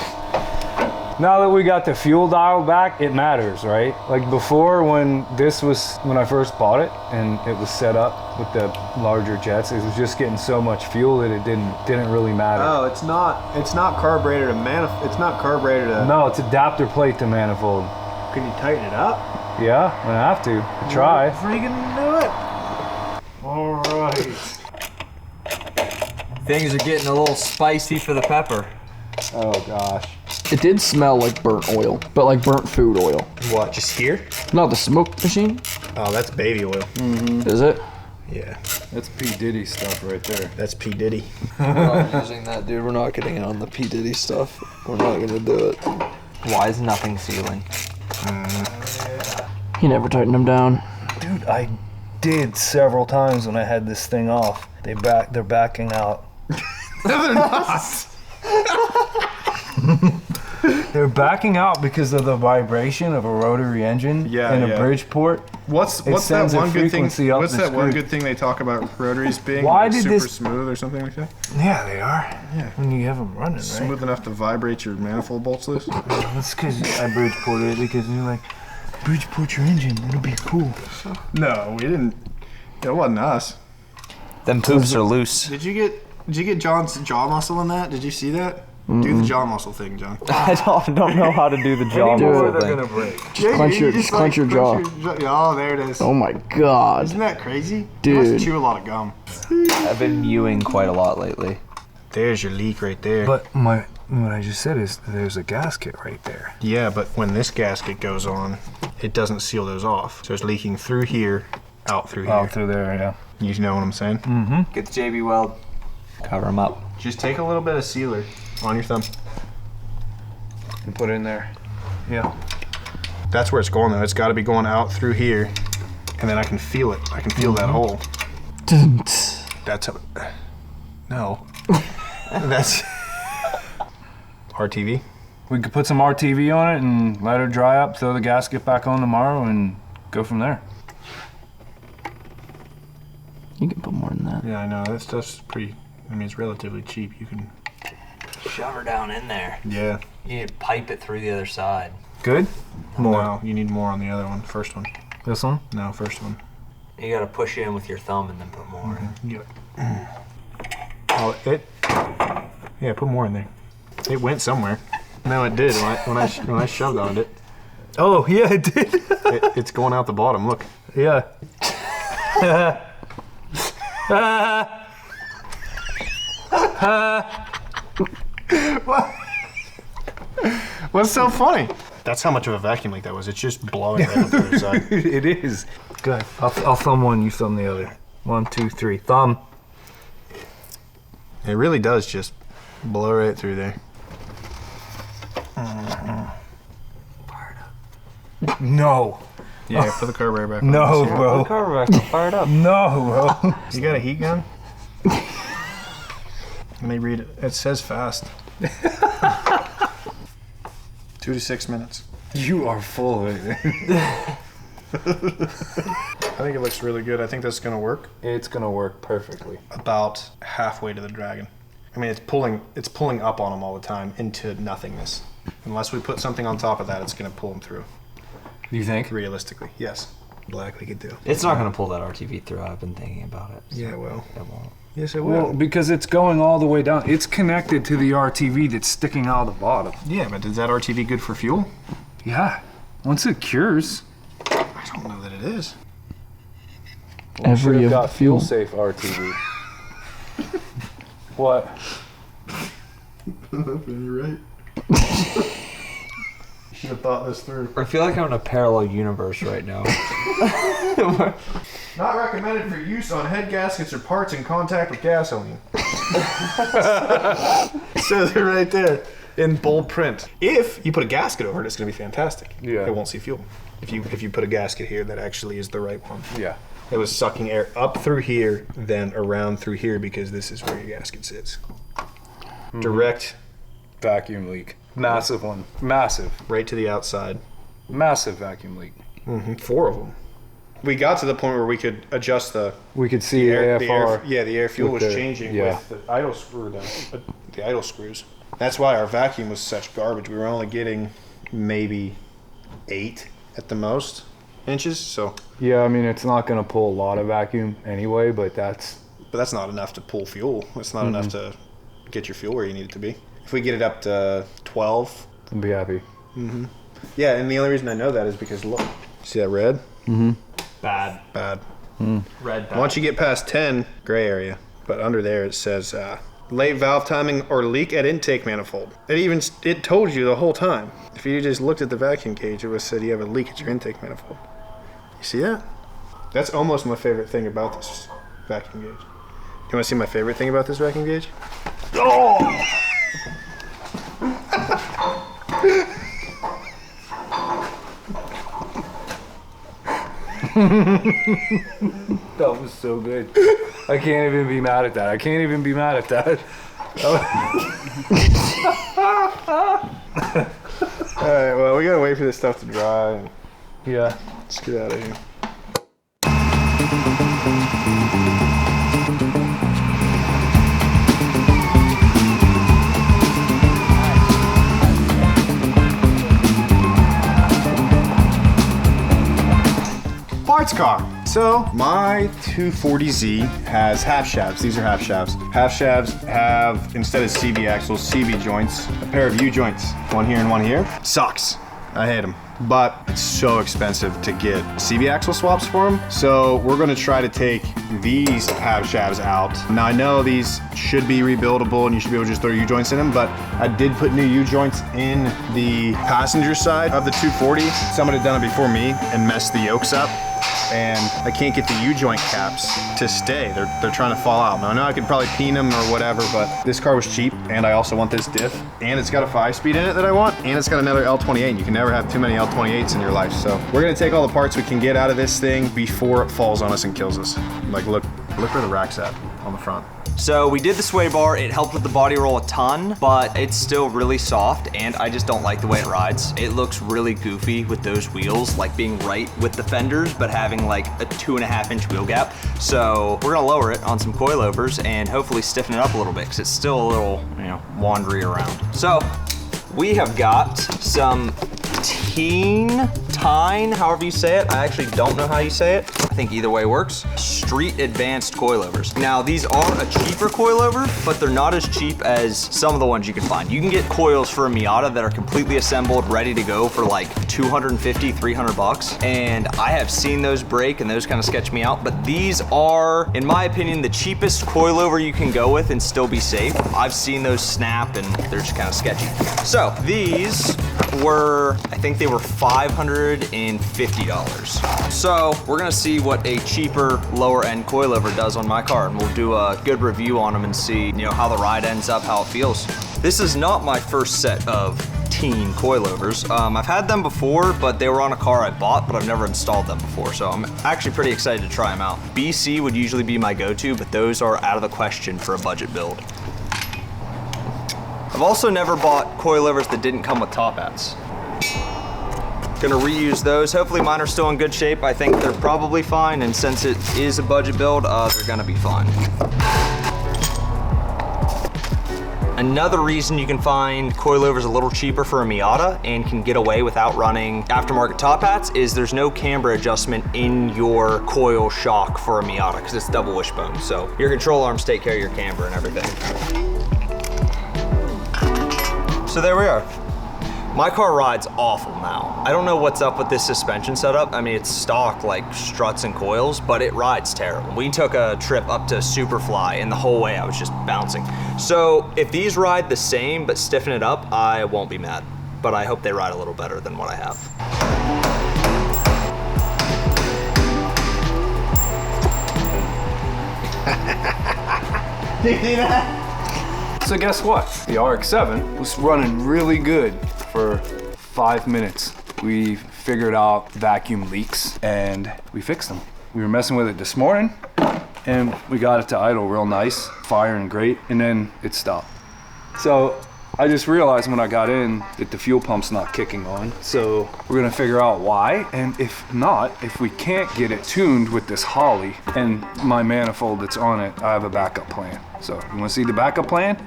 Now that we got the fuel dial back, it matters, right? Like before, when I first bought it and it was set up with the larger jets, it was just getting so much fuel that it didn't really matter. Oh, it's not carburetor to manifold. It's not carburetor to. No, it's adapter plate to manifold. Can you tighten it up? Yeah, I'm gonna have to. Try. Freaking do it. All right. Things are getting a little spicy for the pepper. Oh gosh. It did smell like burnt oil, but like burnt food oil. What? Just here? Not the smoke machine. Oh, that's baby oil. Is it? Yeah. That's P. Diddy stuff right there. That's P. Diddy. We're not using that, dude. We're not getting on the P. Diddy stuff. We're not gonna do it. Why is nothing sealing? He never tightened them down. Dude, I did several times when I had this thing off. They're backing out. They're not. They're backing out because of the vibration of a rotary engine in a Bridgeport. What's that one good thing? What's that one good thing they talk about rotaries being? Why like did super this smooth or something like that? Yeah, they are. Yeah. When you have them running, right? Smooth enough to vibrate your manifold bolts loose. That's because I Bridgeported it because you're like, Bridgeport your engine, it'll be cool. No, we didn't. It wasn't us. Them poofs are loose. Did you get John's jaw muscle in that? Did you see that? Do the jaw muscle thing, John. I don't know how to do the jaw muscle They're thing. gonna break. Just clench your jaw. Oh, there it is. Oh my god. Isn't that crazy? Dude. You must chew a lot of gum. I've been mewing quite a lot lately. There's your leak right there. But what I just said is there's a gasket right there. Yeah, but when this gasket goes on, it doesn't seal those off. So it's leaking through here, out through here. Out through there, yeah. You know what I'm saying? Mm-hmm. Get the JB Weld. Cover them up. Just take a little bit of sealer on your thumb. And put it in there. Yeah. That's where it's going though. It's got to be going out through here, and then I can feel it. I can feel that hole. That's how. No. That's RTV. We could put some RTV on it and let it dry up, throw the gasket back on tomorrow, and go from there. You can put more than that. Yeah, I know. That stuff's pretty. I mean, it's relatively cheap. You can. Shove her down in there. Yeah. You need to pipe it through the other side. Good? More. No, you need more on the other one. First one. This one? No, first one. You gotta push in with your thumb and then put more. Yeah. Oh, yeah, put more in there. It went somewhere. No, it did when I shoved on it. Oh, yeah, it did. It's going out the bottom. Look. Yeah. What's so funny? That's how much of a vacuum leak that was. It's just blowing right up the other side. It is. Good. I'll thumb one, you thumb the other. 1, 2, 3. Thumb. It really does just blow right through there. No. Yeah, put the carburetor back on. No, The bro. carburetor's not fired up. No, bro. You got a heat gun? Let me read it. It says fast. 2 to 6 minutes. You are full of it. I think it looks really good. I think that's gonna work. It's gonna work perfectly. About halfway to the Dragon. I mean, it's pulling up on them all the time into nothingness. Unless we put something on top of that, it's gonna pull them through. You think? Realistically, yes. Black we could do. It's not gonna pull that RTV through. I've been thinking about it. Yeah, it will. It won't. Yes, it Well, will. because it's going all the way down. It's connected to the RTV that's sticking out of the bottom. Yeah, but is that RTV good for fuel? Yeah. Once it cures. I don't know that it is. We should have got fuel safe RTV. What? You're right. Should have thought this through. I feel like I'm in a parallel universe right now. Not recommended for use on head gaskets or parts in contact with gasoline. Says it right there in bold print. If you put a gasket over it, it's going to be fantastic. Yeah. It won't see fuel. If you put a gasket here, that actually is the right one. Yeah. It was sucking air up through here, then around through here because this is where your gasket sits. Direct Vacuum leak. Massive one. Massive. right to the outside. Massive vacuum leak. 4 of them. We got to the point where we could adjust the We could see air, AFR. the air fuel with was the- changing yeah. with the idle screw, the idle screws. That's why our vacuum was such garbage. We were only getting maybe 8 at the most inches. So, Yeah, I mean, it's not going to pull a lot of vacuum anyway, but that's... but that's not enough to pull fuel. It's not enough to get your fuel where you need it to be. If we get it up to 12, I'll be happy. yeah. And the only reason I know that is because look, see that red? Bad. Bad. Red bad. Once you get past 10, gray area. But under there it says late valve timing or leak at intake manifold. It told you the whole time. If you just looked at the vacuum gauge, it would said you have a leak at your intake manifold. You see that? That's almost my favorite thing about this vacuum gauge. You want to see my favorite thing about this vacuum gauge? That was so good. I can't even be mad at that. I can't even be mad at that. All right, well, we gotta wait for this stuff to dry. And Yeah. let's get out of here. Parts car. So my 240Z has half shafts. These are half shafts. Half shafts have, instead of CV axles, CV joints. A pair of U joints. One here and one here. Sucks. I hate them. But it's so expensive to get CV axle swaps for them. So we're gonna try to take these half shafts out. Now I know these should be rebuildable and you should be able to just throw U joints in them, but I did put new U joints in the passenger side of the 240. Someone had done it before me and messed the yokes up. And I can't get the U-joint caps to stay. They're trying to fall out. Now I know I could probably peen them or whatever, but this car was cheap, and I also want this diff. And it's got a 5-speed in it that I want, and it's got another L28. You can never have too many L28s in your life. So we're gonna take all the parts we can get out of this thing before it falls on us and kills us. Like look where the rack's at on the front. So we did the sway bar, it helped with the body roll a ton, but it's still really soft and I just don't like the way it rides. It looks really goofy with those wheels, like being right with the fenders, but having like a 2.5-inch wheel gap. So we're gonna lower it on some coilovers and hopefully stiffen it up a little bit because it's still a little, wandery around. So we have got some Tine, however you say it. I actually don't know how you say it. I think either way works. Street Advanced coilovers. Now these are a cheaper coilover, but they're not as cheap as some of the ones you can find. You can get coils for a Miata that are completely assembled, ready to go for like 250, 300 bucks. And I have seen those break and those kind of sketch me out, but these are, in my opinion, the cheapest coilover you can go with and still be safe. I've seen those snap and they're just kind of sketchy. So these were, I think they were $550. So we're gonna see what a cheaper lower end coilover does on my car, and we'll do a good review on them and see how the ride ends up, how it feels. This is not my first set of 2016 coilovers. I've had them before, but they were on a car I bought, but I've never installed them before, so I'm actually pretty excited to try them out. BC would usually be my go-to, but those are out of the question for a budget build. I've also never bought coilovers that didn't come with top hats. Gonna reuse those. Hopefully mine are still in good shape. I think they're probably fine, and since it is a budget build, they're gonna be fine. Another reason you can find coilovers a little cheaper for a Miata and can get away without running aftermarket top hats is there's no camber adjustment in your coil shock for a Miata because it's double wishbone. So your control arms take care of your camber and everything. So there we are. My car rides awful now. I don't know what's up with this suspension setup. I mean, it's stock like struts and coils, but it rides terrible. We took a trip up to Superfly and the whole way I was just bouncing. So if these ride the same but stiffen it up, I won't be mad. But I hope they ride a little better than what I have. Did you see that? So guess what? The RX-7 was running really good for 5 minutes. We figured out vacuum leaks and we fixed them. We were messing with it this morning and we got it to idle real nice, firing great, and then it stopped. So I just realized when I got in that the fuel pump's not kicking on. So we're gonna figure out why, and if not, if we can't get it tuned with this Holley and my manifold that's on it, I have a backup plan. So you wanna see the backup plan?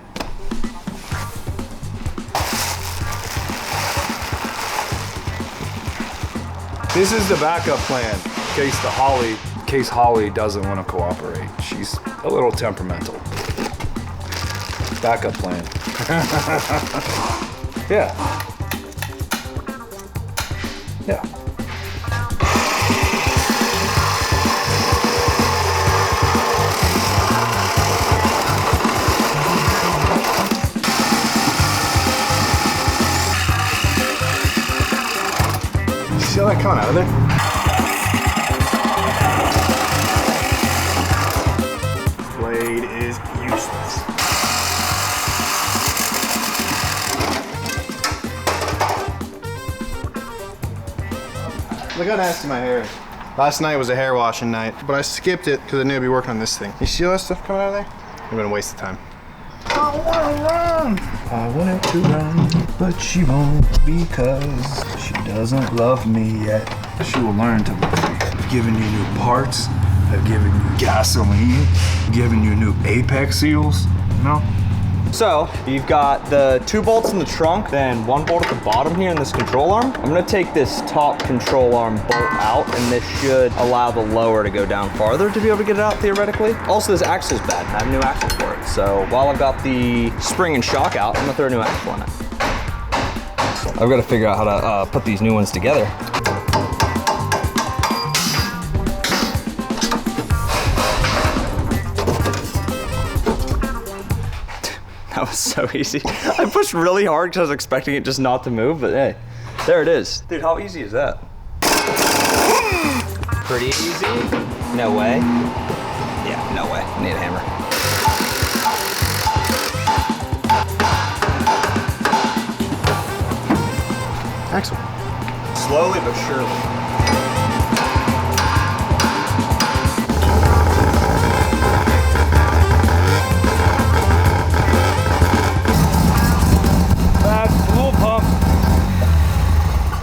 This is the backup plan in case Holly doesn't want to cooperate. She's a little temperamental. Backup plan. Yeah. Yeah. See how that coming out of there? Blade is useless. Look how nasty my hair is. Last night was a hair washing night, but I skipped it because I knew I'd be working on this thing. You see all that stuff coming out of there? It would have been a waste of time. I wanna run. I wanted to run, but she won't because she doesn't love me yet. She will learn to love me. I've given you new parts. I've given you gasoline. Given you new Apex seals. No. So you've got the 2 bolts in the trunk, then 1 bolt at the bottom here in this control arm. I'm gonna take this top control arm bolt out, and this should allow the lower to go down farther to be able to get it out theoretically. Also, this axle's bad. I have a new axle for it. So while I've got the spring and shock out, I'm gonna throw a new axle in it. I've got to figure out how to put these new ones together. That was so easy. I pushed really hard because I was expecting it just not to move, but hey, there it is. Dude, how easy is that? Pretty easy? No way. Yeah, no way. I need a hammer. Axle. Slowly but surely.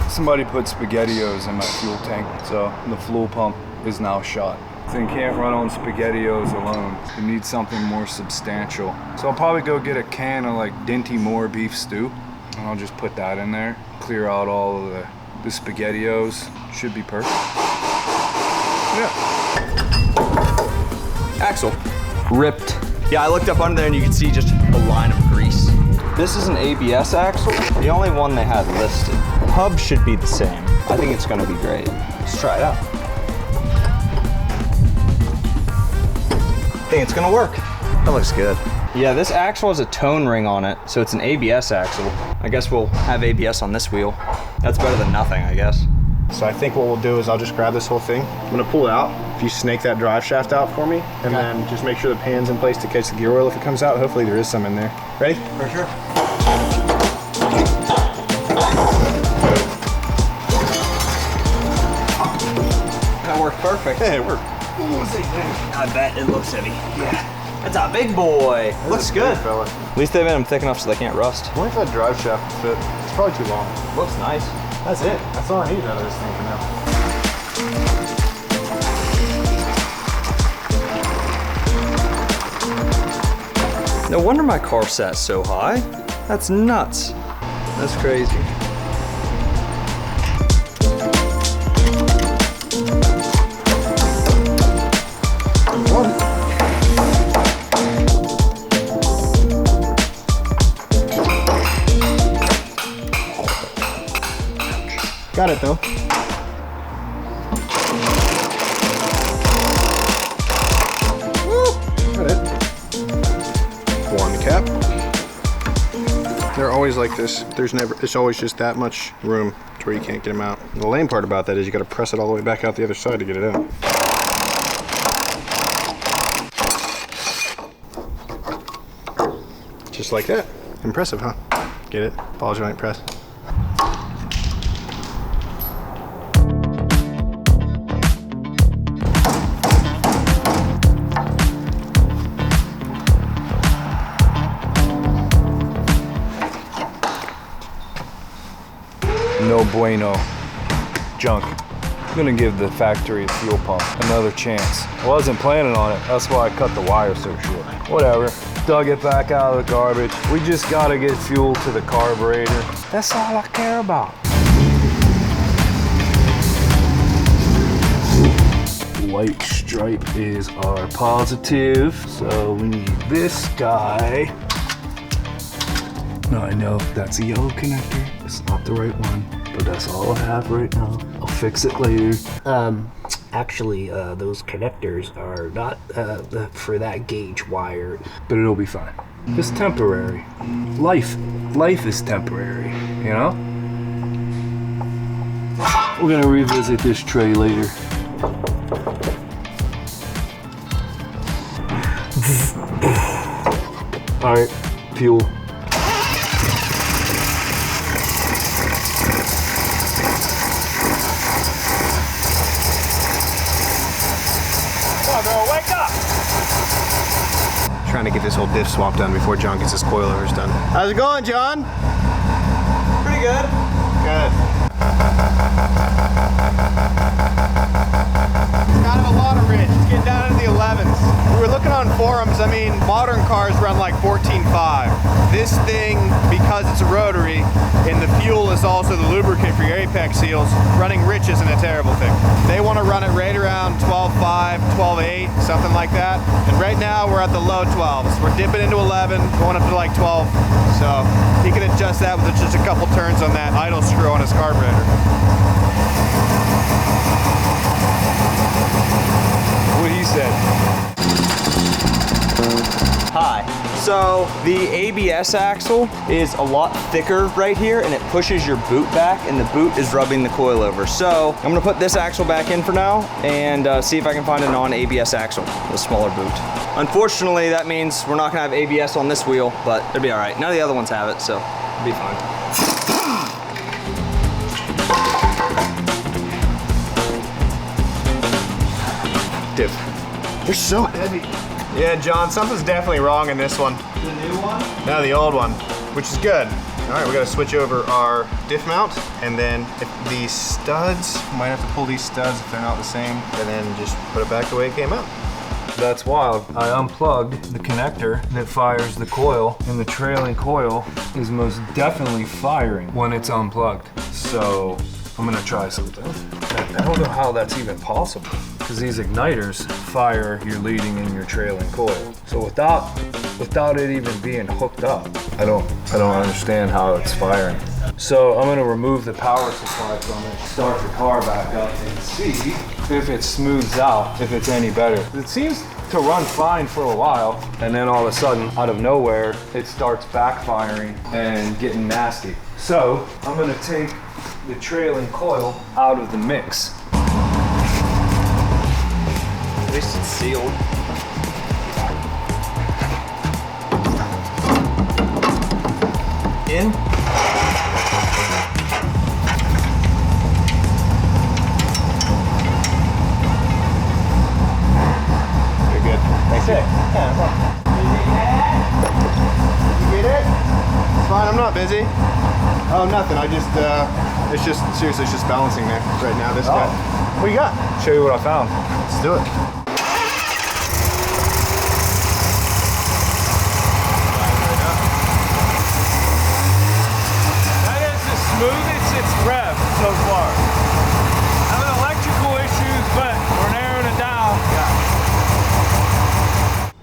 Somebody put SpaghettiOs in my fuel tank, so the fuel pump is now shot. Thing can't run on SpaghettiOs alone. It needs something more substantial. So I'll probably go get a can of like Dinty Moore beef stew, and I'll just put that in there, clear out all of the SpaghettiOs. Should be perfect. Yeah. Axle. Ripped. Yeah, I looked up under there and you can see just a line of grease. This is an ABS axle, the only one they had listed. Hub should be the same. I think it's gonna be great. Let's try it out. I think it's gonna work. That looks good. Yeah, this axle has a tone ring on it, so it's an ABS axle. I guess we'll have ABS on this wheel. That's better than nothing, I guess. So I think what we'll do is I'll just grab this whole thing. I'm gonna pull it out. If you snake that drive shaft out for me, and then just make sure the pan's in place to catch the gear oil if it comes out. Hopefully there is some in there. Ready? For sure. worked. Yeah, it worked. I bet it looks heavy. Yeah. That's a big boy. Looks good, fella. At least they've made them thick enough so they can't rust. I wonder if that drive shaft will fit. It's probably too long. Looks nice. That's it. That's all I need out of this thing for now. No wonder my car sat so high. That's nuts. That's crazy. Got it though. Got it. One cap. They're always like this. It's always just that much room to where you can't get them out. The lame part about that is you got to press it all the way back out the other side to get it out. Just like that. Impressive, huh? Get it? Ball joint press. No bueno. Junk. I'm gonna give the factory fuel pump another chance. I wasn't planning on it. That's why I cut the wire so short. Whatever. Dug it back out of the garbage. We just gotta get fuel to the carburetor. That's all I care about. White stripe is our positive, so we need this guy. Now I know that's a yellow connector. It's not the right one, but that's all I have right now. I'll fix it later. Actually, those connectors are not for that gauge wire. But it'll be fine. It's temporary. Life is temporary, you know? We're gonna revisit this tray later. All right, fuel. Trying to get this whole diff swap done before John gets his coilovers done. How's it going, John? Pretty good. Good. Kind of a lot of rich. It's getting down into the 11s. We were looking on forums. I mean, modern cars run like 14.5. This thing, because it's a rotary, and the fuel is also the lubricant for your apex seals, running rich isn't a terrible thing. They want to run it right around 12.5, 12.8, something like that. And right now we're at the low 12s. We're dipping into 11, going up to like 12. So he can adjust that with just a couple turns on that idle screw on his carburetor. What he said. Hi. So the ABS axle is a lot thicker right here and it pushes your boot back and the boot is rubbing the coilover. So I'm gonna put this axle back in for now and see if I can find a non-ABS axle with a smaller boot. Unfortunately, that means we're not gonna have ABS on this wheel, but it'll be all right. None of the other ones have it, so it'll be fine. Diff. They're so heavy. Yeah, John, something's definitely wrong in this one. The new one? No, the old one, which is good. All right, we gotta switch over our diff mount, and then if these studs, might have to pull these studs if they're not the same, and then just put it back the way it came out. That's wild. I unplugged the connector that fires the coil, and the trailing coil is most definitely firing when it's unplugged. So I'm gonna try something. I don't know how that's even possible, because these igniters fire your leading and your trailing coil. So without it even being hooked up, I don't understand how it's firing. So I'm gonna remove the power supply from it, start the car back up, and see if it smooths out, if it's any better. It seems to run fine for a while, and then all of a sudden, out of nowhere, it starts backfiring and getting nasty. So I'm gonna take the trailing coil out of the mix. At least it's sealed. In. You get it? It's fine, I'm not busy. Oh, nothing. I just, it's just, seriously, it's just balancing there right now. This guy. What you got? Show you what I found. Let's do it. That is the smoothest it's revved so far. Having electrical issues, but we're narrowing it down.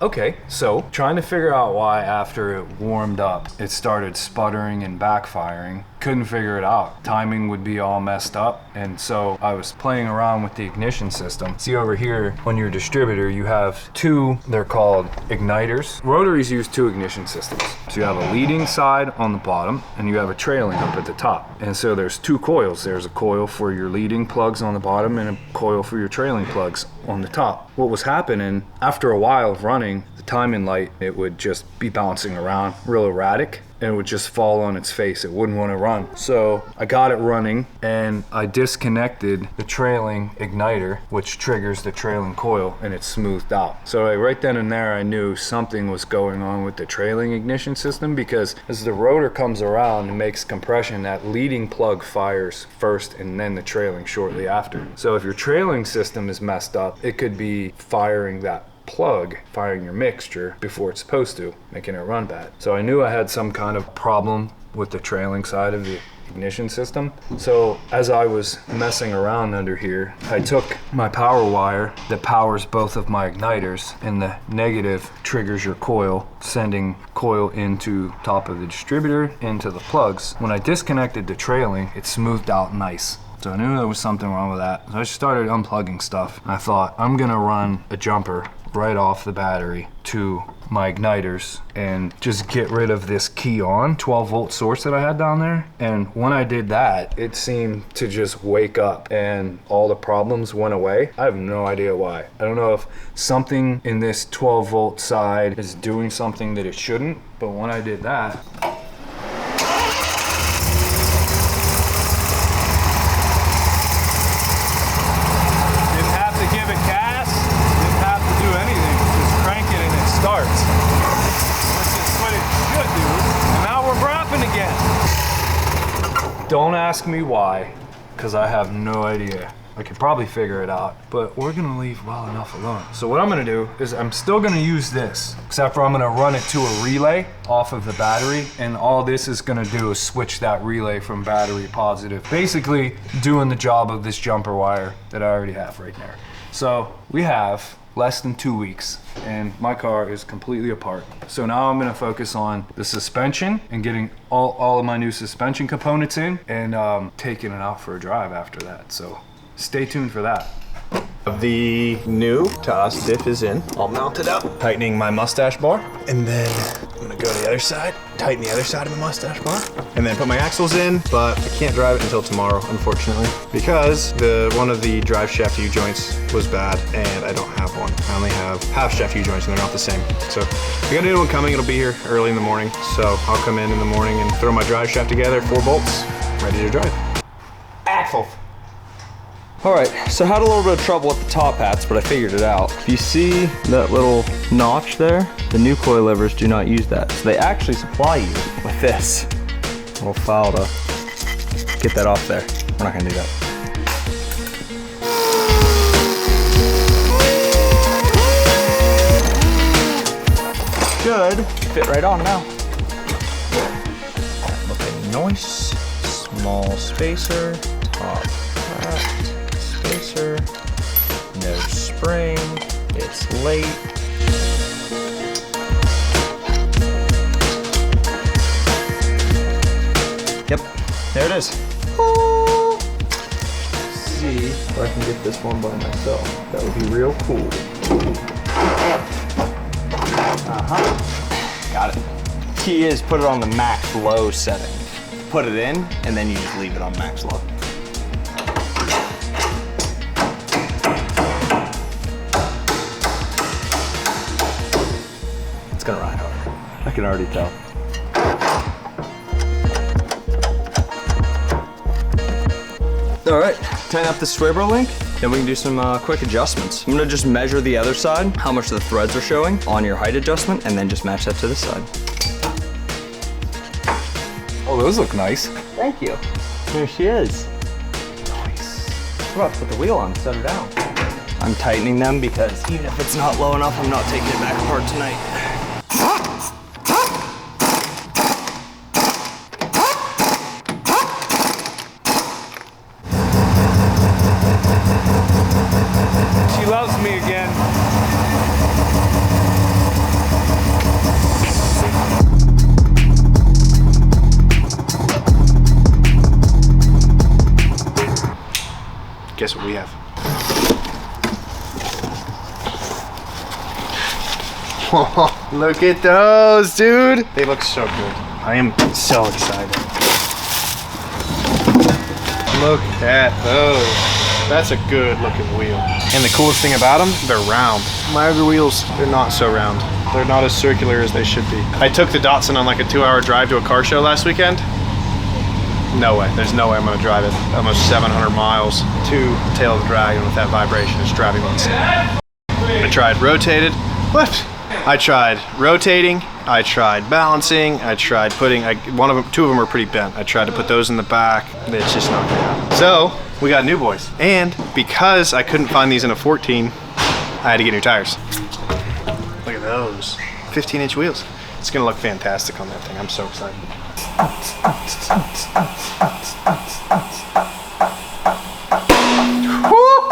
Okay, so trying to figure out why after it warmed up, it started sputtering and backfiring. Couldn't figure it out. Timing would be all messed up. And so I was playing around with the ignition system. See over here, on your distributor, you have two, they're called igniters. Rotaries use two ignition systems. So you have a leading side on the bottom and you have a trailing up at the top. And so there's two coils. There's a coil for your leading plugs on the bottom and a coil for your trailing plugs on the top. What was happening after a while of running, the timing light, it would just be bouncing around real erratic and it would just fall on its face. It wouldn't want to run. So I got it running and I disconnected the trailing igniter, which triggers the trailing coil, and it smoothed out. So right then and there, I knew something was going on with the trailing ignition system, because as the rotor comes around and makes compression, that leading plug fires first and then the trailing shortly after. So if your trailing system is messed up, it could be firing that plug, firing your mixture before it's supposed to, making it run bad. So I knew I had some kind of problem with the trailing side of the ignition system. So as I was messing around under here, I took my power wire that powers both of my igniters, and the negative triggers your coil, sending coil into top of the distributor into the plugs. When I disconnected the trailing, it smoothed out nice. So I knew there was something wrong with that. So I started unplugging stuff. I thought, I'm gonna run a jumper right off the battery to my igniters and just get rid of this key on 12-volt source that I had down there. And when I did that, it seemed to just wake up and all the problems went away. I have no idea why. I don't know if something in this 12-volt side is doing something that it shouldn't, but when I did that, don't ask me why, because I have no idea. I could probably figure it out, but we're gonna leave well enough alone. So what I'm gonna do is I'm still gonna use this, except for I'm gonna run it to a relay off of the battery, and all this is gonna do is switch that relay from battery positive. Basically doing the job of this jumper wire that I already have right there. So we have less than 2 weeks and my car is completely apart. So now I'm gonna focus on the suspension and getting all of my new suspension components in, and taking it out for a drive after that. So stay tuned for that. The new TAS diff is in, all mounted up. Tightening my mustache bar, and then I'm gonna go to the other side, tighten the other side of my mustache bar, and then put my axles in, but I can't drive it until tomorrow, unfortunately, because one of the drive shaft U-joints was bad, and I don't have one. I only have half shaft U-joints, and they're not the same. So I got a new one coming, it'll be here early in the morning, so I'll come in the morning and throw my drive shaft together, 4 bolts, ready to drive. Axle. All right, so I had a little bit of trouble with the top hats, but I figured it out. If you see that little notch there, the new coilovers do not use that. So they actually supply you with this little file to get that off there. We're not gonna do that. Should fit right on now. Looking nice, small spacer, top hat. Spacer, no spring, it's late. Yep, there it is. See if I can get this one by myself. That would be real cool. Got it. Key is put it on the max low setting. Put it in, and then you just leave it on max low. It's gonna ride hard. I can already tell. All right, tighten up the Swivel link, Then we can do some quick adjustments. I'm gonna just measure the other side, how much the threads are showing on your height adjustment, and then just match that to this side. Oh, those look nice. Thank you. There she is. Nice. We're about to put the wheel on, set her down. I'm tightening them because even if it's not low enough, I'm not taking it back apart tonight. She loves me again. Guess what we have? Look at those, dude. They look so good. I am so excited. Look at those. That's a good looking wheel. And the coolest thing about them, they're round. My other wheels, they're not so round. They're not as circular as they should be. I took the Datsun on like a 2-hour drive to a car show last weekend. No way, there's no way I'm gonna drive it almost 700 miles to Tail of the Dragon with that vibration. It's driving me insane. I tried rotated. What? I tried rotating, I tried balancing, I tried putting, two of them were pretty bent. I tried to put those in the back. It's just not gonna happen. So, we got new boys. And because I couldn't find these in a 14, I had to get new tires. Look at those, 15-inch wheels. It's gonna look fantastic on that thing. I'm so excited.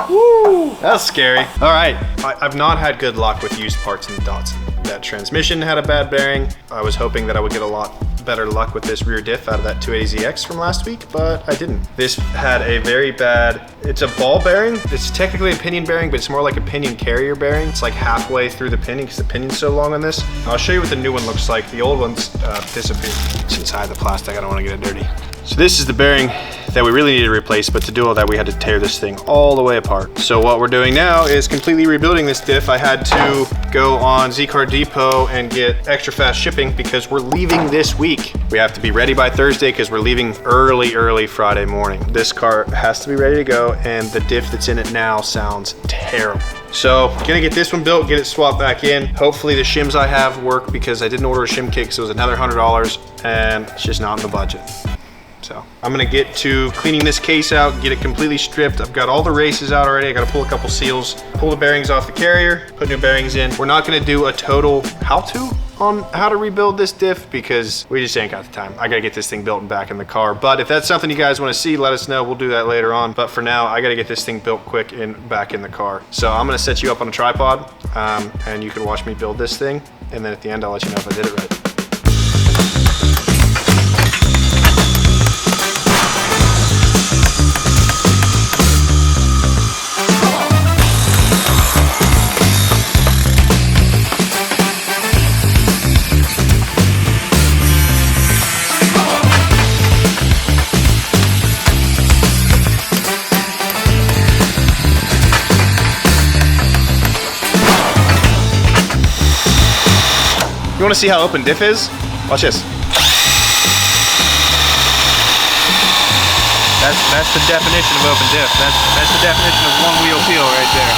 Woo! That was scary. All right, I've not had good luck with used parts in the Datsun. That transmission had a bad bearing. I was hoping that I would get a lot better luck with this rear diff out of that 280ZX from last week, but I didn't. This had a very bad, it's a ball bearing. It's technically a pinion bearing, but it's more like a pinion carrier bearing. It's like halfway through the pinion because the pinion's so long on this. I'll show you what the new one looks like. The old one's disappeared. It's inside the plastic, I don't want to get it dirty. So this is the bearing that we really needed to replace, but to do all that we had to tear this thing all the way apart. So what we're doing now is completely rebuilding this diff. I had to go on Z-Car Depot and get extra fast shipping because we're leaving this week. We have to be ready by Thursday because we're leaving early Friday morning. This car has to be ready to go, and the diff that's in it now sounds terrible. So gonna get this one built, get it swapped back in. Hopefully the shims I have work because I didn't order a shim kit, so it was another $100 and it's just not in the budget. So I'm gonna get to cleaning this case out, get it completely stripped. I've got all the races out already. I gotta pull a couple seals, pull the bearings off the carrier, put new bearings in. We're not gonna do a total how-to on how to rebuild this diff because we just ain't got the time. I gotta get this thing built and back in the car. But if that's something you guys wanna see, let us know. We'll do that later on. But for now, I gotta get this thing built quick and back in the car. So I'm gonna set you up on a tripod and you can watch me build this thing. And then at the end, I'll let you know if I did it right. You wanna see how open diff is? Watch this. That's the definition of open diff. That's the definition of one wheel peel right there.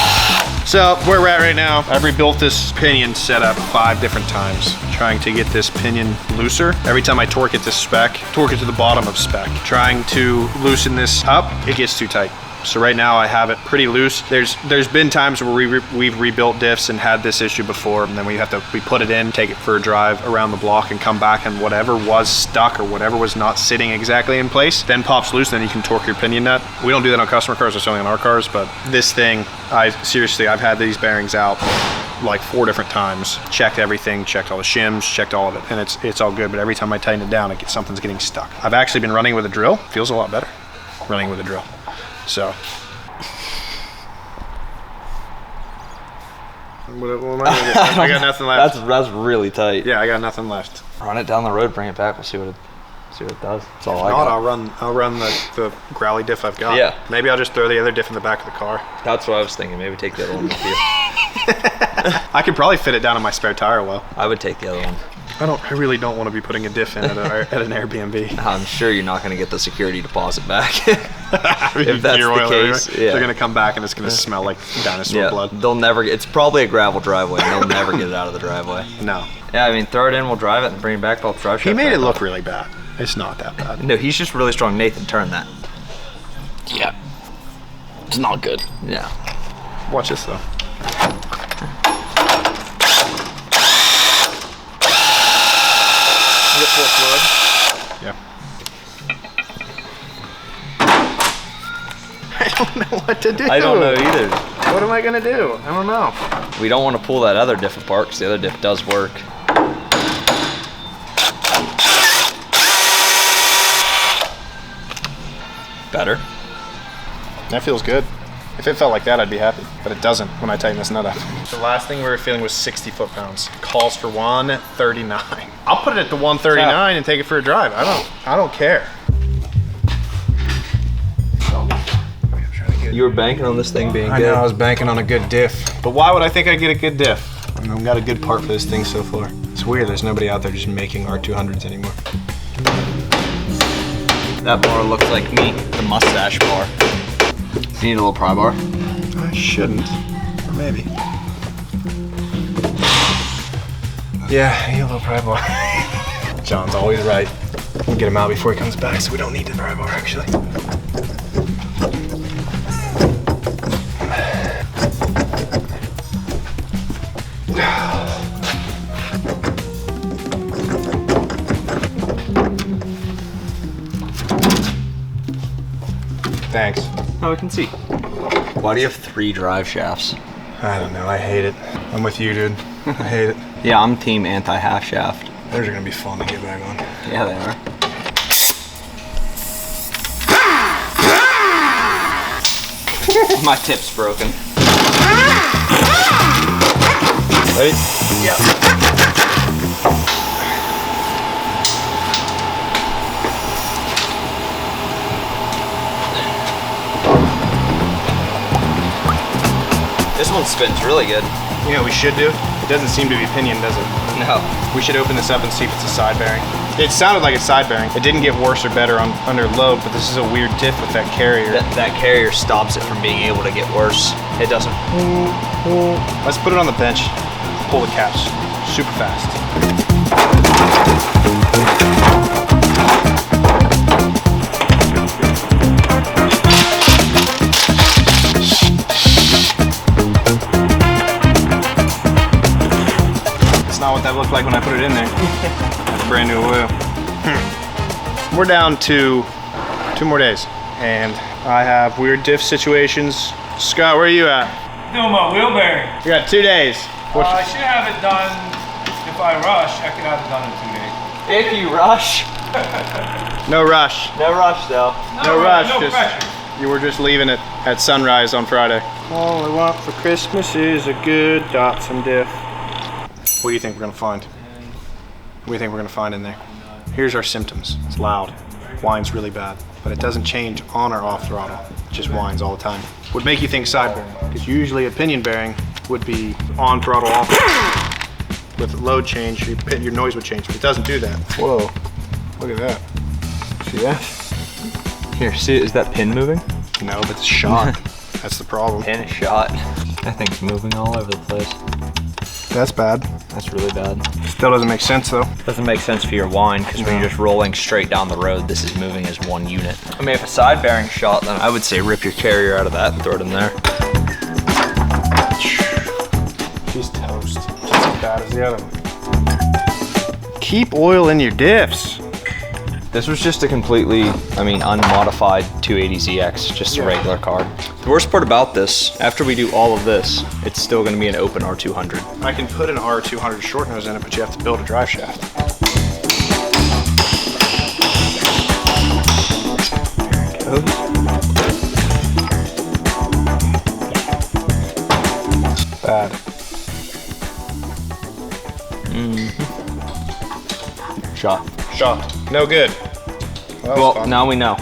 So where we're at right now, I've rebuilt this pinion setup 5 different times, trying to get this pinion looser. Every time I torque it to spec, torque it to the bottom of spec. Trying to loosen this up, it gets too tight. So right now I have it pretty loose. There's been times where we've rebuilt diffs and had this issue before, and then we put it in, take it for a drive around the block and come back, and whatever was stuck or whatever was not sitting exactly in place then pops loose, then you can torque your pinion nut. We don't do that on customer cars, it's only on our cars, but this thing, I've had these bearings out like 4 different times, checked everything, checked all the shims, checked all of it, and it's all good, but every time I tighten it down, something's getting stuck. I've actually been running with a drill. Feels a lot better running with a drill. So, what am I gonna get? I got nothing left. That's really tight. Yeah, I got nothing left. Run it down the road, bring it back. We'll see what it does. That's all I got. got. I'll run the growly diff I've got. Yeah. Maybe I'll just throw the other diff in the back of the car. That's what I was thinking. Maybe take the other one with you. I could probably fit it down on my spare tire well. I would take the other one. I really don't want to be putting a diff in at an Airbnb. I'm sure you're not going to get the security deposit back. If that's Gear the oil case, everywhere. yeah. They're gonna come back and it's gonna smell like dinosaur blood. They'll never get, it's probably a gravel driveway and they'll never get it out of the driveway. No. Yeah, I mean, throw it in, we'll drive it and bring it back, I'll drive He made it look really bad. It's not that bad. No, he's just really strong. Nathan, turn that. Yeah. It's not good. Yeah. Watch this though. You get full fluid? Yeah. I don't know what to do. I don't know either. What am I gonna do? I don't know. We don't want to pull that other diff apart because the other diff does work. Better. That feels good. If it felt like that, I'd be happy, but it doesn't when I tighten this nut up. The last thing we were feeling was 60 foot-pounds. Calls for 139. I'll put it at the 139 and take it for a drive. I don't care. You were banking on this thing being I good. know, I was banking on a good diff. But why would I think I'd get a good diff? I mean, I've got a good part for this thing so far. It's weird, there's nobody out there just making R200s anymore. That bar looks like me, the mustache bar. You need a little pry bar? I shouldn't. Or maybe. Yeah, I need a little pry bar. John's always right. We'll get him out before he comes back, so we don't need the pry bar, actually. Thanks. Oh, we can see. Why do you have 3 drive shafts? I don't know, I hate it. I'm with you, dude. I hate it. Yeah, I'm team anti-half shaft. Those are gonna be fun to get back on. Yeah, they are. My tip's broken. Ready? Yeah. This one spins really good. You know what we should do? It doesn't seem to be pinion, does it? No. We should open this up and see if it's a side bearing. It sounded like a side bearing. It didn't get worse or better under load, but this is a weird diff with that carrier. That carrier stops it from being able to get worse. It doesn't. Let's put it on the bench. Pull the caps super fast. Not what that looked like when I put it in there. That's brand new oil. We're down to 2 more days, and I have weird diff situations. Scott, where are you at? Doing my wheel bearing. You got 2 days. I should have it done. If I rush, I could have it done in 2 days. If you rush. No rush. No rush though. No rush. No just, pressure. You were just leaving it at sunrise on Friday. All I want for Christmas is a good Datsun diff. What do you think we're gonna find? What do you think we're gonna find in there? Here's our symptoms. It's loud, whines really bad, but it doesn't change on or off throttle. It just whines all the time. Would make you think side bearing, because usually a pinion bearing would be on throttle off. With load change, your noise would change, but it doesn't do that. Whoa, look at that. See that? Here, see, is that pin moving? No, but it's shot. That's the problem. Pin is shot. That thing's moving all over the place. That's bad. That's really bad. Still doesn't make sense though. Doesn't make sense for your whine because when you're just rolling straight down the road, this is moving as one unit. I mean, if a side bearing shot, then I would say rip your carrier out of that and throw it in there. She's toast. Just as bad as the other one. Keep oil in your diffs. This was just a completely, unmodified 280ZX, just a regular car. The worst part about this, after we do all of this, it's still gonna be an open R200. I can put an R200 short nose in it, but you have to build a drive shaft. Bad. Shot. Shot. No good. Well, now we know.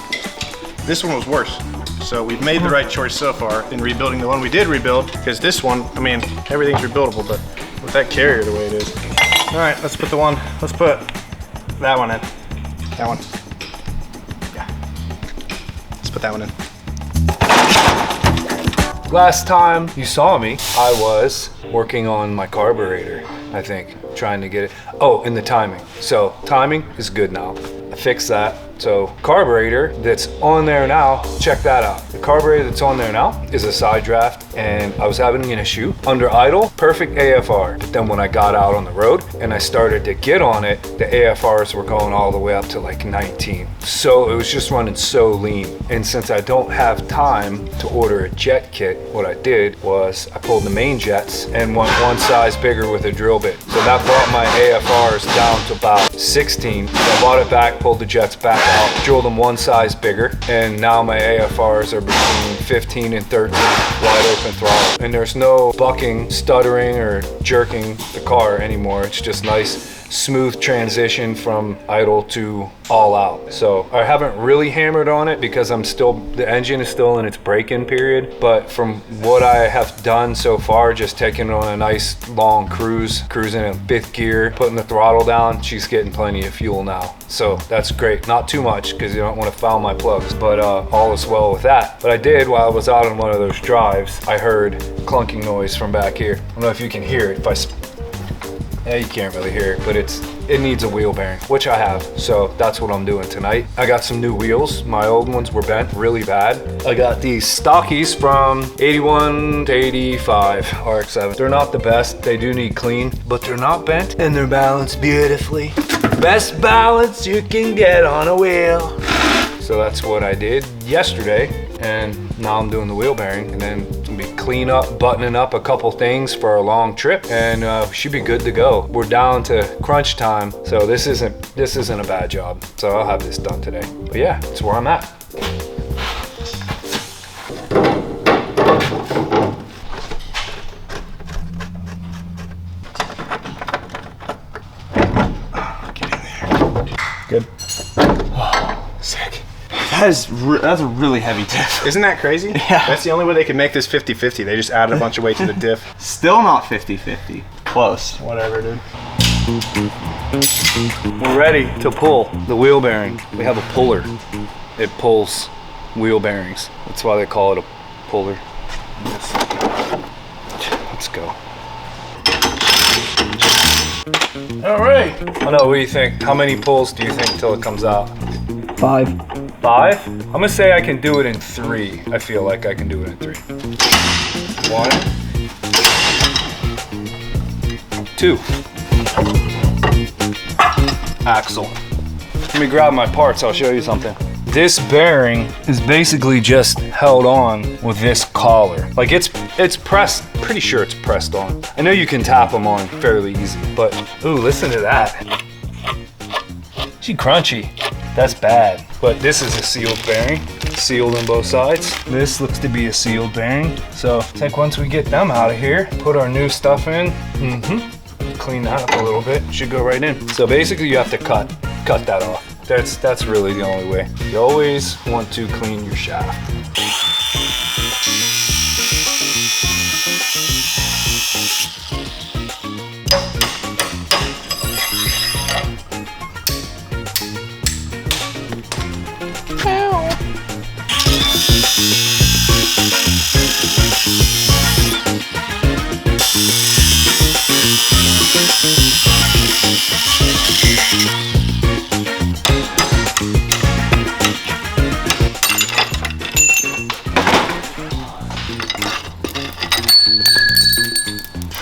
This one was worse. So we've made the right choice so far in rebuilding the one we did rebuild, because this one, everything's rebuildable, but with that carrier the way it is, All right, let's put that one in. That one. Yeah. Let's put that one in. Last time you saw me, I was working on my carburetor, I think, trying to get it. Oh, and the timing. So timing is good now. I fixed that. So carburetor that's on there now, check that out. The carburetor that's on there now is a side draft, and I was having an issue. Under idle, perfect AFR. But then when I got out on the road and I started to get on it, the AFRs were going all the way up to like 19. So it was just running so lean. And since I don't have time to order a jet kit, what I did was I pulled the main jets and went one size bigger with a drill bit. So that brought my AFRs down to about 16. So I bought it back, pulled the jets back out, drilled them one size bigger, and now my AFRs are between 15 and 13 wide open throttle. And there's no bucking, stuttering, or jerking the car anymore. It's just nice, smooth transition from idle to all out. So I haven't really hammered on it because the engine is still in its break-in period. But from what I have done so far, just taking it on a nice long cruise, cruising in 5th gear, putting the throttle down, she's getting plenty of fuel now. So that's great. Not too much because you don't want to foul my plugs, but all is well with that. But I did, while I was out on one of those drives, I heard clunking noise from back here. I don't know if you can hear it. Yeah, you can't really hear it, but it needs a wheel bearing, which I have. So that's what I'm doing tonight. I got some new wheels. My old ones were bent really bad. I got these stockies from 81 to 85 RX-7. They're not the best. They do need clean, but they're not bent and they're balanced beautifully. Best balance you can get on a wheel. So that's what I did yesterday, and now I'm doing the wheel bearing, and then it's gonna be clean up, buttoning up a couple things for a long trip, and should be good to go. We're down to crunch time, so this isn't a bad job. So I'll have this done today. But yeah, that's where I'm at. Good. Oh, sick. That's a really heavy diff. Isn't that crazy? Yeah. That's the only way they could make this 50-50. They just added a bunch of weight to the diff. Still not 50-50. Close. Whatever, dude. We're ready to pull the wheel bearing. We have a puller. It pulls wheel bearings. That's why they call it a puller. Let's go. All right. I know, what do you think? How many pulls do you think until it comes out? 5. 5? I'm gonna say I can do it in 3. I feel like I can do it in 3. 1, 2. Axle. Let me grab my parts, I'll show you something. This bearing is basically just held on with this collar. Like it's pressed, pretty sure it's pressed on. I know you can tap them on fairly easy, but ooh, listen to that. She crunchy. That's bad. But this is a sealed bearing, sealed on both sides. This looks to be a sealed bearing. So I think once we get them out of here, put our new stuff in, clean that up a little bit, should go right in. So basically you have to cut that off. That's really the only way. You always want to clean your shaft.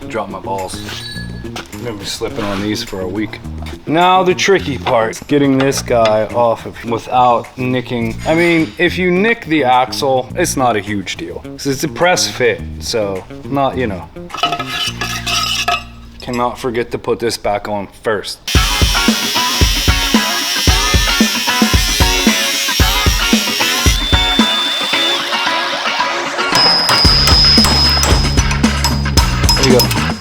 Drop my balls. I'm gonna be slipping on these for a week. Now the tricky part, getting this guy off of without nicking. I mean, if you nick the axle, it's not a huge deal. It's a press fit, so not, you know. Cannot forget to put this back on first.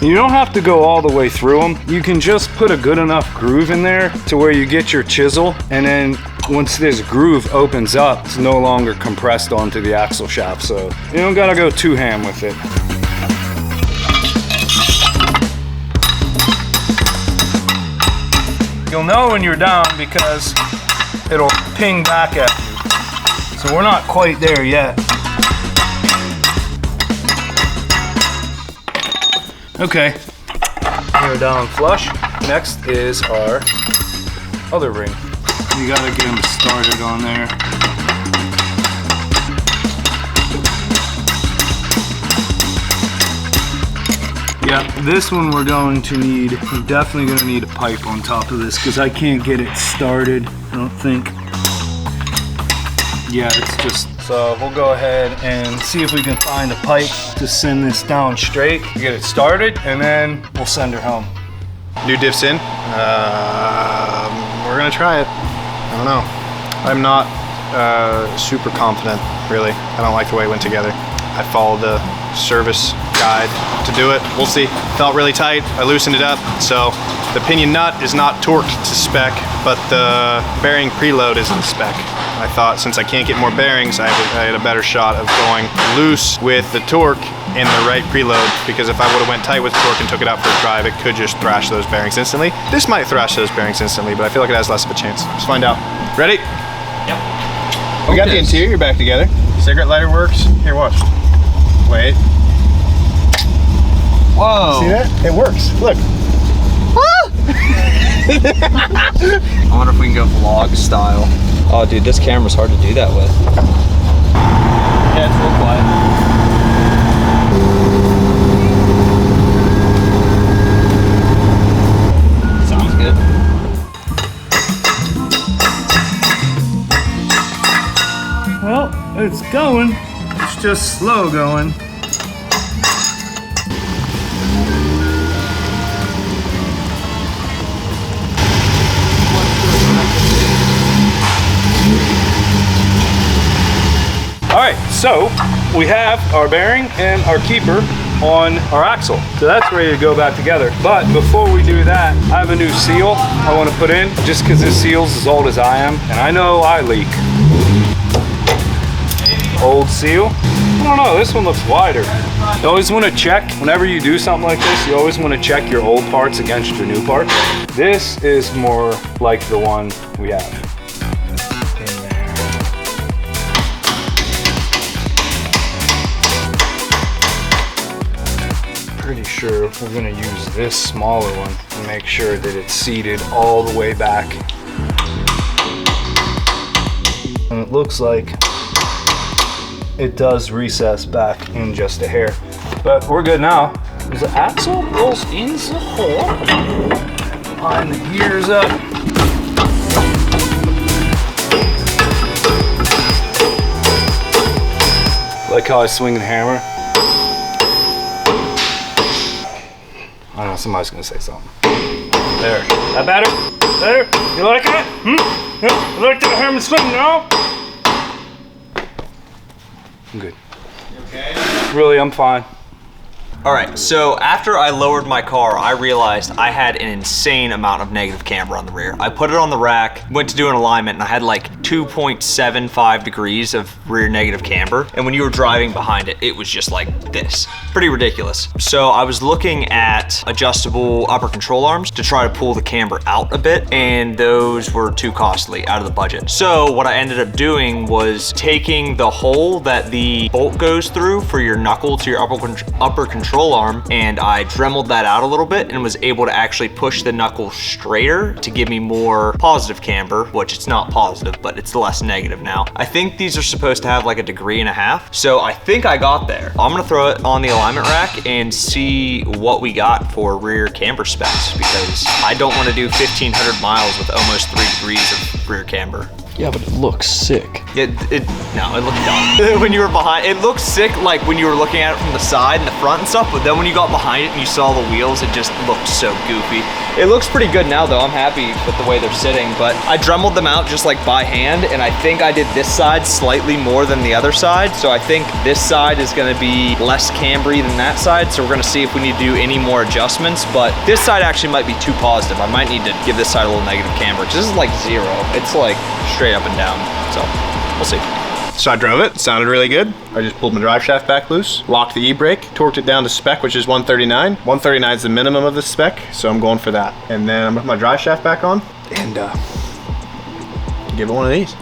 You don't have to go all the way through them. You can just put a good enough groove in there to where you get your chisel, and then once this groove opens up, it's no longer compressed onto the axle shaft, so you don't gotta go too ham with it. You'll know when you're down because it'll ping back at you. So we're not quite there yet. Okay, we're down flush. Next is our other ring. You gotta get them started on there. Yeah, this one we're going to need, we're definitely gonna need a pipe on top of this because I can't get it started, I don't think. Yeah, it's just, so we'll go ahead and see if we can find a pipe to send this down straight, get it started, and then we'll send her home. New diffs in. We're gonna try it. I don't know. I'm not super confident, really. I don't like the way it went together. I followed the service guide to do it. We'll see. Felt really tight. I loosened it up. So the pinion nut is not torqued to spec, but the bearing preload is in spec. I thought since I can't get more bearings, I had a better shot of going loose with the torque and the right preload, because if I would have went tight with torque and took it out for a drive, it could just thrash those bearings instantly. This might thrash those bearings instantly, but I feel like it has less of a chance. Let's find out. Ready? Yep. We got the interior back together. Cigarette lighter works. Here, watch. Wait. Whoa. See that? It works. Look. I wonder if we can go vlog style. Oh dude, this camera's hard to do that with. Yeah, it's real quiet. Sounds good. Well, it's going. It's just slow going. All right, so we have our bearing and our keeper on our axle. So that's ready to go back together. But before we do that, I have a new seal I want to put in, just because this seal's as old as I am, and I know I leak. Old seal. I don't know, this one looks wider. You always want to check, whenever you do something like this, you always want to check your old parts against your new parts. This is more like the one we have. Pretty sure we're gonna use this smaller one to make sure that it's seated all the way back. And it looks like it does recess back in just a hair. But we're good now. The axle goes in the hole. Line the gears up. Like how I swing the hammer. I don't know, somebody's gonna say something. There. That better? Better? You like that? You like that hammer swing now? I'm good. You okay? Really, I'm fine. All right, so after I lowered my car, I realized I had an insane amount of negative camber on the rear. I put it on the rack, went to do an alignment, and I had like 2.75 degrees of rear negative camber. And when you were driving behind it, it was just like this. Pretty ridiculous. So I was looking at adjustable upper control arms to try to pull the camber out a bit, and those were too costly, out of the budget. So what I ended up doing was taking the hole that the bolt goes through for your knuckle to your upper control arm, and I dremeled that out a little bit and was able to actually push the knuckle straighter to give me more positive camber, which it's not positive, but it's less negative now. I think these are supposed to have like 1.5 degrees, so I think I got there. I'm gonna throw it on the alignment rack and see what we got for rear camber specs, because I don't want to do 1,500 miles with almost 3 degrees of rear camber. Yeah, but it looks sick. No, it looked dumb. When you were behind, it looked sick like when you were looking at it from the side and the front and stuff, but then when you got behind it and you saw the wheels, it just looked so goofy. It looks pretty good now though. I'm happy with the way they're sitting, but I dremeled them out just like by hand, and I think I did this side slightly more than the other side, so I think this side is gonna be less cambery than that side, so we're gonna see if we need to do any more adjustments, but this side actually might be too positive. I might need to give this side a little negative camber, because this is like 0. It's like straight up and down, so we'll see. So I drove it, sounded really good. I just pulled my drive shaft back loose, locked the e-brake, torqued it down to spec, which is 139. 139 is the minimum of the spec, so I'm going for that. And then I'm putting my drive shaft back on. and give it one of these.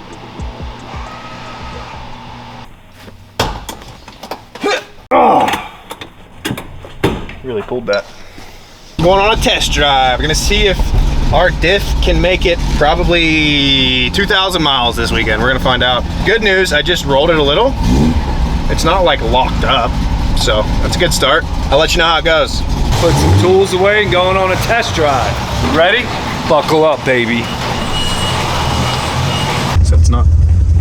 Really pulled that. Going on a test drive. We're gonna see if our diff can make it probably 2,000 miles this weekend. We're gonna find out. Good news, I just rolled it a little. It's not like locked up, so that's a good start. I'll let you know how it goes. Put some tools away and going on a test drive. Ready? Buckle up, baby. So it's not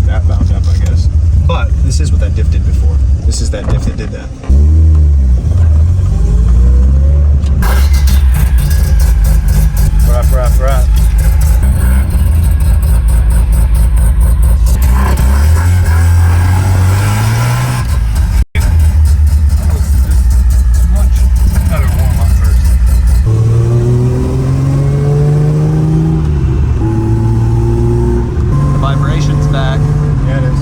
that bound up, I guess. But this is what that diff did before. This is that diff that did that. Right. The vibration's back. Yeah, it is.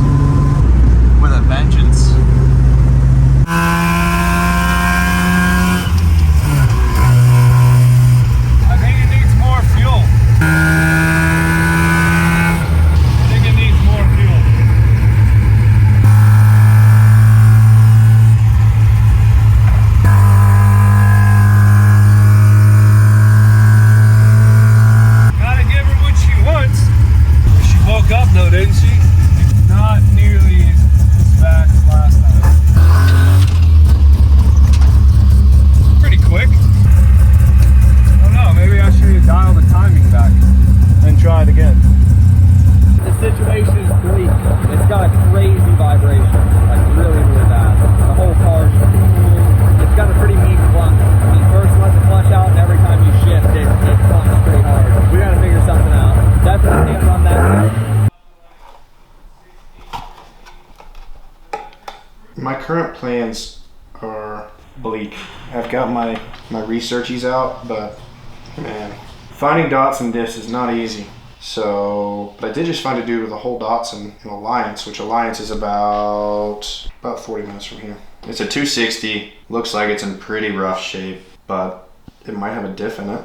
With a vengeance. I think it needs more fuel. I think it needs more fuel. Gotta give her what she wants. She woke up though, didn't she? Not nearly as fast as last time. Pretty quick. I don't know, maybe I should dial the timing back and try it again. The situation is bleak. It's got a crazy vibration, like really, really bad. The whole car's it's got a pretty mean clunch. When you first let the clutch out, and every time you shift, it clunks pretty hard. We gotta figure something out. Definitely can't run that. My current plans are bleak. I've got my researchies out, but man, finding Datsun diffs is not easy. So, but I did just find a dude with a whole Datsun in Alliance, which Alliance is about 40 minutes from here. It's a 260, looks like it's in pretty rough shape, but it might have a diff in it,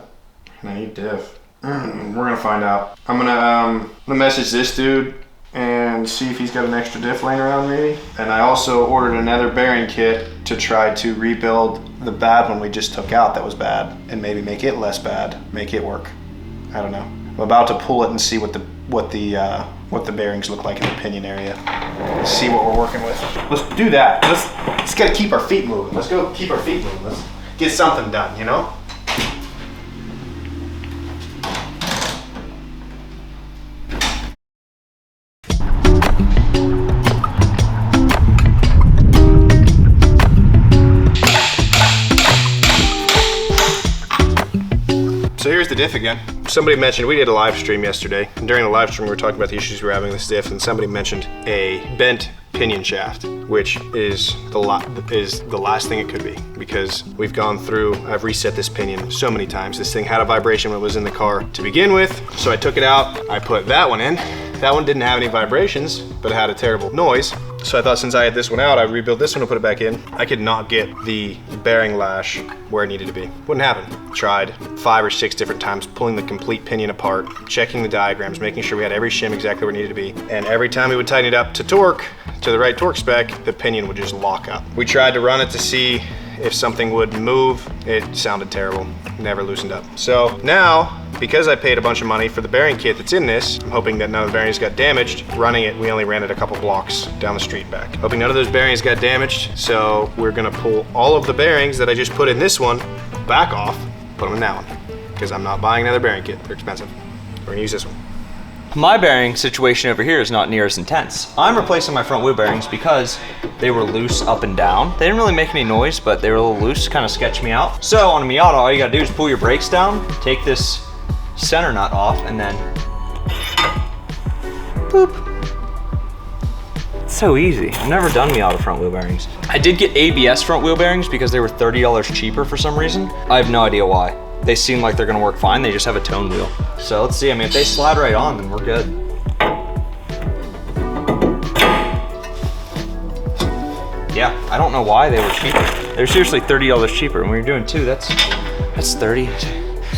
and I need diff. We're gonna find out. I'm gonna message this dude and see if he's got an extra diff laying around maybe. And I also ordered another bearing kit to try to rebuild the bad one we just took out that was bad and maybe make it less bad, make it work. I don't know. I'm about to pull it and see what the bearings look like in the pinion area. See what we're working with. Let's do that. Let's gotta keep our feet moving. Let's go keep our feet moving. Let's get something done, you know? So here's the diff again. Somebody mentioned, we did a live stream yesterday, and during the live stream we were talking about the issues we were having with this diff, and somebody mentioned a bent pinion shaft, which is the last thing it could be, because we've gone through, I've reset this pinion so many times. This thing had a vibration when it was in the car to begin with, so I took it out, I put that one in. That one didn't have any vibrations, but it had a terrible noise. So I thought since I had this one out, I'd rebuild this one and put it back in. I could not get the bearing lash where it needed to be. Wouldn't happen. Tried 5 or 6 different times, pulling the complete pinion apart, checking the diagrams, making sure we had every shim exactly where it needed to be. And every time we would tighten it up to torque, to the right torque spec, the pinion would just lock up. We tried to run it to see if something would move. It sounded terrible, never loosened up. So now, because I paid a bunch of money for the bearing kit that's in this, I'm hoping that none of the bearings got damaged. Running it, we only ran it a couple blocks down the street back. Hoping none of those bearings got damaged, so we're gonna pull all of the bearings that I just put in this one back off, put them in that one, because I'm not buying another bearing kit, they're expensive. We're gonna use this one. My bearing situation over here is not near as intense. I'm replacing my front wheel bearings because they were loose up and down. They didn't really make any noise, but they were a little loose, kind of sketched me out. So on a Miata, all you gotta do is pull your brakes down, take this center nut off, and then boop. It's so easy. I've never done Miata front wheel bearings. I did get ABS front wheel bearings because they were $30 cheaper for some reason. I have no idea why. They seem like they're gonna work fine. They just have a tone wheel. So let's see, I mean, if they slide right on, then we're good. Yeah, I don't know why they were cheaper. They're seriously $30 cheaper. And when you're doing 2, that's 30.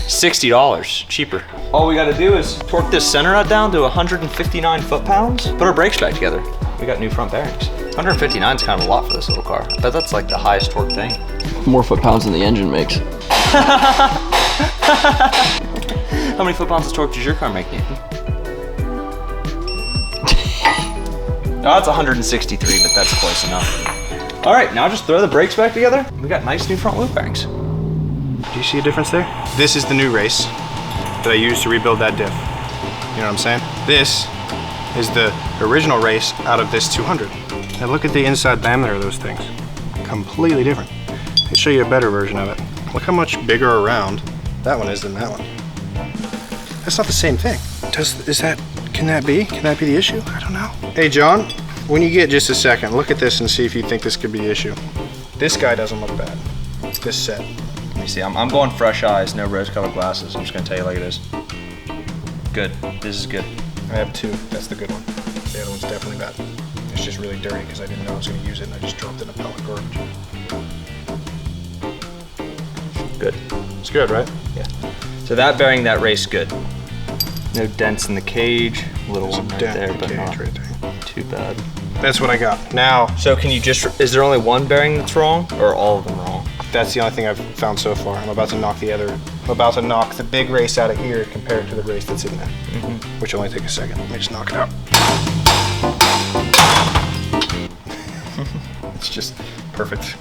$60 cheaper. All we gotta do is torque this center nut down to 159 foot-pounds, put our brakes back together. We got new front bearings. 159 is kind of a lot for this little car. I bet that's like the highest torque thing. More foot-pounds than the engine makes. How many foot-pounds of torque does your car make, Nathan? No, that's 163, but that's close enough. All right, now just throw the brakes back together. We got nice new front loop bearings. Do you see a difference there? This is the new race that I used to rebuild that diff. You know what I'm saying? This is the original race out of this 200. Now look at the inside diameter of those things. Completely different. I'll show you a better version of it. Look how much bigger around that one is than that one. That's not the same thing. Can that be the issue? I don't know. Hey John, when you get just a second, look at this and see if you think this could be the issue. This guy doesn't look bad. This set. Let me see, I'm going fresh eyes, no rose-colored glasses. I'm just gonna tell you like it is. Good, this is good. I have two, that's the good one. The other one's definitely bad. It's just really dirty because I didn't know I was gonna use it and I just dropped it in a pellet garbage. Good. It's good, right? Yeah. So that bearing, that race, good. No dents in the cage, little one right there, but not too bad. That's what I got. Now, so can you just, is there only one bearing that's wrong or all of them wrong? That's the only thing I've found so far. I'm about to knock the big race out of here compared to the race that's in there, which will only take a second. Let me just knock it out. It's just perfect.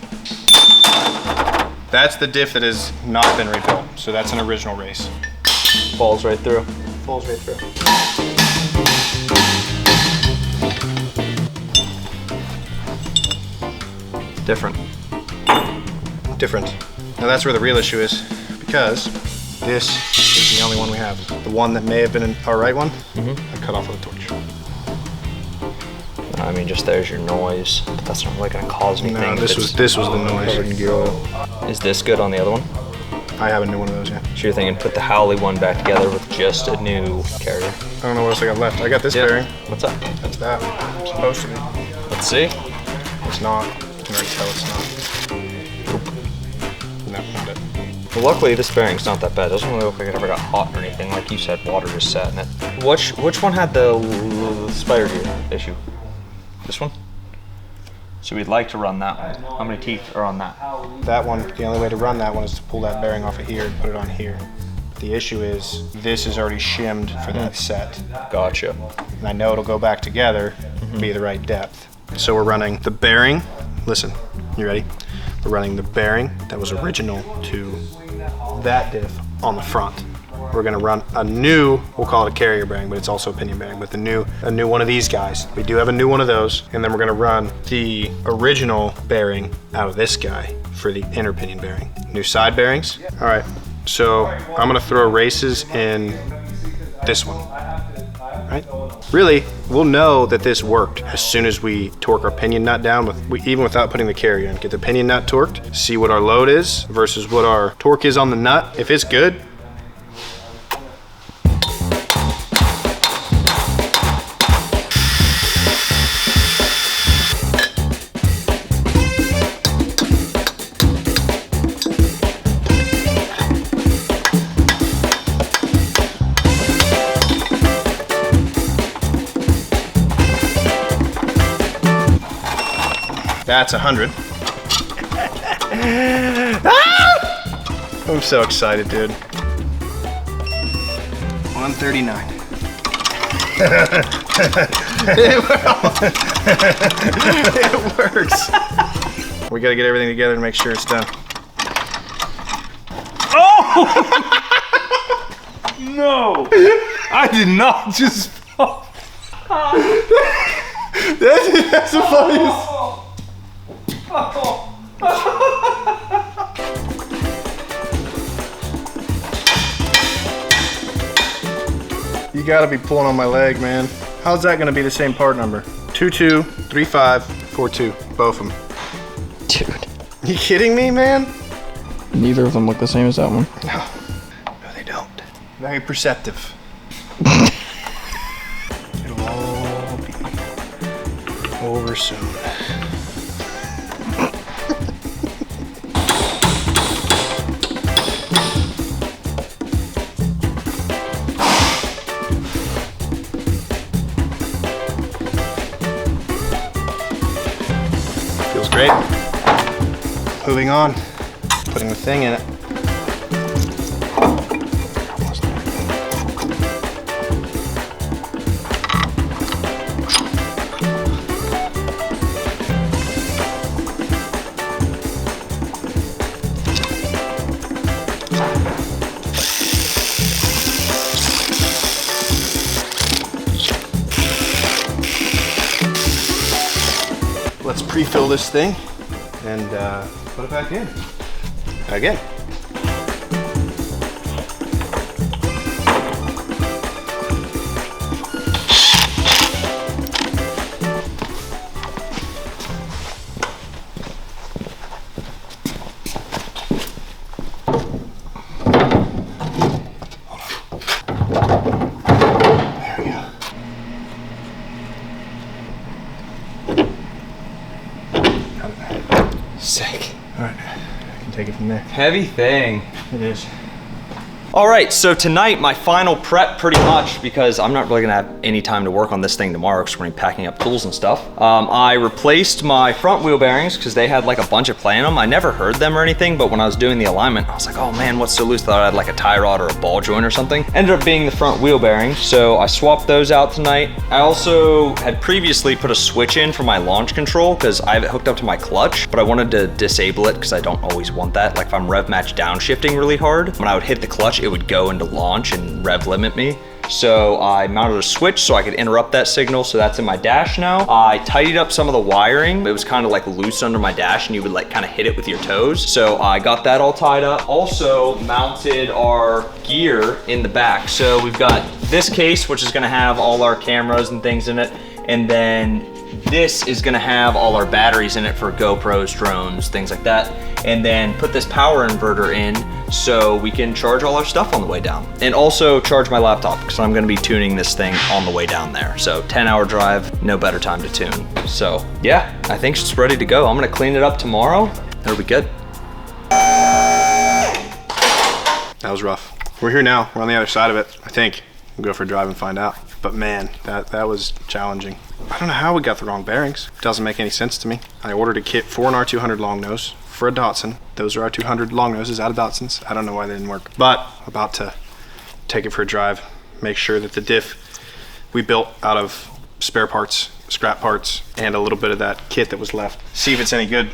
That's the diff that has not been rebuilt. So that's an original race. Falls right through. Falls right through. Different. Different. Now that's where the real issue is, because this is the only one we have. The one that may have been our right one, I cut off with a torch. I mean, just there's your noise, but that's not really gonna cause anything. No, this was the noise. Is this good on the other one? I have a new one of those, yeah. So you're thinking put the Howley one back together with just a new carrier? I don't know what else I got left. I got this bearing. What's up? That's that. It's supposed to be. Let's see. It's not. I can already tell it's not. No, not it. Well, luckily this bearing's not that bad. It doesn't really look like it ever got hot or anything. Like you said, water just sat in it. Which one had the spider gear issue? This one? So we'd like to run that one. How many teeth are on that? That one, the only way to run that one is to pull that bearing off of here and put it on here. The issue is this is already shimmed for that set. Gotcha. And I know it'll go back together, be the right depth. So we're running the bearing. Listen, you ready? We're running the bearing that was original to that diff on the front. We're gonna run a new, we'll call it a carrier bearing, but it's also a pinion bearing, but a new one of these guys. We do have a new one of those, and then we're gonna run the original bearing out of this guy for the inner pinion bearing. New side bearings. All right, so I'm gonna throw races in this one, right? Really, we'll know that this worked as soon as we torque our pinion nut down, even without putting the carrier in. Get the pinion nut torqued, see what our load is versus what our torque is on the nut. If it's good, that's 100. I'm so excited, dude. 139. It works. We gotta get everything together to make sure it's done. Oh! No! I did not just fall. That's the funniest. You gotta be pulling on my leg, man. How's that gonna be the same part number? 223542, both of them. Dude. You kidding me, man? Neither of them look the same as that one. No, they don't. Very perceptive. It'll all be over soon. Great. Moving on, putting the thing in it. Let's pre-fill this thing and put it back in. Again. Sick. All right, I can take it from there. Heavy thing. It is. All right, so tonight my final prep pretty much, because I'm not really gonna have any time to work on this thing tomorrow because we're gonna be packing up tools and stuff. I replaced my front wheel bearings because they had like a bunch of play in them. I never heard them or anything, but when I was doing the alignment, I was like, oh man, what's so loose? Thought I had like a tie rod or a ball joint or something. Ended up being the front wheel bearings, so I swapped those out tonight. I also had previously put a switch in for my launch control because I have it hooked up to my clutch, but I wanted to disable it because I don't always want that. Like if I'm rev match downshifting really hard, when I would hit the clutch, it would go into launch and rev limit me. So I mounted a switch so I could interrupt that signal, so that's in my dash now. I tidied up some of the wiring. It was kind of like loose under my dash and you would like kind of hit it with your toes. So I got that all tied up. Also mounted our gear in the back. So we've got this case, which is gonna have all our cameras and things in it. And then this is gonna have all our batteries in it for GoPros, drones, things like that. And then put this power inverter in so we can charge all our stuff on the way down. And also charge my laptop because I'm gonna be tuning this thing on the way down there. So 10-hour drive, no better time to tune. So yeah, I think it's ready to go. I'm gonna clean it up tomorrow. It'll be good. That was rough. We're here now, we're on the other side of it, I think. We'll go for a drive and find out. But man, that was challenging. I don't know how we got the wrong bearings. It doesn't make any sense to me. I ordered a kit for an R200 long nose for a Datsun. Those are R200 long noses out of Datsuns. I don't know why they didn't work. But about to take it for a drive, make sure that the diff we built out of spare parts, scrap parts, and a little bit of that kit that was left. See if it's any good.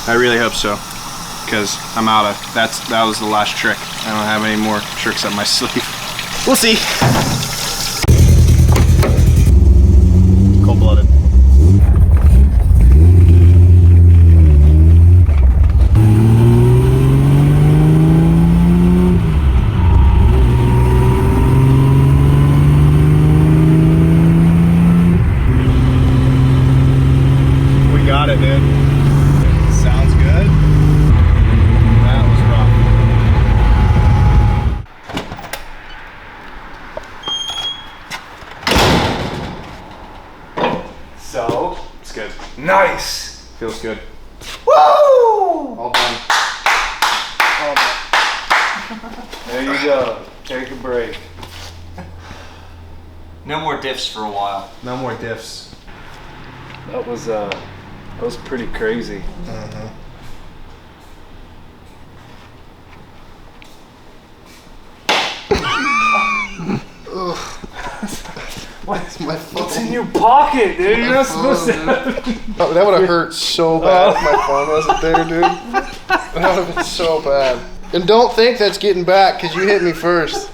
I really hope so, because I'm out of, that was the last trick. I don't have any more tricks up my sleeve. We'll see. Cold-blooded. We got it, dude. Sounds good. That was rough. So, it's good. Nice. Feels good. Woo! All done. All done. There you go. Take a break. No more diffs for a while. No more diffs. That was pretty crazy. What's my phone? What's in your pocket, dude? You're not supposed to have it. Oh, that would have hurt so bad if my phone wasn't there, dude. That would have been so bad. And don't think that's getting back, because you hit me first.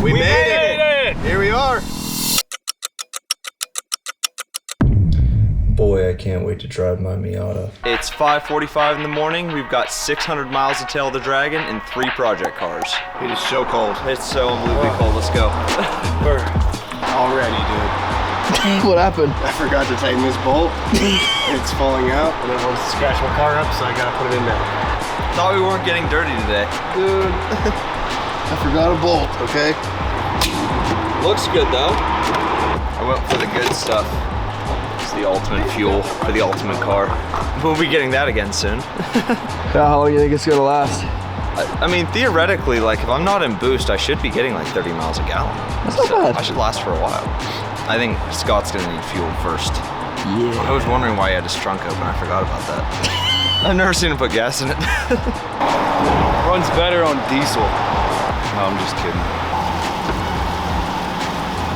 We made it! Here we are. Boy, I can't wait to drive my Miata. It's 5:45 in the morning. We've got 600 miles to Tail the Dragon and 3 project cars. It is so cold. It's so unbelievably cold. Let's go. We're already, dude. What happened? I forgot to tighten this bolt. It's falling out, and it wants to scratch my car up, so I gotta put it in there. Thought we weren't getting dirty today. Dude, I forgot a bolt, okay? Looks good though. I went for the good stuff. the ultimate fuel for the ultimate car. We'll be getting that again soon. Yeah, how long do you think it's gonna last? I mean, theoretically, like if I'm not in boost, I should be getting like 30 miles a gallon. That's not bad. I should last for a while. I think Scott's gonna need fuel first. Yeah. I was wondering why he had his trunk open. I forgot about that. I've never seen him put gas in it. Runs better on diesel. No, I'm just kidding.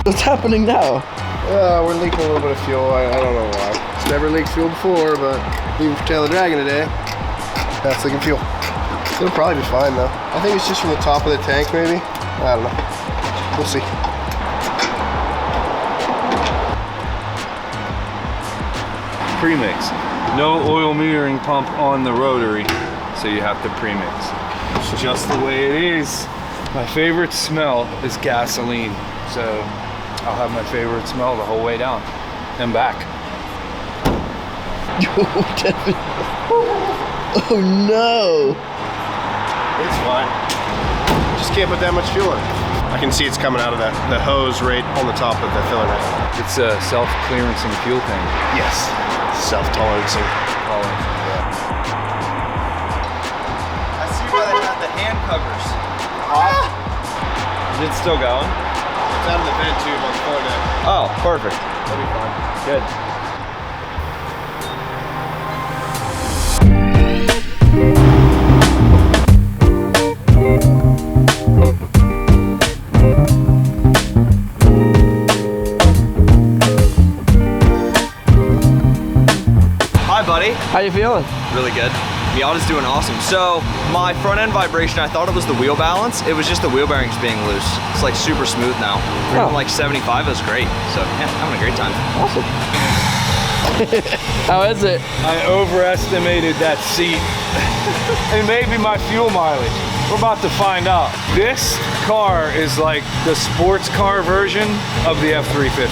What's happening now? We're leaking a little bit of fuel. I don't know why. It's never leaked fuel before, but even for Tail the Dragon today, that's leaking fuel. It'll probably be fine though. I think it's just from the top of the tank maybe. I don't know. We'll see. Premix. No oil metering pump on the rotary, so you have to premix. It's just the way it is. My favorite smell is gasoline, so I'll have my favorite smell the whole way down and back. Oh no! It's fine. Just can't put that much fuel in. I can see it's coming out of the hose right on the top of the filler net. It's a self-clearancing fuel tank. Yes, self-tolerancing. I see why they have the hand covers. Is it still going? It's out of the vent tube on the filler net. Oh, perfect. That'll be fine. Good. Hi, buddy. How you feeling? Really good. Miata's doing awesome. So my front end vibration, I thought it was the wheel balance. It was just the wheel bearings being loose. It's like super smooth now. We're like 75 is great. So yeah, having a great time. Awesome. How is it? I overestimated that seat. And maybe my fuel mileage. We're about to find out. This car is like the sports car version of the F-350.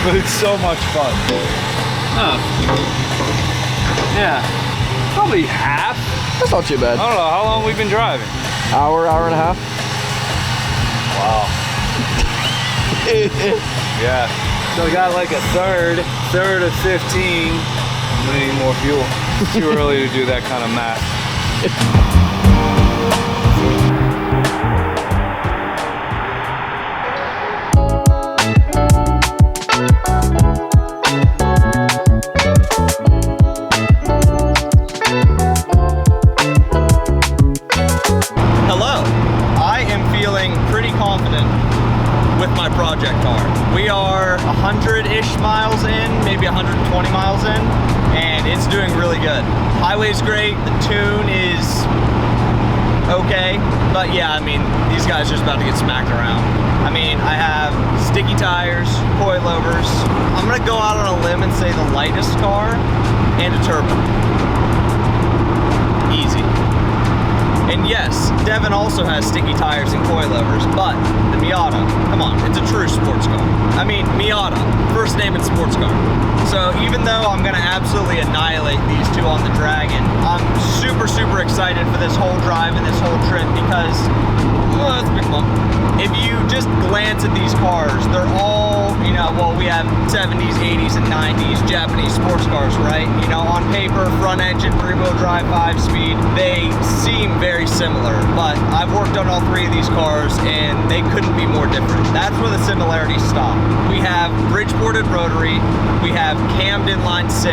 But it's so much fun. Yeah, probably half. That's not too bad. I don't know, how long we've been driving? Hour and a half. Wow. Yeah, so I got like a third of 15. I'm gonna need more fuel. It's too early to do that kind of math. Hello. I am feeling pretty confident with my project car. We are 100-ish miles in, maybe 120 miles in, and it's doing really good. Highway's great, the tune is okay, but yeah, I mean, these guys are just about to get smacked around. I mean, I have sticky tires, coilovers. I'm gonna go out on a limb and say the lightest car and a turbo. Easy. And yes, Devin also has sticky tires and coilovers, but the Miata, come on, it's a true sports car. I mean, Miata, first name in sports car. So even though I'm gonna absolutely annihilate these two on the Dragon, I'm super, super excited for this whole drive and this whole trip because, well, that's a big bump. If you just glance at these cars, they're all, you know, well, we have 70s, 80s, and 90s Japanese sports cars, right? You know, on paper, front engine, three-wheel drive, 5-speed, they seem very similar, but I've worked on all three of these cars and they couldn't be more different. That's where the similarities stop. We have bridge-ported rotary, we have cammed inline 6,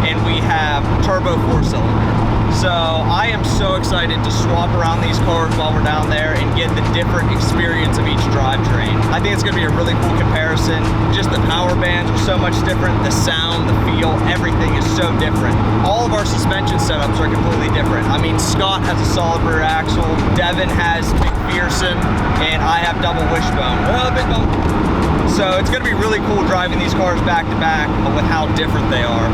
and we have turbo 4-cylinder. So I am so excited to swap around these cars while we're down there and get the different experience of each drivetrain. I think it's gonna be a really cool comparison. Just the power bands are so much different, the sound, the feel, everything is so different. All of our suspension setups are completely different. I mean, Scott has a solid rear axle, Devin has McPherson, and I have double wishbone. Big bump. So it's gonna be really cool driving these cars back to back, but with how different they are.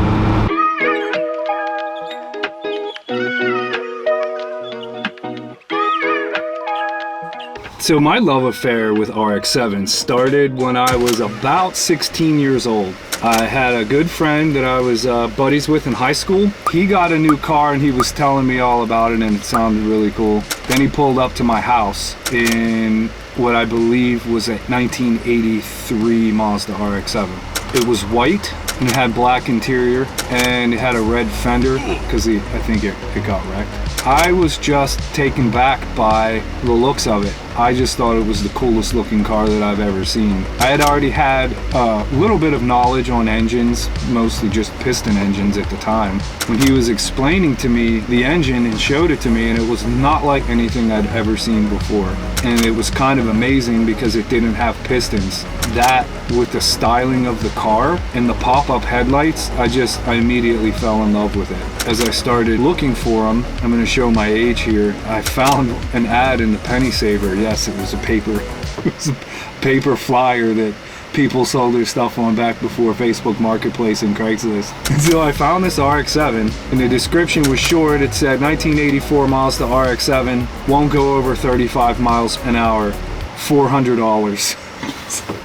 So my love affair with RX-7 started when I was about 16 years old. I had a good friend that I was buddies with in high school. He got a new car and he was telling me all about it and it sounded really cool. Then he pulled up to my house in what I believe was a 1983 Mazda RX-7. It was white and it had black interior and it had a red fender because I think it got wrecked. I was just taken back by the looks of it. I just thought it was the coolest looking car that I've ever seen. I had already had a little bit of knowledge on engines, mostly just piston engines at the time. When he was explaining to me the engine and showed it to me, and it was not like anything I'd ever seen before. And it was kind of amazing because it didn't have pistons. That with the styling of the car and the pop-up headlights, I immediately fell in love with it. As I started looking for them, I'm going to show my age here, I found an ad in the Penny Saver. Yes, it was a paper flyer that people sold their stuff on back before Facebook Marketplace and Craigslist. And so I found this RX-7 and the description was short. It said 1984 Mazda RX-7, won't go over 35 miles an hour, $400.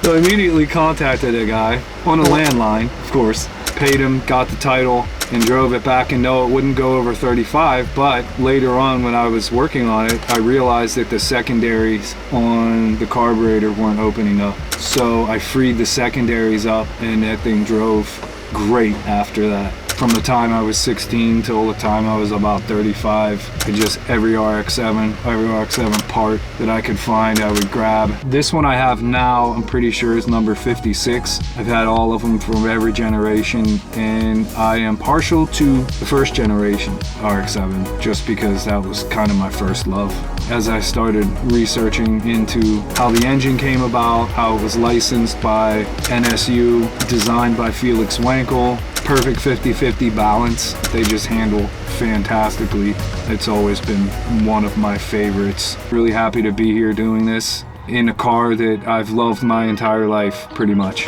So I immediately contacted a guy on a landline, of course, paid him, got the title, and drove it back. And no, it wouldn't go over 35, but later on when I was working on it, I realized that the secondaries on the carburetor weren't opening up. So I freed the secondaries up and that thing drove great after that. From the time I was 16 till the time I was about 35, just every RX-7 part that I could find, I would grab. This one I have now, I'm pretty sure is number 56. I've had all of them from every generation, and I am partial to the first generation RX-7, just because that was kind of my first love. As I started researching into how the engine came about, how it was licensed by NSU, designed by Felix Wankel, perfect 50-50 balance. They just handle fantastically. It's always been one of my favorites. Really happy to be here doing this in a car that I've loved my entire life, pretty much.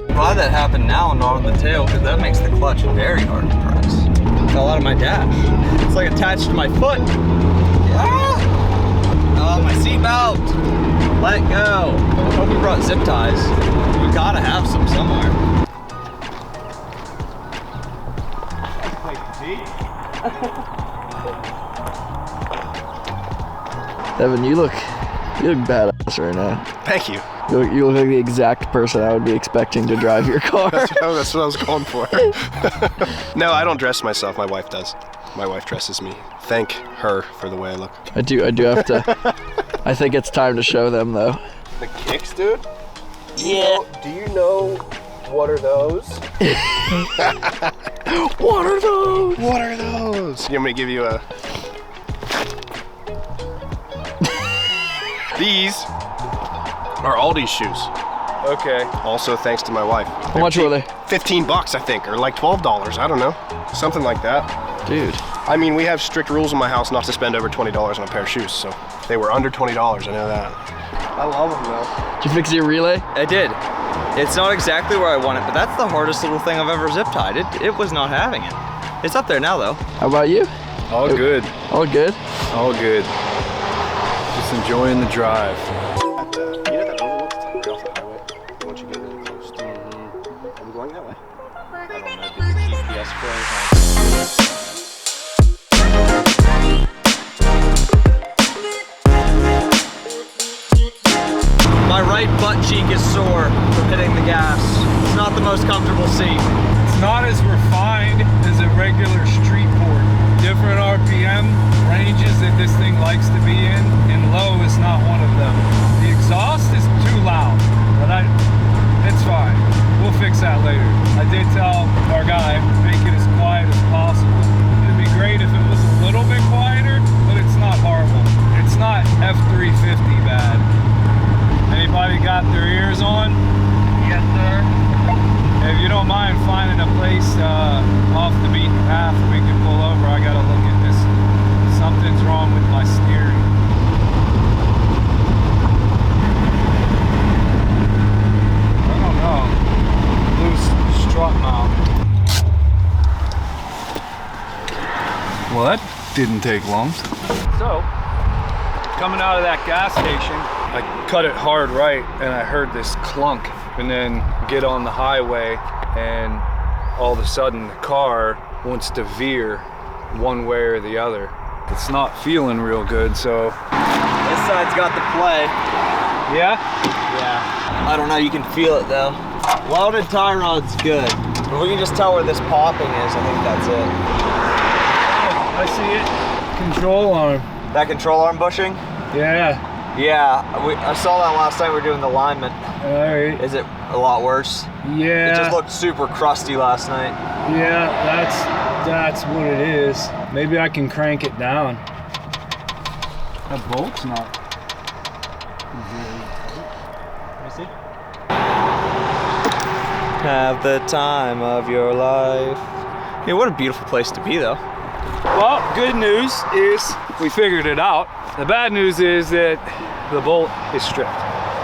Glad that happened now and not on the tail, because that makes the clutch very hard to press. It fell out of my dash. It's like attached to my foot. Oh, my seatbelt! Let go. I hope you brought zip ties. You gotta have some somewhere. Devin, you look badass right now. Thank you. You look like the exact person I would be expecting to drive your car. That's what I was going for. No, I don't dress myself. My wife does. My wife dresses me. Thank her for the way I look. I do have to. I think it's time to show them though. The kicks, dude? Yeah. Do you know what are those? What are those? What are those? You want me to give you a... These are Aldi's shoes. Okay. Also thanks to my wife. How much were they? $15, I think, or like $12. I don't know. Something like that. Dude. I mean, we have strict rules in my house not to spend over $20 on a pair of shoes, so they were under $20, I know that. I love them though. Did you fix your relay? I did. It's not exactly where I want it, but that's the hardest little thing I've ever zip tied. It was not having it. It's up there now though. How about you? All good. All good? All good. Just enjoying the drive. You know that overlooks right off the highway? Once you get really close to I'm going that way. I don't know, did the GPS play? My right butt cheek is sore from hitting the gas. It's not the most comfortable seat. It's not as refined as a regular street port. Different RPM ranges that this thing likes to be in, and low is not one of them. The exhaust is too loud, but it's fine. We'll fix that later. I did tell our guy, make it as quiet as possible. It'd be great if it was a little bit quieter, but it's not horrible. It's not F350 bad. Anybody got their ears on? Yes, sir. If you don't mind finding a place off the beaten path we can pull over, I gotta look at this. Something's wrong with my steering. I don't know. Loose strut mount. Well, that didn't take long. So, coming out of that gas station, I cut it hard right and I heard this clunk, and then get on the highway and all of a sudden the car wants to veer one way or the other. it's not feeling real good, so. This side's got the play. Yeah? Yeah. I don't know, you can feel it though. Welded tie rod's good. If we can just tell where this popping is, I think that's it. I see it. Control arm. That control arm bushing? Yeah. Yeah, I saw that last time we were doing the alignment. All right. Is it a lot worse? Yeah. It just looked super crusty last night. Yeah, that's what it is. Maybe I can crank it down. That bolt's not. Let me see. Have the time of your life. Yeah, what a beautiful place to be though. Well, good news is we figured it out. The bad news is that the bolt is stripped.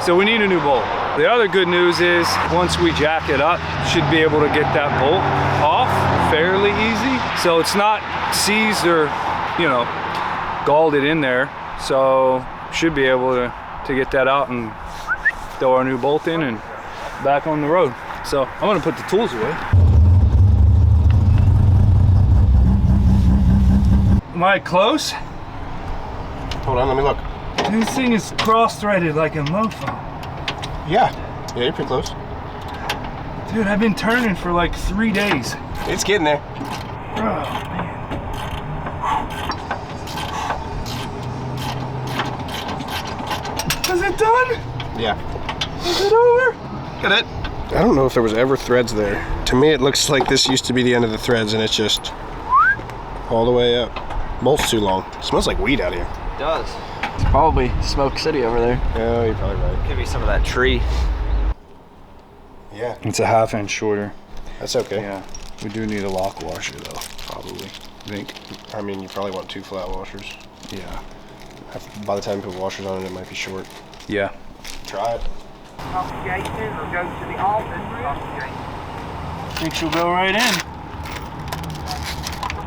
So we need a new bolt. The other good news is once we jack it up, should be able to get that bolt off fairly easy. So it's not seized or, you know, galled it in there. So should be able to get that out and throw our new bolt in and back on the road. So I'm gonna put the tools away. Am I close? Hold on, let me look. This thing is cross-threaded like a mofo. Yeah, you're pretty close. Dude, I've been turning for like 3 days. It's getting there. Oh, man. Is it done? Yeah. Is it over? Got it. I don't know if there was ever threads there. To me, it looks like this used to be the end of the threads and it's just all the way up. Bolt's too long. It smells like weed out here. It does. It's probably Smoke City over there. Yeah, you're probably right. Could be some of that tree. Yeah. It's a ½ inch shorter. That's okay. Yeah. We do need a lock washer though, probably. I think. I mean, you probably want 2 flat washers. Yeah. By the time you put washers on it, it might be short. Yeah. Try it. Talk to Jason or go to the office and talk to Jason. I think she'll go right in.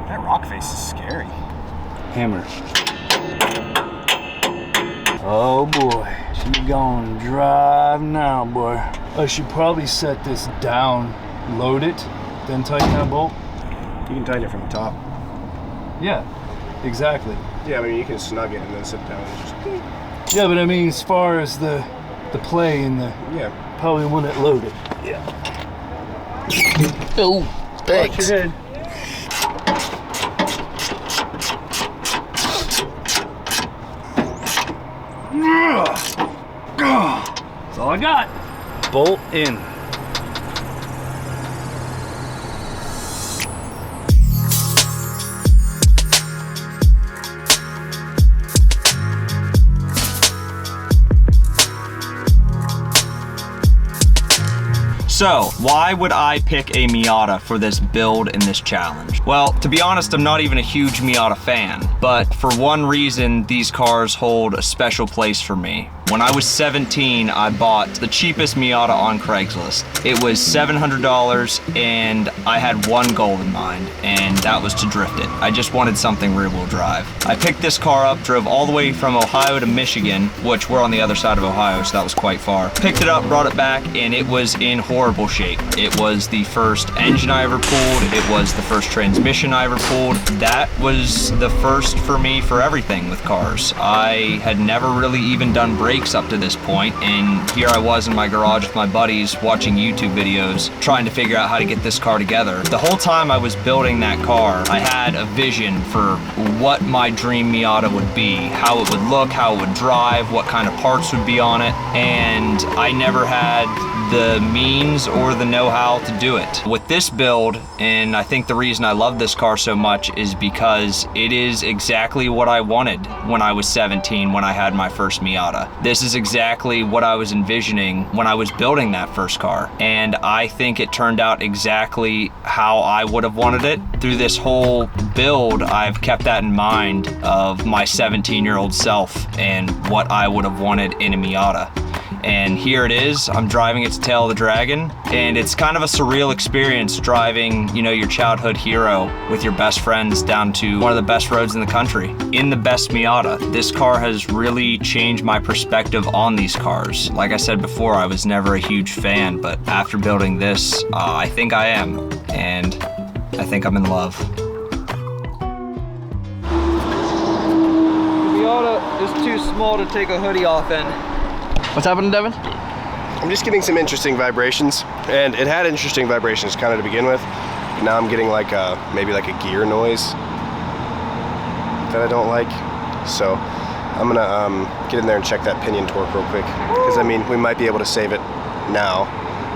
That rock face is scary. Hammer. Oh boy, she gonna drive now, boy. I should probably set this down, load it, then tighten that bolt. You can tighten it from the top. Yeah, exactly. Yeah, I mean, you can snug it and then sit down and just... Yeah, but I mean, as far as the play and the... Yeah. Probably want it loaded. Yeah. Oh, thanks. Watch your head. That's all I got. Bolt in. So, why would I pick a Miata for this build and this challenge? Well, to be honest, I'm not even a huge Miata fan, but for one reason, these cars hold a special place for me. When I was 17, I bought the cheapest Miata on Craigslist. It was $700 and I had one goal in mind, and that was to drift it. I just wanted something rear-wheel drive. I picked this car up, drove all the way from Ohio to Michigan, which we're on the other side of Ohio, so that was quite far. Picked it up, brought it back, and it was in horrible shape. It was the first engine I ever pulled. It was the first transmission I ever pulled. That was the first for me for everything with cars. I had never really even done brakes up to this point, and here I was in my garage with my buddies watching YouTube videos trying to figure out how to get this car together. The whole time I was building that car, I had a vision for what my dream Miata would be, how it would look, how it would drive, what kind of parts would be on it, and I never had the means or the know-how to do it. With this build, and I think the reason I love this car so much is because it is exactly what I wanted when I was 17 when I had my first Miata. This is exactly what I was envisioning when I was building that first car, and I think it turned out exactly how I would have wanted it. Through this whole build, I've kept that in mind of my 17-year-old self and what I would have wanted in a Miata. And here it is, I'm driving it to Tail of the Dragon, and it's kind of a surreal experience driving, you know, your childhood hero with your best friends down to one of the best roads in the country in the best Miata. This car has really changed my perspective on these cars. Like I said before, I was never a huge fan, but after building this, I think I am, and I think I'm in love. Just too small to take a hoodie off in. What's happening, Devin? I'm just getting some interesting vibrations, and it had interesting vibrations kind of to begin with. Now I'm getting like maybe like a gear noise that I don't like. So I'm gonna get in there and check that pinion torque real quick, because I mean we might be able to save it now,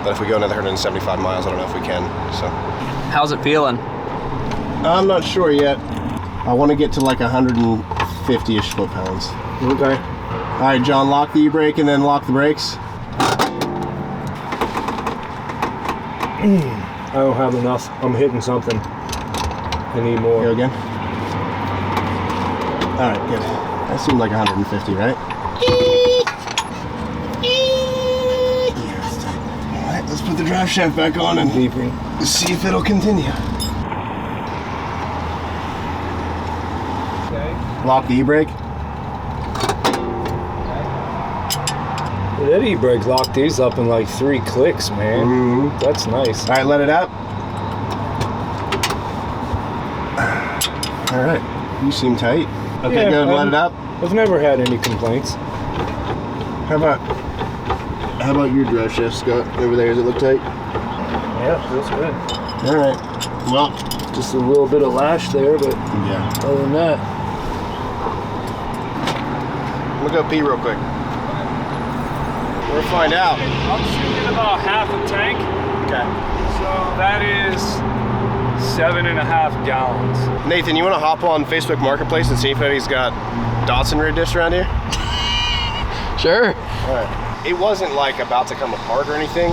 but if we go another 175 miles, I don't know if we can. So how's it feeling? I'm not sure yet. I want to get to like 150-ish foot-pounds. Okay. All right, John, lock the e-brake and then lock the brakes. I don't have enough. I'm hitting something. I need more. Go again. All right, good. That seemed like 150, right? All right, let's put the drive shaft back on and see if it'll continue. Okay. Lock the e-brake. That e-brake locked these up in like 3 clicks, man. Mm-hmm. That's nice. All right, let it out. All right, you seem tight. Okay, Yeah, good, let it out. I've never had any complaints. How about your drive shaft, Scott? Over there, does it look tight? Yeah, feels good. All right, well. Just a little bit of lash there, but yeah. Other than that. I'm gonna go pee real quick. We'll find out. I'm shooting about half a tank. Okay. So that is 7.5 gallons. Nathan, you want to hop on Facebook Marketplace and see if anybody's got Datsun rear diffs around here? Sure. All right. It wasn't like about to come apart or anything,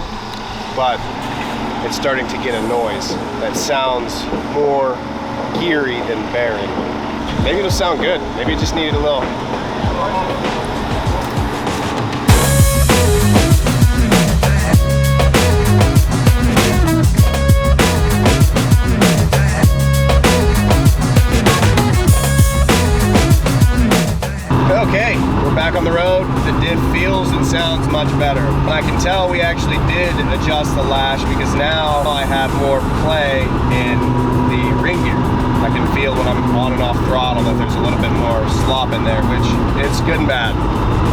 but it's starting to get a noise that sounds more geary than bearing. Maybe it'll sound good. Maybe it just needed a little. Okay, we're back on the road. The diff feels and sounds much better. I can tell we actually did adjust the lash, because now I have more play in the ring gear. I can feel when I'm on and off throttle that there's a little bit more slop in there, which it's good and bad.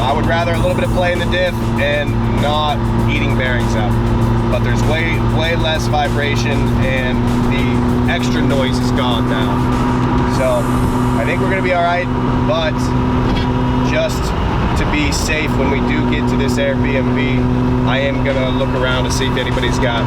I would rather a little bit of play in the diff and not eating bearings up. But there's way less vibration, and the extra noise is gone now. So I think we're gonna be all right, but just to be safe when we do get to this Airbnb, I am gonna look around to see if anybody's got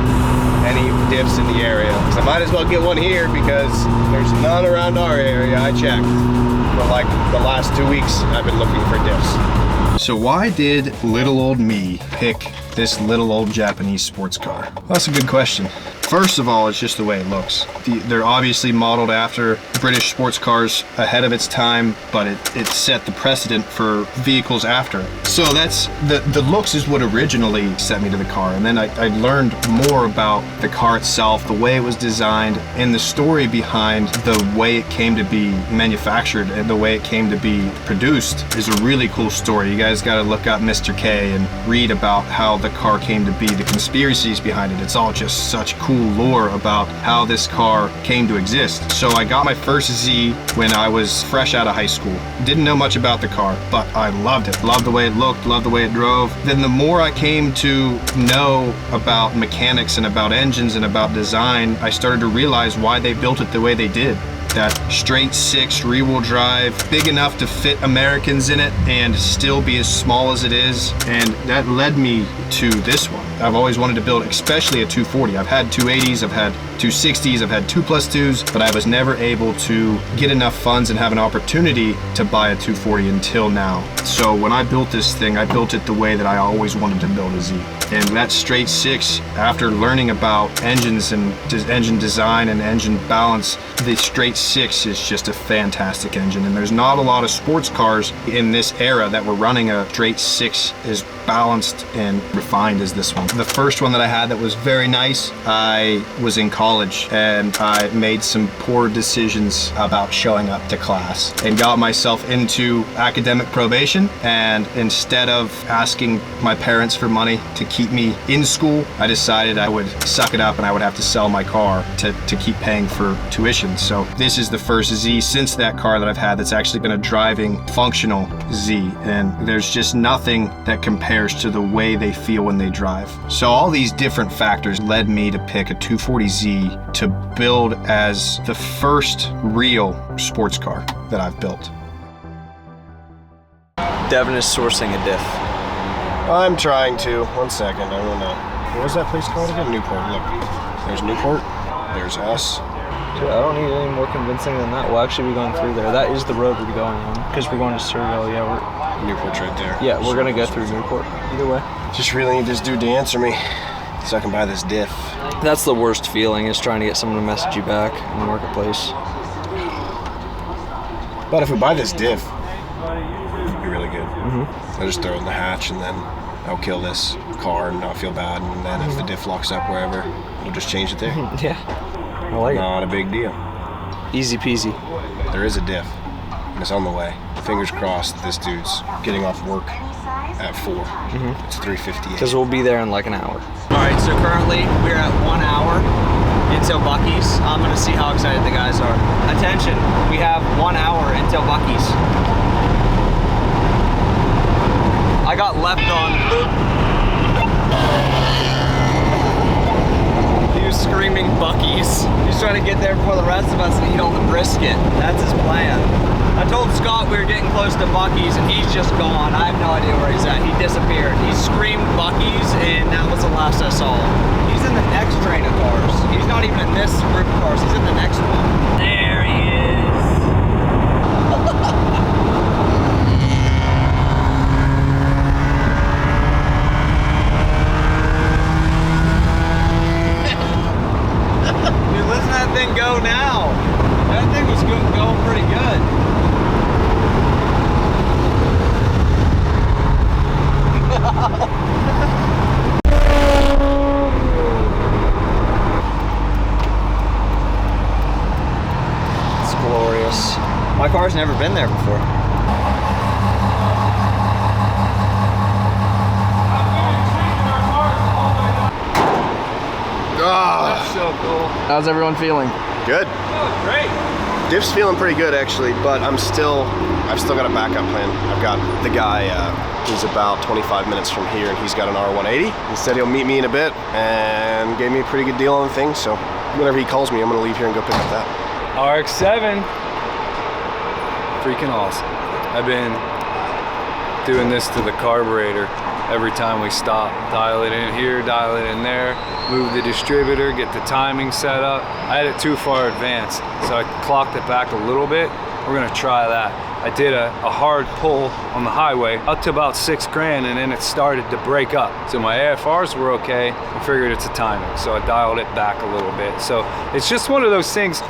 any diffs in the area. Because I might as well get one here, because there's none around our area. I checked. For like the last 2 weeks, I've been looking for diffs. So why did little old me pick this little old Japanese sports car? Well, that's a good question. First of all, it's just the way it looks. They're obviously modeled after British sports cars ahead of its time, but it set the precedent for vehicles after. So that's the looks is what originally set me to the car, and then I learned more about the car itself, the way it was designed, and the story behind the way it came to be manufactured and the way it came to be produced is a really cool story. You guys got to look up Mr. K and read about how the car came to be, the conspiracies behind it. It's all just such cool lore about how this car came to exist. So I got my first Z when I was fresh out of high school. Didn't know much about the car, but I loved it. Loved the way it looked, loved the way it drove. Then the more I came to know about mechanics and about engines and about design, I started to realize why they built it the way they did. That straight 6 rear-wheel drive, big enough to fit Americans in it and still be as small as it is, and that led me to this one. I've always wanted to build, especially a 240. I've had 280s, I've had 260s, I've had 2+2s, but I was never able to get enough funds and have an opportunity to buy a 240 until now. So when I built this thing, I built it the way that I always wanted to build a Z. And that straight 6, after learning about engines and engine design and engine balance, the straight 6 is just a fantastic engine. And there's not a lot of sports cars in this era that were running a straight 6 as balanced and refined as this one. The first one that I had that was very nice, I was in college and I made some poor decisions about showing up to class and got myself into academic probation, and instead of asking my parents for money to keep me in school, I decided I would suck it up and I would have to sell my car to keep paying for tuition. So this is the first Z since that car that I've had that's actually been a driving, functional Z, and there's just nothing that compares to the way they feel when they drive. So all these different factors led me to pick a 240Z to build as the first real sports car that I've built. Devin is sourcing a diff. I'm trying to. 1 second, I wanna... What was that place called again? Newport, look. There's Newport, there's us. Dude, I don't need any more convincing than that. We'll actually be going through there. That is the road we're going on. Because we're going to Surville, yeah. Newport's right there. Yeah, we're gonna go through Newport, either way. Just really need this dude to answer me so I can buy this diff. That's the worst feeling, is trying to get someone to message you back in the marketplace. But if we buy this diff, it'd be really good. I'll just throw it in the hatch and then I'll kill this car and not feel bad, and then if the diff locks up wherever, we'll just change it there. Yeah, I like it. Not a big deal. Easy peasy. There is a diff, and it's on the way. Fingers crossed that this dude's getting off work at 4. It's 3:58. Because we'll be there in like an hour. All right, so currently we're at 1 hour until Buc-ee's. I'm gonna see how excited the guys are. Attention, we have 1 hour until Buc-ee's. I got left on. He was screaming Buc-ee's. He's trying to get there before the rest of us and eat all the brisket. That's his plan. I told Scott we were getting close to Buc-ee's and he's just gone. I have no idea where he's at. He disappeared. He screamed Buc-ee's and that was the last I saw him. He's in the next train of cars. He's not even in this group of cars. He's in the next one. There he is. Dude, listen to that thing go now. That thing was going pretty good. It's glorious. My car's never been there before. That's so cool. How's everyone feeling? Good. Oh, great. Diff's feeling pretty good actually, but I've still got a backup plan. I've got the guy who's about 25 minutes from here and he's got an R180. He said he'll meet me in a bit and gave me a pretty good deal on things, so whenever he calls me, I'm gonna leave here and go pick up that. RX-7, freaking awesome. I've been doing this to the carburetor every time we stop. Dial it in here, dial it in there, move the distributor, get the timing set up. I had it too far advanced, so I clocked it back a little bit. We're gonna try that. I did a hard pull on the highway up to about 6 grand and then it started to break up. So my AFRs were okay. I figured it's a timing, so I dialed it back a little bit. So it's just one of those things,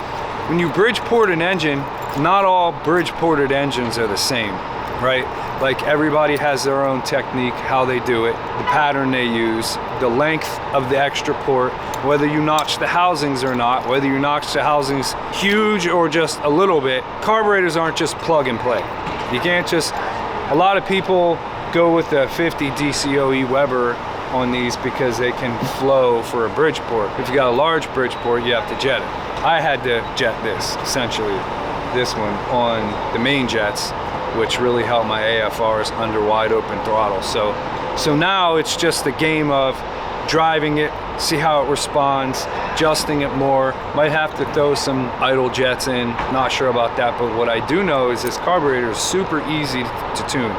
when you Bridgeport an engine, not all Bridgeported engines are the same, right? Like everybody has their own technique, how they do it, the pattern they use, the length of the extra port, whether you notch the housings or not, whether you notch the housings huge or just a little bit. Carburetors aren't just plug and play. You can't just, a lot of people go with the 50 DCOE Weber on these because they can flow for a Bridgeport. If you got a large Bridgeport, you have to jet it. I had to jet this, essentially, this one on the main jets, which really helped my AFRs under wide open throttle. So now it's just a game of driving it, see how it responds, adjusting it more. Might have to throw some idle jets in, not sure about that, but what I do know is this carburetor is super easy to tune.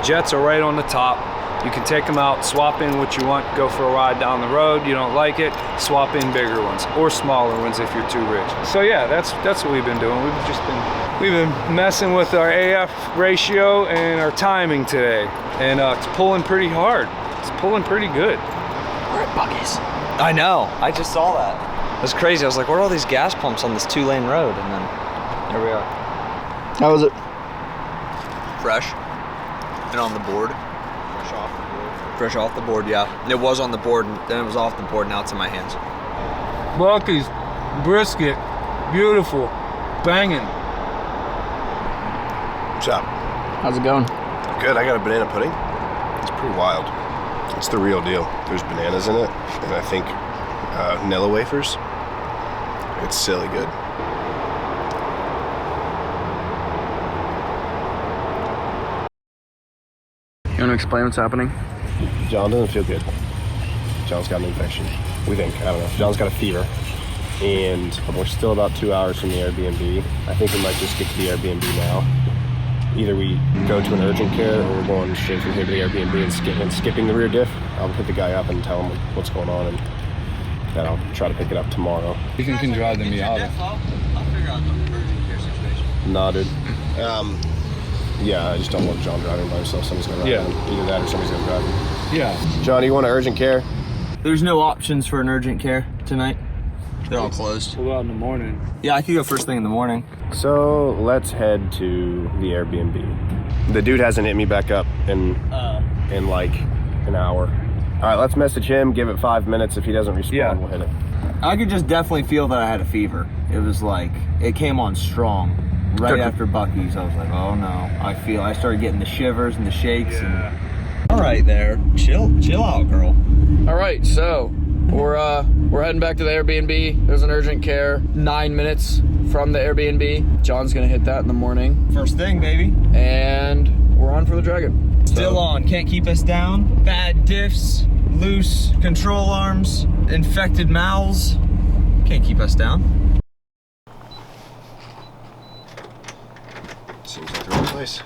Jets are right on the top. You can take them out, swap in what you want, go for a ride down the road. You don't like it, swap in bigger ones or smaller ones if you're too rich. So yeah, that's what we've been doing. We've been messing with our AF ratio and our timing today, and it's pulling pretty hard. It's pulling pretty good. We're at Buc-ee's. I know. I just saw that. It was crazy. I was like, what are all these gas pumps on this 2-lane road? And then here we are. How was it? Fresh and on the board. Fresh off the board. Fresh off the board, yeah. It was on the board, and then it was off the board, now it's in my hands. Bucky's brisket, beautiful, banging. What's up? How's it going? Good. I got a banana pudding. It's pretty wild. It's the real deal. There's bananas in it, and I think Nilla wafers. It's silly good. You want to explain what's happening? John doesn't feel good. John's got an infection. We think. I don't know. John's got a fever. And we're still about 2 hours from the Airbnb. I think we might just get to the Airbnb now. Either we go to an urgent care or we're going straight from here to the Airbnb and skipping the rear diff. I'll hit the guy up and tell him what's going on, and then I'll try to pick it up tomorrow. Ethan can drive the Miata. I'll figure out the urgent care situation. Nah, dude. Yeah, I just don't want John driving by himself. Somebody's gonna drive him. Either that or somebody's gonna drive him. Yeah. John, you want an urgent care? There's no options for an urgent care tonight. They're all closed. What about in the morning? Yeah, I could go first thing in the morning. So let's head to the Airbnb. The dude hasn't hit me back up in like an hour. All right, let's message him, give it 5 minutes. If he doesn't respond, we'll hit it. I could just definitely feel that I had a fever. It was like, it came on strong. Right after Bucky's, I was like, oh no. I started getting the shivers and the shakes. And... All right there, chill out, girl. All right, so we're heading back to the Airbnb. There's an urgent care 9 minutes from the Airbnb. John's gonna hit that in the morning. First thing, baby. And we're on for the Dragon. Still on, can't keep us down. Bad diffs, loose control arms, infected mouths. Can't keep us down. Seems like the right place.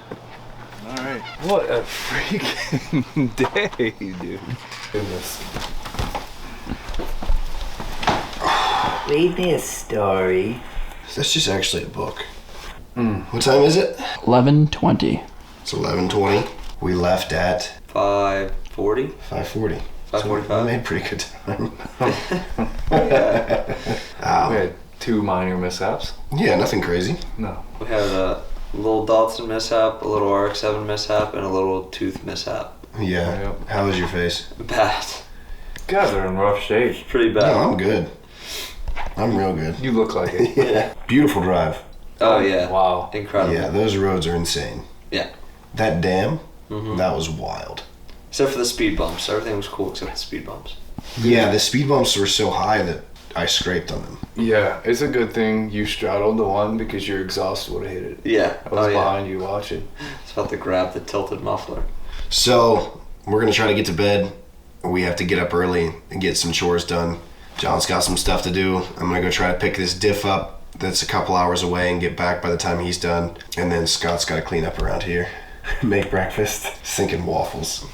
All right. What a freaking day, dude. Goodness. Read me a story. That's just actually a book. What time is it? 11:20. It's 11:20. We left at 5:40. 5:40. 5:45. So we made pretty good time. We had 2 minor mishaps. Yeah, nothing crazy. No. We had a little Datsun mishap, a little RX-7 mishap, and a little tooth mishap. Yeah. Yep. How was your face? Bad. Guys are in rough shape. Pretty bad. No, I'm good. I'm real good. You look like it. Yeah. Beautiful drive. Oh yeah. Wow. Incredible. Yeah, those roads are insane. Yeah. That dam, that was wild. Except for the speed bumps. Everything was cool except the speed bumps. Yeah, the speed bumps were so high that I scraped on them. Yeah, it's a good thing you straddled the one because your exhaust would have hit it. Yeah. I was behind you watching. It's about to grab the tilted muffler. So, we're going to try to get to bed. We have to get up early and get some chores done. John's got some stuff to do. I'm going to go try to pick this diff up that's a couple hours away and get back by the time he's done. And then Scott's got to clean up around here. Make breakfast. Thinking waffles.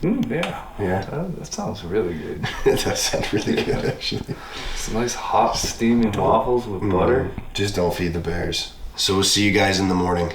Yeah. Yeah. That sounds really good. It does sound really good, actually. Some nice hot steaming waffles with butter. Just don't feed the bears. So we'll see you guys in the morning.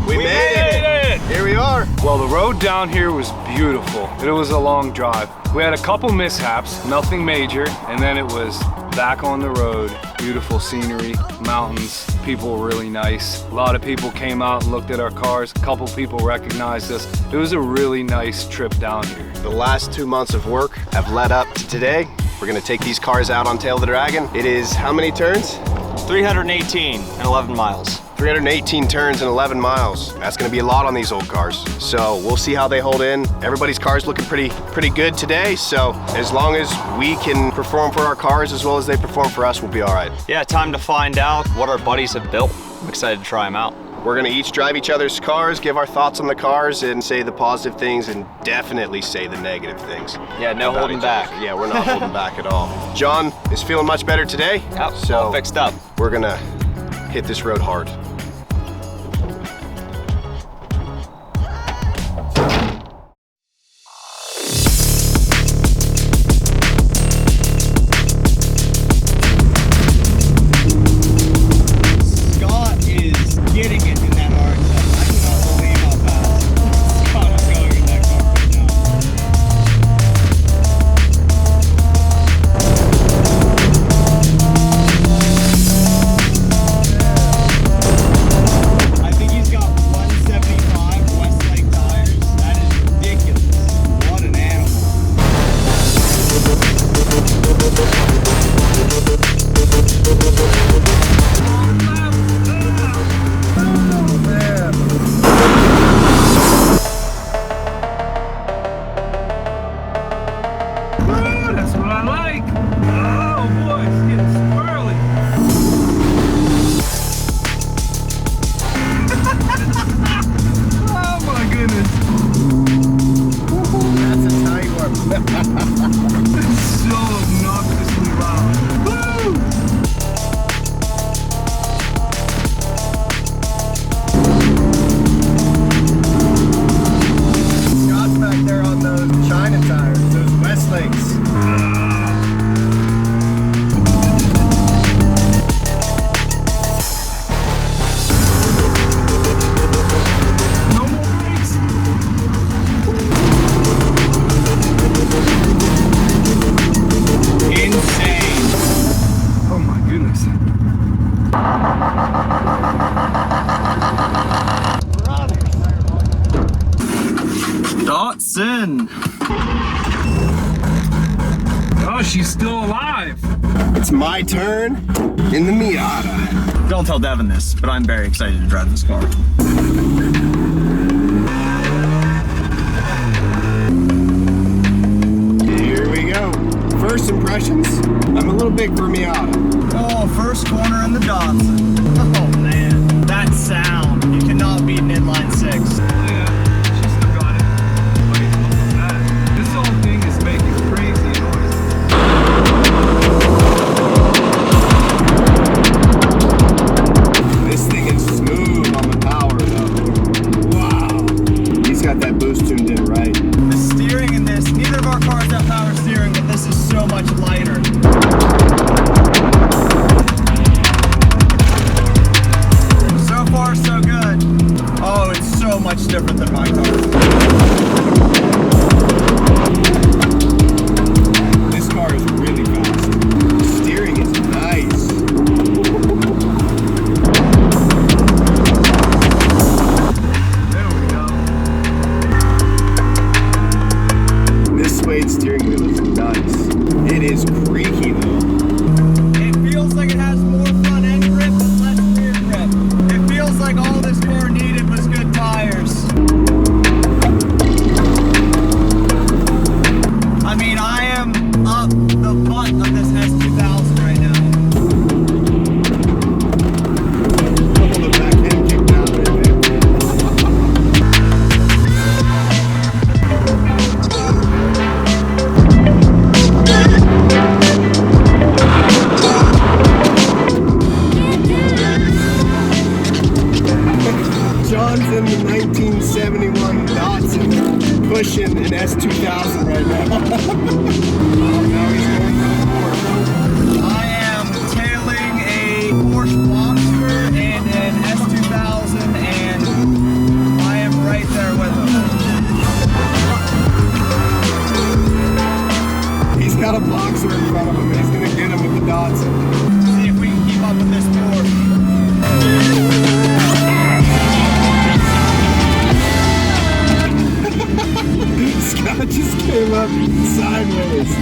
We made it! Here we are. Well, the road down here was beautiful. It was a long drive. We had a couple mishaps, nothing major, and then it was back on the road. Beautiful scenery, mountains, people were really nice. A lot of people came out and looked at our cars. A couple people recognized us. It was a really nice trip down here. The last 2 months of work have led up to today. We're gonna take these cars out on Tail of the Dragon. It is how many turns? 318 and 11 miles. 318 turns and 11 miles. That's gonna be a lot on these old cars. So we'll see how they hold in. Everybody's car's looking pretty good today. So as long as we can perform for our cars as well as they perform for us, we'll be all right. Yeah, time to find out what our buddies have built. I'm excited to try them out. We're gonna each drive each other's cars, give our thoughts on the cars, and say the positive things and definitely say the negative things. Yeah, no about holding each back. other. Yeah, we're not holding back at all. John is feeling much better today. Yep, so all fixed up. We're gonna hit this road hard. Oh, she's still alive. It's my turn in the Miata. Don't tell Devin this, but I'm very excited to drive this car. Here we go. First impressions, I'm a little big for a Miata. Oh, first corner in the Datsun. Oh man, that sound. You cannot beat an inline 6. Yeah, she still got it. Wait, look at that. This whole thing is making crazy noise. This thing is smooth on the power though. Wow. He's got that boost tuned in right. The steering in this, neither of our cars have power steering, but this is so much lighter. So far, so good. Oh, it's so much different than my car. This car is really fast. The steering is nice. There we go. This suede steering wheel is nice. It is creaky though. It feels like it has more front end grip and less rear grip. It feels like all this car needed was good tires. I mean, I am up the butt of this S2000 right now. Look at the back end kicked out right there. John's in the 1971 Datsun, pushing an S2000 right now. Oh, now he's going for the Porsche. I am tailing a Porsche Boxster and an S2000, and I am right there with him. He's got a Boxer in front of him. He's going to get him with the Datsun. See if we can keep up with this Porsche. Scott just came up sideways.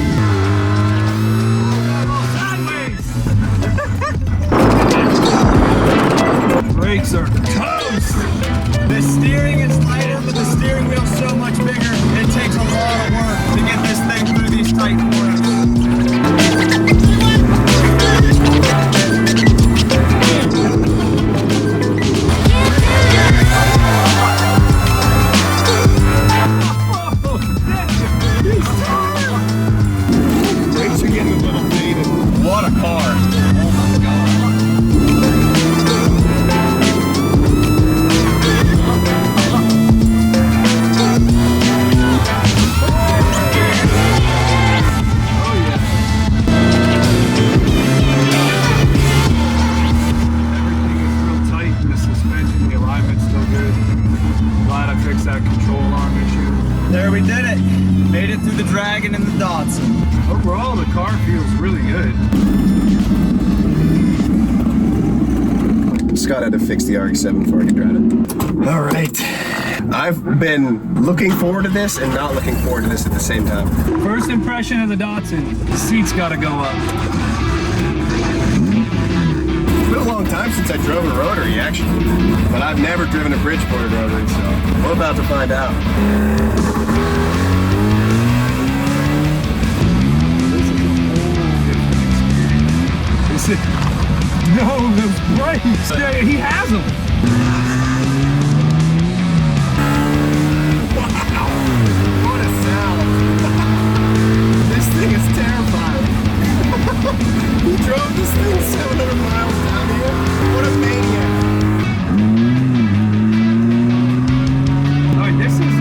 Brakes are toast. The steering is lighter, but the steering wheel's so much bigger. It takes a lot of work to get this thing through these tight corners. Brakes are getting a little faded. What a car. Oh my God. Everything is real tight in the suspension. The alignment's still good. Glad I fixed that control arm issue. There we did it. Made it through the Dragon and the Datsun. Overall, the car feels really good. Scott had to fix the RX-7 before I could drive it. All right. I've been looking forward to this and not looking forward to this at the same time. First impression of the Datsun, the seats gotta go up. It's been a long time since I drove a rotary, actually. But I've never driven a Bridgeport rotary, so we're about to find out. Is it? No, those brakes. Yeah, he has them. Wow! What a sound! This thing is terrifying. He drove this thing 700 miles down here. What a maniac! All right, this is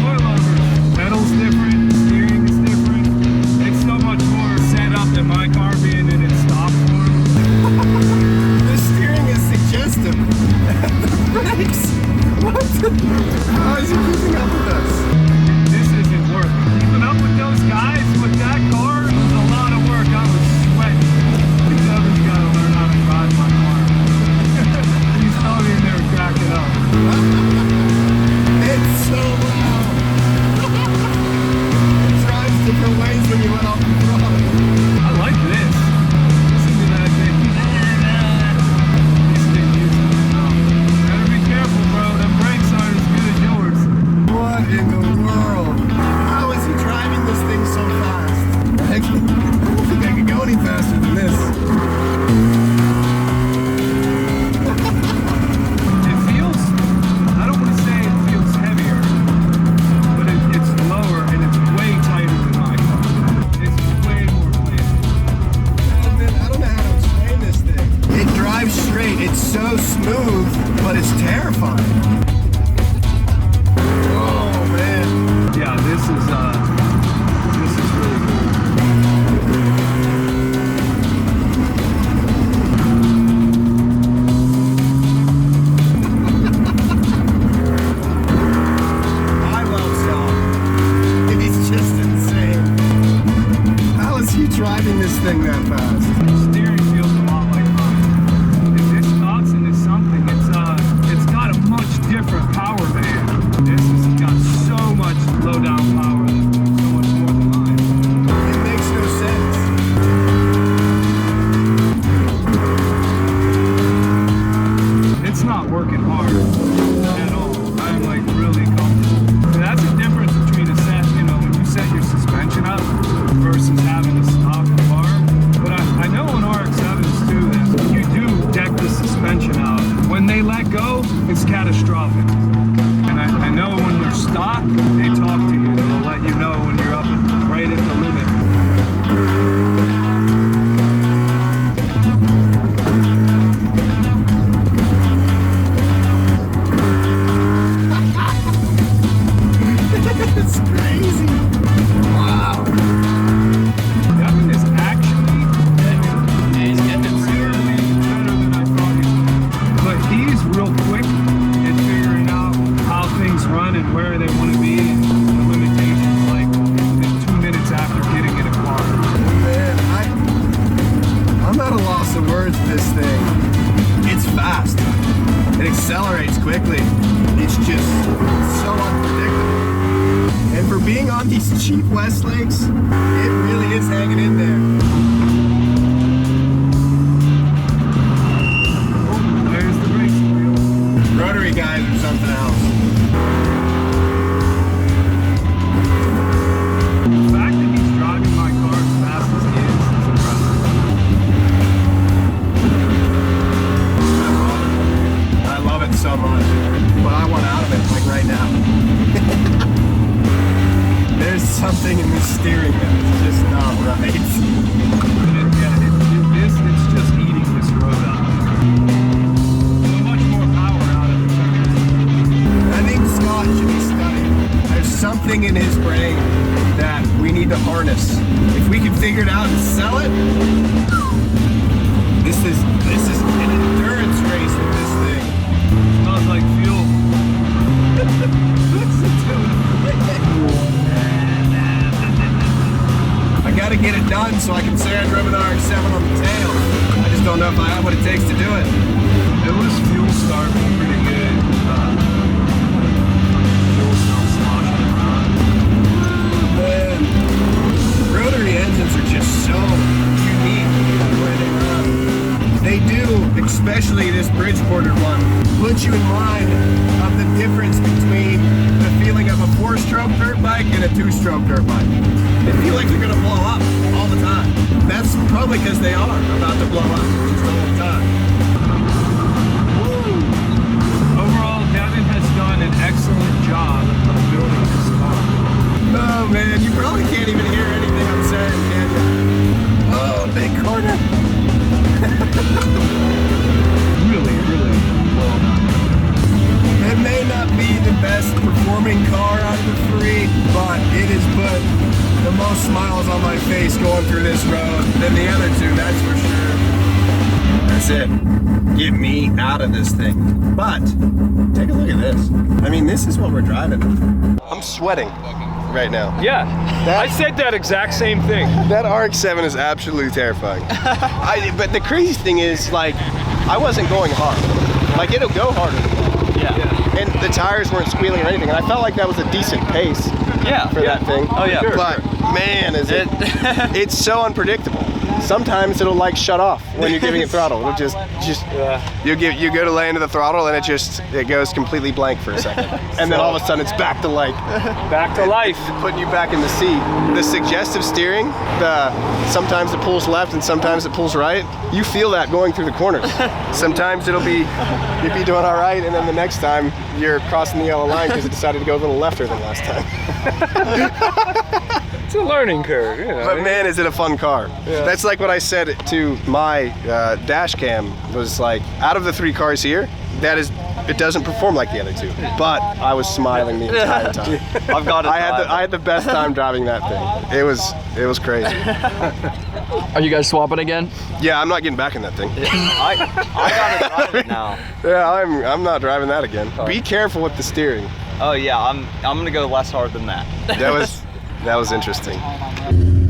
coilover. Pedals different, steering is different. It's so much more set up than my car being in its stock form. The steering is suggestive. smooth, but it's terrifying. Oh man. Yeah, this is really cool. I love Scott. He's just insane. How is he driving this thing that fast? Steering feels a lot like mine. If this Datsun is something, it's got a much different power band. This has got so much low down power, so much more than mine. It makes no sense. It's not working hard at all. I'm like really comfortable. And that's the difference between a set, when you set your suspension up versus having a stock bar. But I know on RX-7s too that you do deck the suspension out. When they let go, it's catastrophic. And I know when they're stock, they talk to you. They'll let you know when you're up right at the limit. It's crazy. Wow. Devin is actually considerably better than I thought he was. But he's real quick at figuring out how things run and where they want to be and the limitations, like in 2 minutes after getting in a car. Man, I'm at a loss of words with this thing. It's fast. It accelerates quickly. It's just so unpredictable. And for being on these cheap Westlake's, it really is hanging in there. Oh, there's the racing wheel. Rotary guys or something else. The fact that he's driving my car as fast as he is impressive. I love it so much, but I want out of it like right now. There's something in the steering that's just not right. It's just eating this road up. So much more power out of the turns. I think Scott should be studied. There's something in his brain that we need to harness. If we can figure it out and sell it, this is an endurance race with this thing. Smells like fuel. I gotta get it done so I can say I drove an RX-7 on the tail. I just don't know if I have what it takes to do it. It was fuel starving pretty good. Fuel smell sloshing around. Man, rotary engines are just so unique the way they run. They do, especially this Bridgeporter one, put you in mind of the difference between the feeling of a 4-stroke dirt bike and a 2-stroke dirt bike. They feel like they're gonna blow up all the time. That's probably because they are about to blow up just all the time. Overall, Devin has done an excellent job of building this car. Oh man, you probably can't even hear anything I'm saying, can you? Oh, big corner. Really well done. It may not be the best performing car out of the 3, but it has put the most smiles on my face going through this road than the other 2, that's for sure. That's it. Get me out of this thing. But, take a look at this. I mean, this is what we're driving. I'm sweating right now. Yeah, I said that exact same thing. That RX-7 is absolutely terrifying. But the crazy thing is, like, I wasn't going hard. Like, it'll go harder. Yeah. And the tires weren't squealing or anything, and I felt like that was a decent pace for that thing. Oh yeah. But man, is it's so unpredictable. Sometimes it'll like shut off when you're giving it throttle. It'll just you go to lay into the throttle and it goes completely blank for a second, and then all of a sudden it's back to life. Putting you back in the seat. The suggestive steering, sometimes it pulls left and sometimes it pulls right. You feel that going through the corners. Sometimes you'll be doing all right, and then the next time you're crossing the yellow line because it decided to go a little lefter than last time. It's a learning curve, you know. But man, is it a fun car. Yeah. That's like what I said to my dash cam, was like, out of the 3 cars here, it doesn't perform like the other 2. But I was smiling the entire time. I've got it. I had the best time driving that thing. It was crazy. Are you guys swapping again? Yeah, I'm not getting back in that thing. I gotta drive it now. Yeah, I'm not driving that again. Be careful with the steering. Oh yeah, I'm gonna go less hard than that. That was interesting.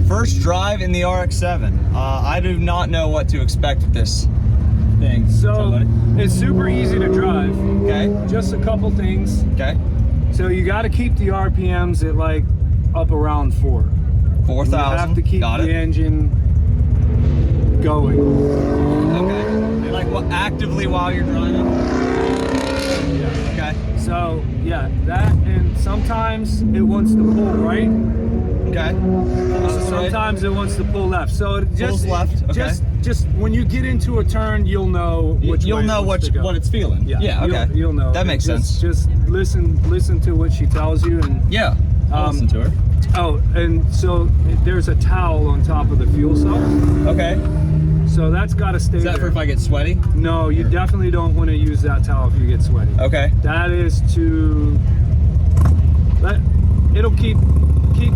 First drive in the RX-7. I do not know what to expect with this thing. So it's super easy to drive. Okay. Just a couple things. Okay. So you got to keep the RPMs at like up around 4. 4,000. You have to keep the engine going. Okay. Like what, actively while you're driving? Yeah. Okay. So yeah, that, and sometimes it wants to pull right. Okay. Sometimes it wants to pull left. So it just pulls left. Okay. Just when you get into a turn, you'll know which way what it's feeling. Yeah. Okay. You'll know. That makes sense. Just listen to what she tells you, and yeah. I'll listen to her. Oh, and so there's a towel on top of the fuel cell. Okay. So that's got to stay Is that there. for if I get sweaty? No, you definitely don't want to use that towel if you get sweaty. Okay. That is to it'll keep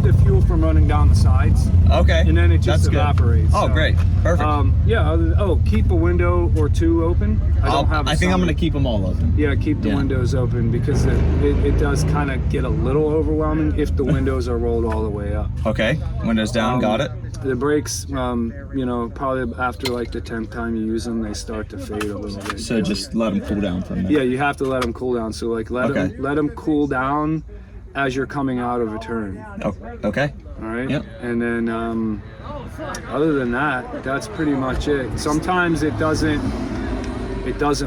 the fuel from running down the sides. Okay. And then it just That's evaporates. Good. Oh, so, great. Perfect. Yeah. Keep a window or 2 open. I think I'm gonna keep them all open. Yeah, keep the windows open, because it does kind of get a little overwhelming if the windows are rolled all the way up. Okay. Windows down. Got it. The brakes, probably after like the 10th time you use them, they start to fade a little bit. So just let them cool down for a minute. Yeah, you have to let them cool down. So like let them cool down as you're coming out of a turn. Oh, okay. All right. Yep. And then other than that, that's pretty much it. Sometimes it doesn't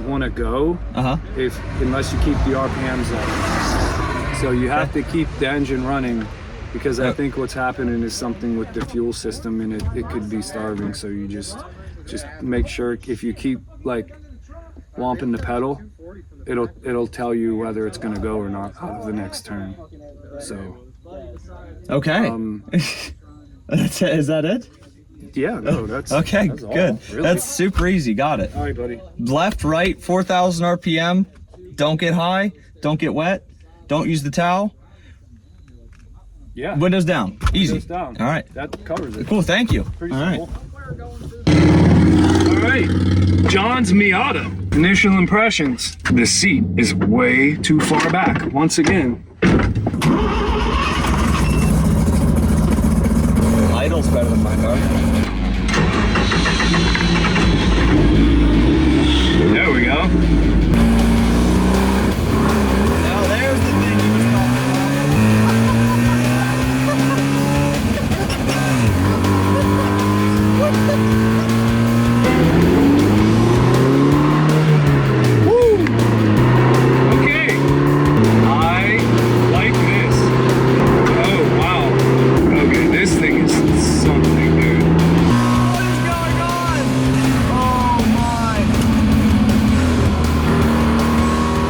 want to go unless you keep the RPMs up. So you have to keep the engine running, because I think what's happening is something with the fuel system, and it could be starving. So you just make sure, if you keep like womping the pedal, it'll tell you whether it's going to go or not out of the next turn. So okay. Is that it? Yeah, no, that's okay. That's good. All, really. That's super easy. Got it. All right, buddy. Left, right, 4,000 RPM. Don't get high. Don't get wet. Don't use the towel. Yeah. Windows down. Easy. Windows down. All right. That covers it. Cool. Thank you. Pretty all right. All right. John's Miata. Initial impressions. The seat is way too far back. Once again. Idle's better than my car. There we go. Now there's the thing you was Woo! Okay. I like this. Oh, wow. Okay, this thing is something, dude. What is going on? Oh my.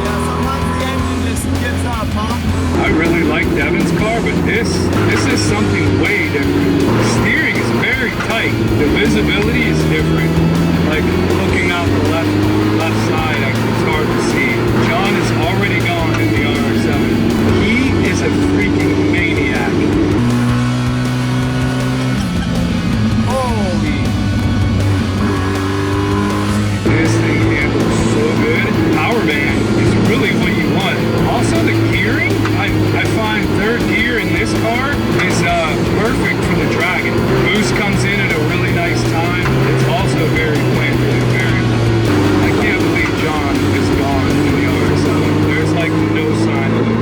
Yeah, sometimes the engine just gets up, huh? I really like Devin's car, but this is something way different. The steering is very tight. The visibility is different. Like looking out the left side, it's hard to see. John is already gone in the RX-7. He is a freaking maniac. Holy. This thing handles so good. Power band is really what you want. Also the gearing, I find third gear in this car is perfect for the Dragon. Boost comes in at a really nice time. It's also very planted and very low. I can't believe John is gone in the RX-7. There's like no sign of it.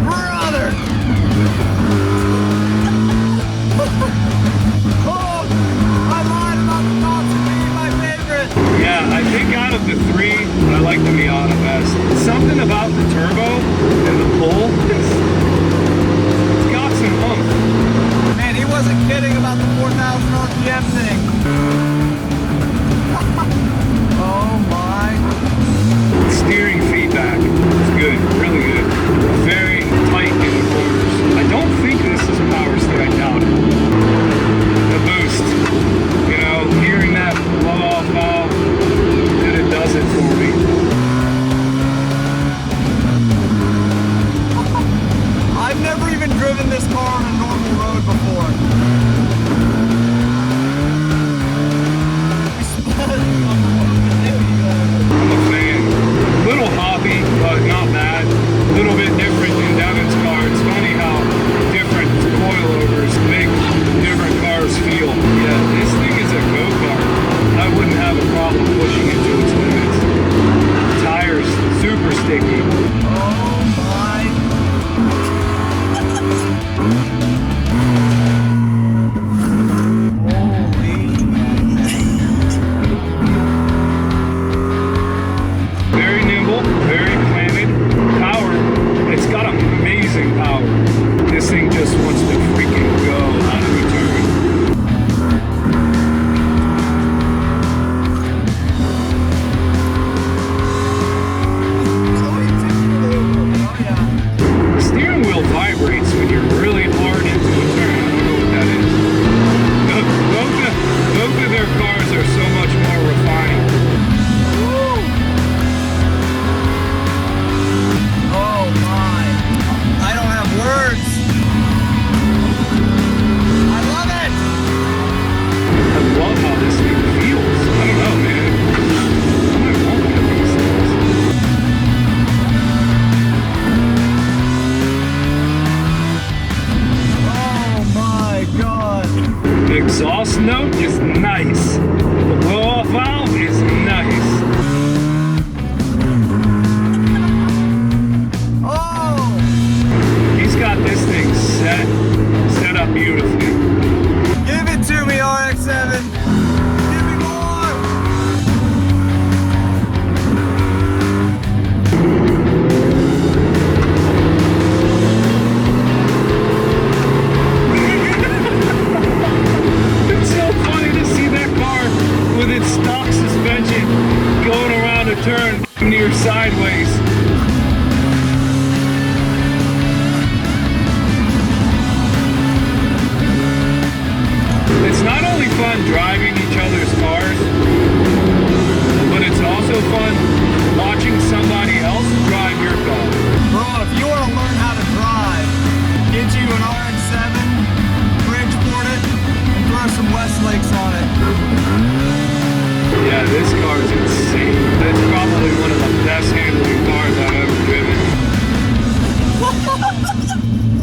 Brother! Oh, I lied about the Datsun being my favorite. Yeah, I think out of the 3, I like the Miata best. Something about the turbo and the pull, it's got some oomph. Man, he wasn't kidding about the 4,000 RPM thing. Oh my. not bad. A little bit different than Devin's car. It's funny how different coilovers make different cars feel. Yeah, this thing is a go-kart. I wouldn't have a problem pushing it to its limits. Tires super sticky. Oh my. Very nimble, very planted. Power, it's got amazing power. This thing just wants to freaking go out of the turn. The steering wheel vibrates when you're really hard into a turn. I don't know what that is. Both of their cars are so much more refined. Oh my. I don't have words. I love it. I love how this thing feels. I don't know, man. I might want one of these things. Oh my god. The exhaust note is nice. The blow-off valve is nice. Oh! He's got this thing set up beautifully. Give it to me, RX-7. Give me more. It's so funny to see that car with its stock suspension going around a turn near sideways. It's not only fun driving each other's cars, but it's also fun watching somebody else drive your car. Bro, if you want to learn how to drive, get you an RX-7, Bridgeport it, and throw some Westlakes on it. Yeah, this car is insane. It's probably one of the best handling cars I've ever driven.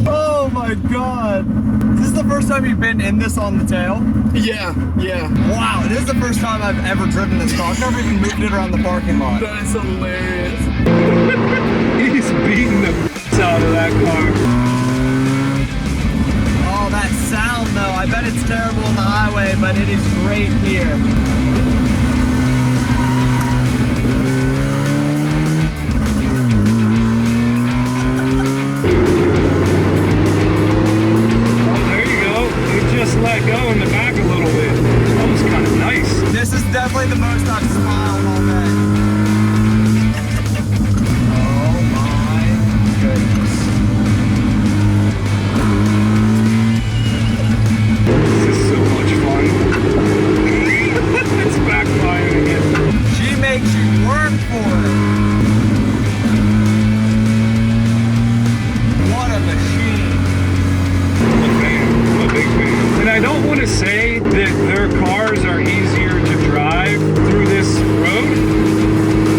Oh my god. Is this the first time you've been in this on the tail? Yeah. Wow, it is the first time I've ever driven this car. I've never even moved it around the parking lot. That is hilarious. He's beating the out of that car. Oh, that sound though. I bet it's terrible on the highway, but it is great here. Just let go in the back a little bit. That was kind of nice. This is definitely the most I've smiled all day. Oh my goodness. This is so much fun. It's backfiring again. She makes you work for it. What a machine. I'm a big fan. And I don't want to say that their cars are easier to drive through this road,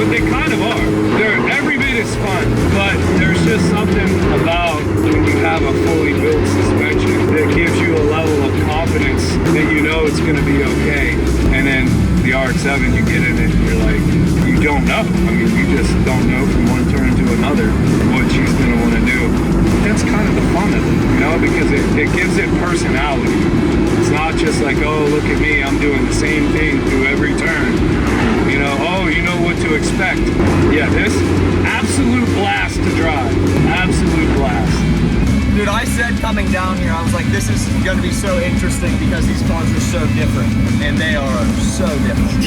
but they kind of are. They're every bit as fun, but there's just something about when you have a fully built suspension that gives you a level of confidence that you know it's going to be okay. And then the RX-7, you get in it and you're like, you don't know. I mean, you just don't know from one turn to another what she's going to want to do. That's kind of the fun of it, you know, because it gives it personality. It's not just like, oh, look at me, I'm doing the same thing through every turn. You know, oh, you know what to expect. Yeah, this, absolute blast to drive. Absolute blast. Dude, I said coming down here, I was like, this is going to be so interesting because these cars are so different. And they are so different.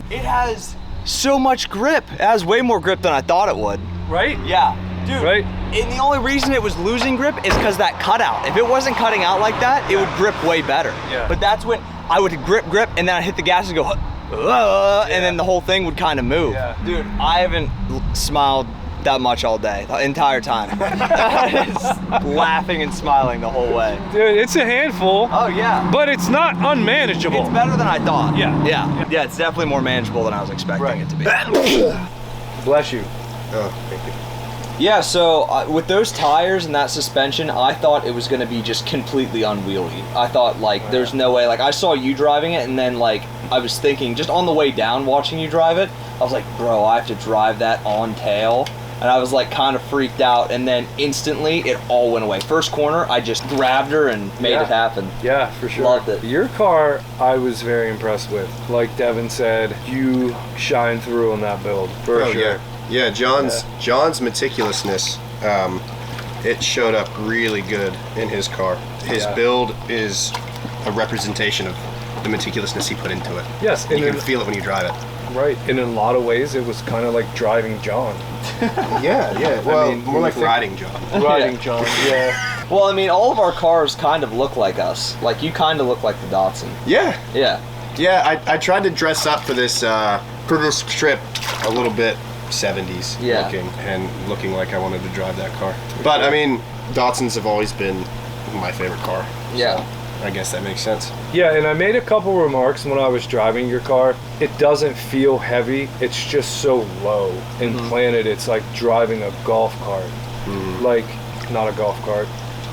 It has so much grip. It has way more grip than I thought it would. Right? Yeah. Dude, right? And the only reason it was losing grip is because that cutout. If it wasn't cutting out like that, it would grip way better. Yeah. But that's when I would grip, and then I'd hit the gas and go, and then the whole thing would kind of move. Yeah. Dude, I haven't smiled that much all day, the entire time. Just laughing and smiling the whole way. Dude, it's a handful. Oh yeah. But it's not unmanageable. It's better than I thought. Yeah. Yeah, it's definitely more manageable than I was expecting it to be. Bless you. Oh, thank you. Yeah, so with those tires and that suspension, I thought it was going to be just completely unwieldy. I thought, like, there's no way. Like, I saw you driving it, and then, like, I was thinking, just on the way down watching you drive it, I was like, bro, I have to drive that on tail. And I was, like, kind of freaked out, and then instantly, it all went away. First corner, I just grabbed her and made it happen. Yeah, for sure. Loved it. Your car, I was very impressed with. Like Devin said, you shine through on that build, for sure. Yeah. Yeah, John's meticulousness, it showed up really good in his car. His build is a representation of the meticulousness he put into it. Yes. You can feel it when you drive it. Right, and in a lot of ways, it was kind of like driving John. Yeah. Well, I mean, more like riding John. Riding John, yeah. Well, I mean, all of our cars kind of look like us. Like, you kind of look like the Datsun. Yeah. Yeah. Yeah, I tried to dress up for this trip a little bit 70s looking like I wanted to drive that car. But I mean, Datsuns have always been my favorite car. Yeah. So I guess that makes sense. Yeah, and I made a couple remarks when I was driving your car. It doesn't feel heavy. It's just so low and planted. It's like driving a golf cart. Like, not a golf cart.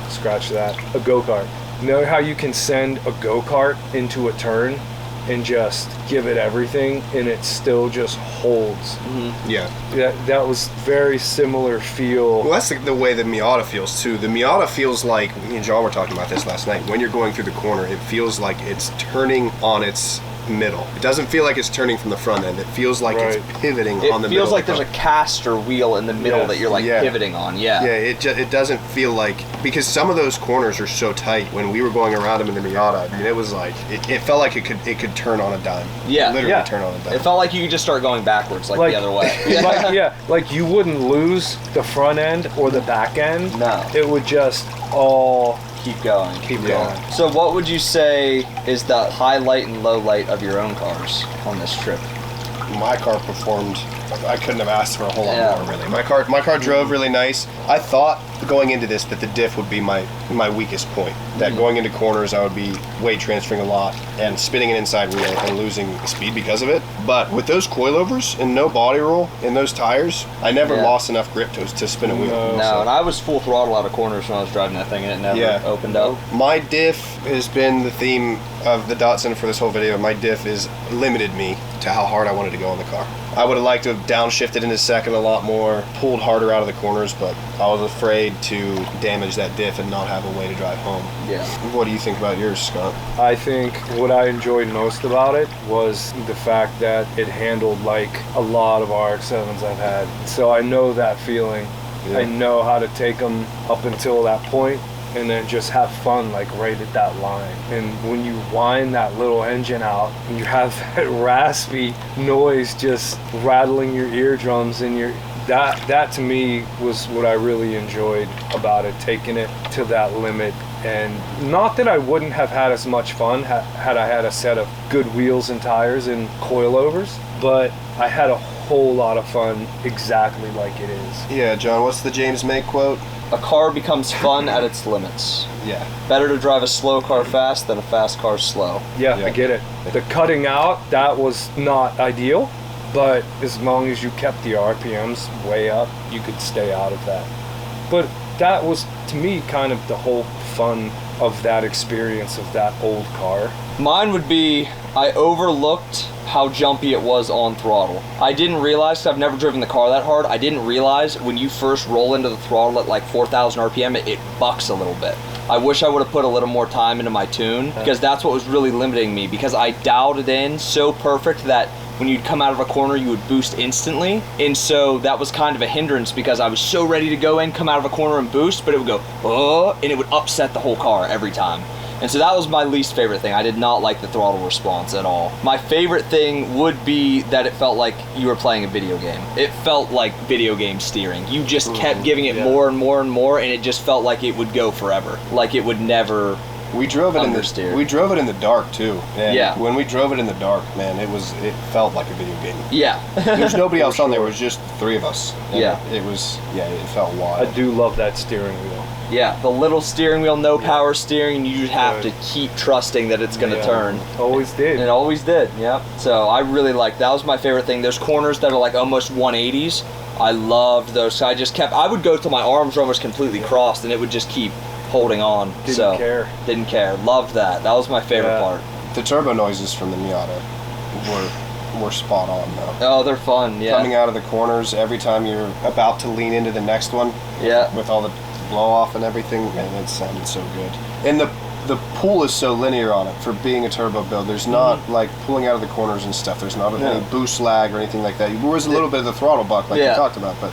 Scratch that. A go-kart. You know how you can send a go-kart into a turn and just give it everything and it still just holds? Yeah. That was very similar feel. Well, that's the way the Miata feels too. The Miata feels like, me and John were talking about this last night, when you're going through the corner, it feels like it's turning on its middle. It doesn't feel like it's turning from the front end. It feels like it's pivoting on the middle. It feels like there's a caster wheel in the middle that you're like pivoting on. Yeah. Yeah, it doesn't feel like, because some of those corners are so tight. When we were going around them in the Miata, I mean, it was like, it felt like it could turn on a dime. Yeah. Literally turn on a dime. It felt like you could just start going backwards, like the other way. Like you wouldn't lose the front end or the back end. No. It would just all keep going. Going. So what would you say is the highlight and low light of your own cars on this trip? My car performed, I couldn't have asked for a whole lot more, really. My car drove really nice. I thought going into this that the diff would be my weakest point. That going into corners I would be weight transferring a lot and spinning an inside wheel and losing speed because of it. But with those coilovers and no body roll in those tires, I never lost enough grip to spin a wheel. No, and I was full throttle out of corners when I was driving that thing and it never opened up. My diff has been the theme of the Datsun for this whole video. My diff is limited me to how hard I wanted to go in the car. I would have liked to have downshifted into second a lot more, pulled harder out of the corners, but I was afraid to damage that diff and not have a way to drive home. Yeah. What do you think about yours, Scott? I think what I enjoyed most about it was the fact that it handled like a lot of RX-7s I've had. So I know that feeling. Yeah. I know how to take them up until that point and then just have fun like right at that line. And when you whine that little engine out and you have that raspy noise just rattling your eardrums and that to me was what I really enjoyed about it, taking it to that limit. And not that I wouldn't have had as much fun had I had a set of good wheels and tires and coilovers, but I had a whole lot of fun exactly like it is. Yeah, John, what's the James May quote? A car becomes fun at its limits. Yeah. Better to drive a slow car fast than a fast car slow. Yeah, I get it. The cutting out, that was not ideal, but as long as you kept the RPMs way up, you could stay out of that. But that was, to me, kind of the whole fun of that experience of that old car. Mine would be, I overlooked how jumpy it was on throttle. I didn't realize, because I've never driven the car that hard, I didn't realize when you first roll into the throttle at like 4,000 RPM, it bucks a little bit. I wish I would have put a little more time into my tune, because that's what was really limiting me, because I dialed it in so perfect that when you'd come out of a corner, you would boost instantly. And so that was kind of a hindrance because I was so ready to go in, come out of a corner and boost, but it would go, oh, and it would upset the whole car every time. And so that was my least favorite thing. I did not like the throttle response at all. My favorite thing would be that it felt like you were playing a video game. It felt like video game steering. You just kept giving it more and more and more, and it just felt like it would go forever. Like it would never We drove it understeer. We drove it in the dark too. And Yeah. when we drove it in the dark, man, it felt like a video game. Yeah. There's nobody else on there. It was just the three of us. And Yeah. it felt wild. I do love that steering wheel. Yeah, the little steering wheel, no power steering, you just have to keep trusting that it's gonna turn. Always did. It always did, yep. So I really liked, that was my favorite thing. There's corners that are like almost 180s. I loved those. So I would go till my arms were almost completely crossed and it would just keep holding on. Didn't care. Didn't care. Loved that. That was my favorite part. The turbo noises from the Miata were spot on though. Oh, they're fun, yeah. Coming out of the corners every time you're about to lean into the next one. Yeah. With all the blow off and everything, man, it sounded so good. And the pull is so linear on it for being a turbo build. There's not like pulling out of the corners and stuff. There's not any boost lag or anything like that. There was a little bit of the throttle buck like you talked about, but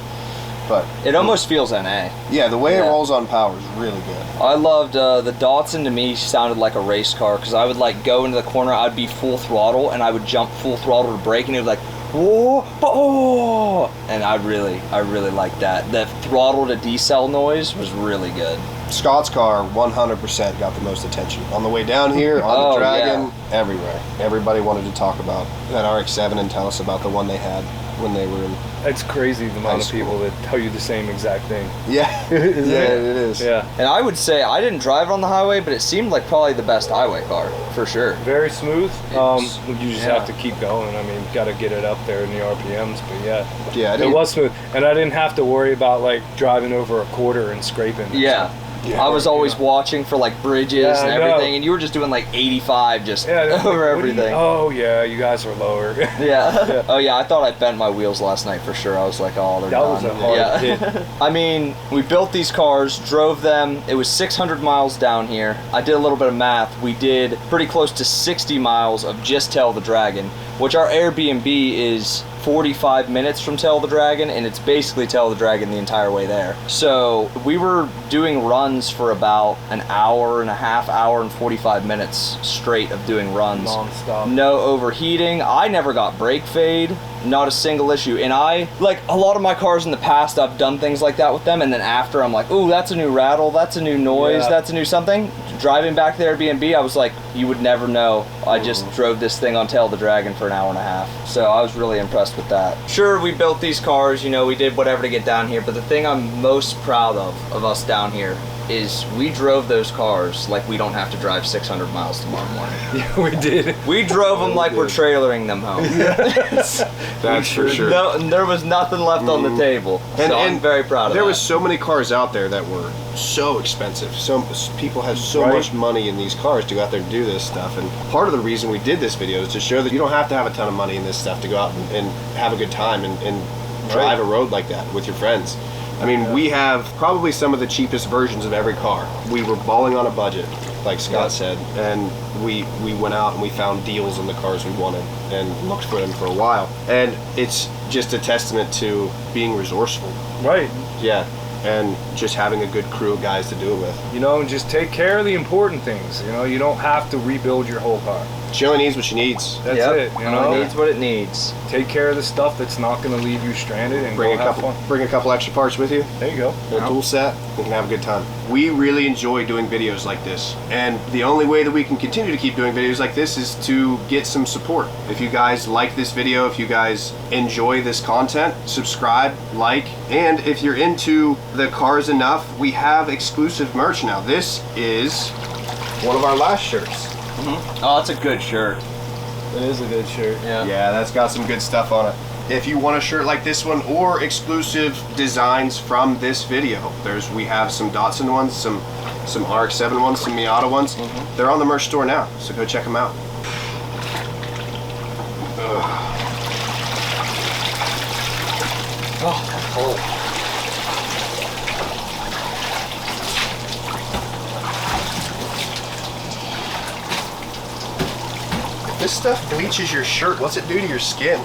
it almost feels NA. Yeah, the way it rolls on power is really good. I loved the Datsun. To me sounded like a race car because I would like go into the corner, I'd be full throttle and I would jump full throttle to brake and it would like whoa, oh, and I really liked that. The throttle to decel noise was really good. Scott's car 100% got the most attention. On the way down here, on the Dragon, everywhere. Everybody wanted to talk about that RX-7 and tell us about the one they had when they were in It's crazy the amount of people that tell you the same exact thing. Yeah, it is. Yeah. And I would say, I didn't drive it on the highway, but it seemed like probably the best highway car, for sure. Very smooth. You just have to keep going. I mean, got to get it up there in the RPMs, but yeah. It was smooth. And I didn't have to worry about like driving over a quarter and scraping. Yeah. I was always watching for like bridges and everything, and you were just doing like 85 just over everything. Oh yeah, you guys are lower. Yeah. Oh yeah, I thought I bent my wheels last night for sure. I was like, oh, they're done. That was a hard hit. I mean, we built these cars, drove them. It was 600 miles down here. I did a little bit of math. We did pretty close to 60 miles of just Tail the Dragon, which our Airbnb is 45 minutes from Tail the Dragon, and it's basically Tail the Dragon the entire way there. So we were doing runs for about an hour and a half, hour and 45 minutes straight of doing runs. Non-stop. No overheating. I never got brake fade. Not a single issue. And I, like a lot of my cars in the past, I've done things like that with them, and then after I'm like, ooh, that's a new rattle, that's a new noise, that's a new something. Driving back to the Airbnb, I was like, you would never know. I just drove this thing on Tail the Dragon for an hour and a half. So I was really impressed with that. Sure, we built these cars, you know, we did whatever to get down here, but the thing I'm most proud of us down here, is we drove those cars like we don't have to drive 600 miles tomorrow morning. Yeah, we did. We drove them like we're trailering them home. That's for sure. No, there was nothing left on the table. So I'm very proud of that. There was so many cars out there that were so expensive. So people have so much money in these cars to go out there and do this stuff. And part of the reason we did this video is to show that you don't have to have a ton of money in this stuff to go out and have a good time and drive a road like that with your friends. I mean, we have probably some of the cheapest versions of every car. We were balling on a budget, like Scott said, and we went out and we found deals on the cars we wanted and looked for them for a while. And it's just a testament to being resourceful. Right. Yeah. And just having a good crew of guys to do it with. You know, and just take care of the important things. You know, you don't have to rebuild your whole car. She only needs what she needs. That's it. You know, it needs what it needs. Take care of the stuff that's not going to leave you stranded, and bring go have fun. Bring a couple extra parts with you. There you go. A tool set. We can have a good time. We really enjoy doing videos like this, and the only way that we can continue to keep doing videos like this is to get some support. If you guys like this video, if you guys enjoy this content, subscribe, like, and if you're into the cars enough, we have exclusive merch now. This is one of our last shirts. Oh, that's a good shirt. It is a good shirt. Yeah, that's got some good stuff on it. If you want a shirt like this one or exclusive designs from this video, we have some Datsun ones, some RX-7 ones, some Miata ones. They're on the merch store now, so go check them out. Oh, that's cold. This stuff bleaches your shirt. What's it do to your skin?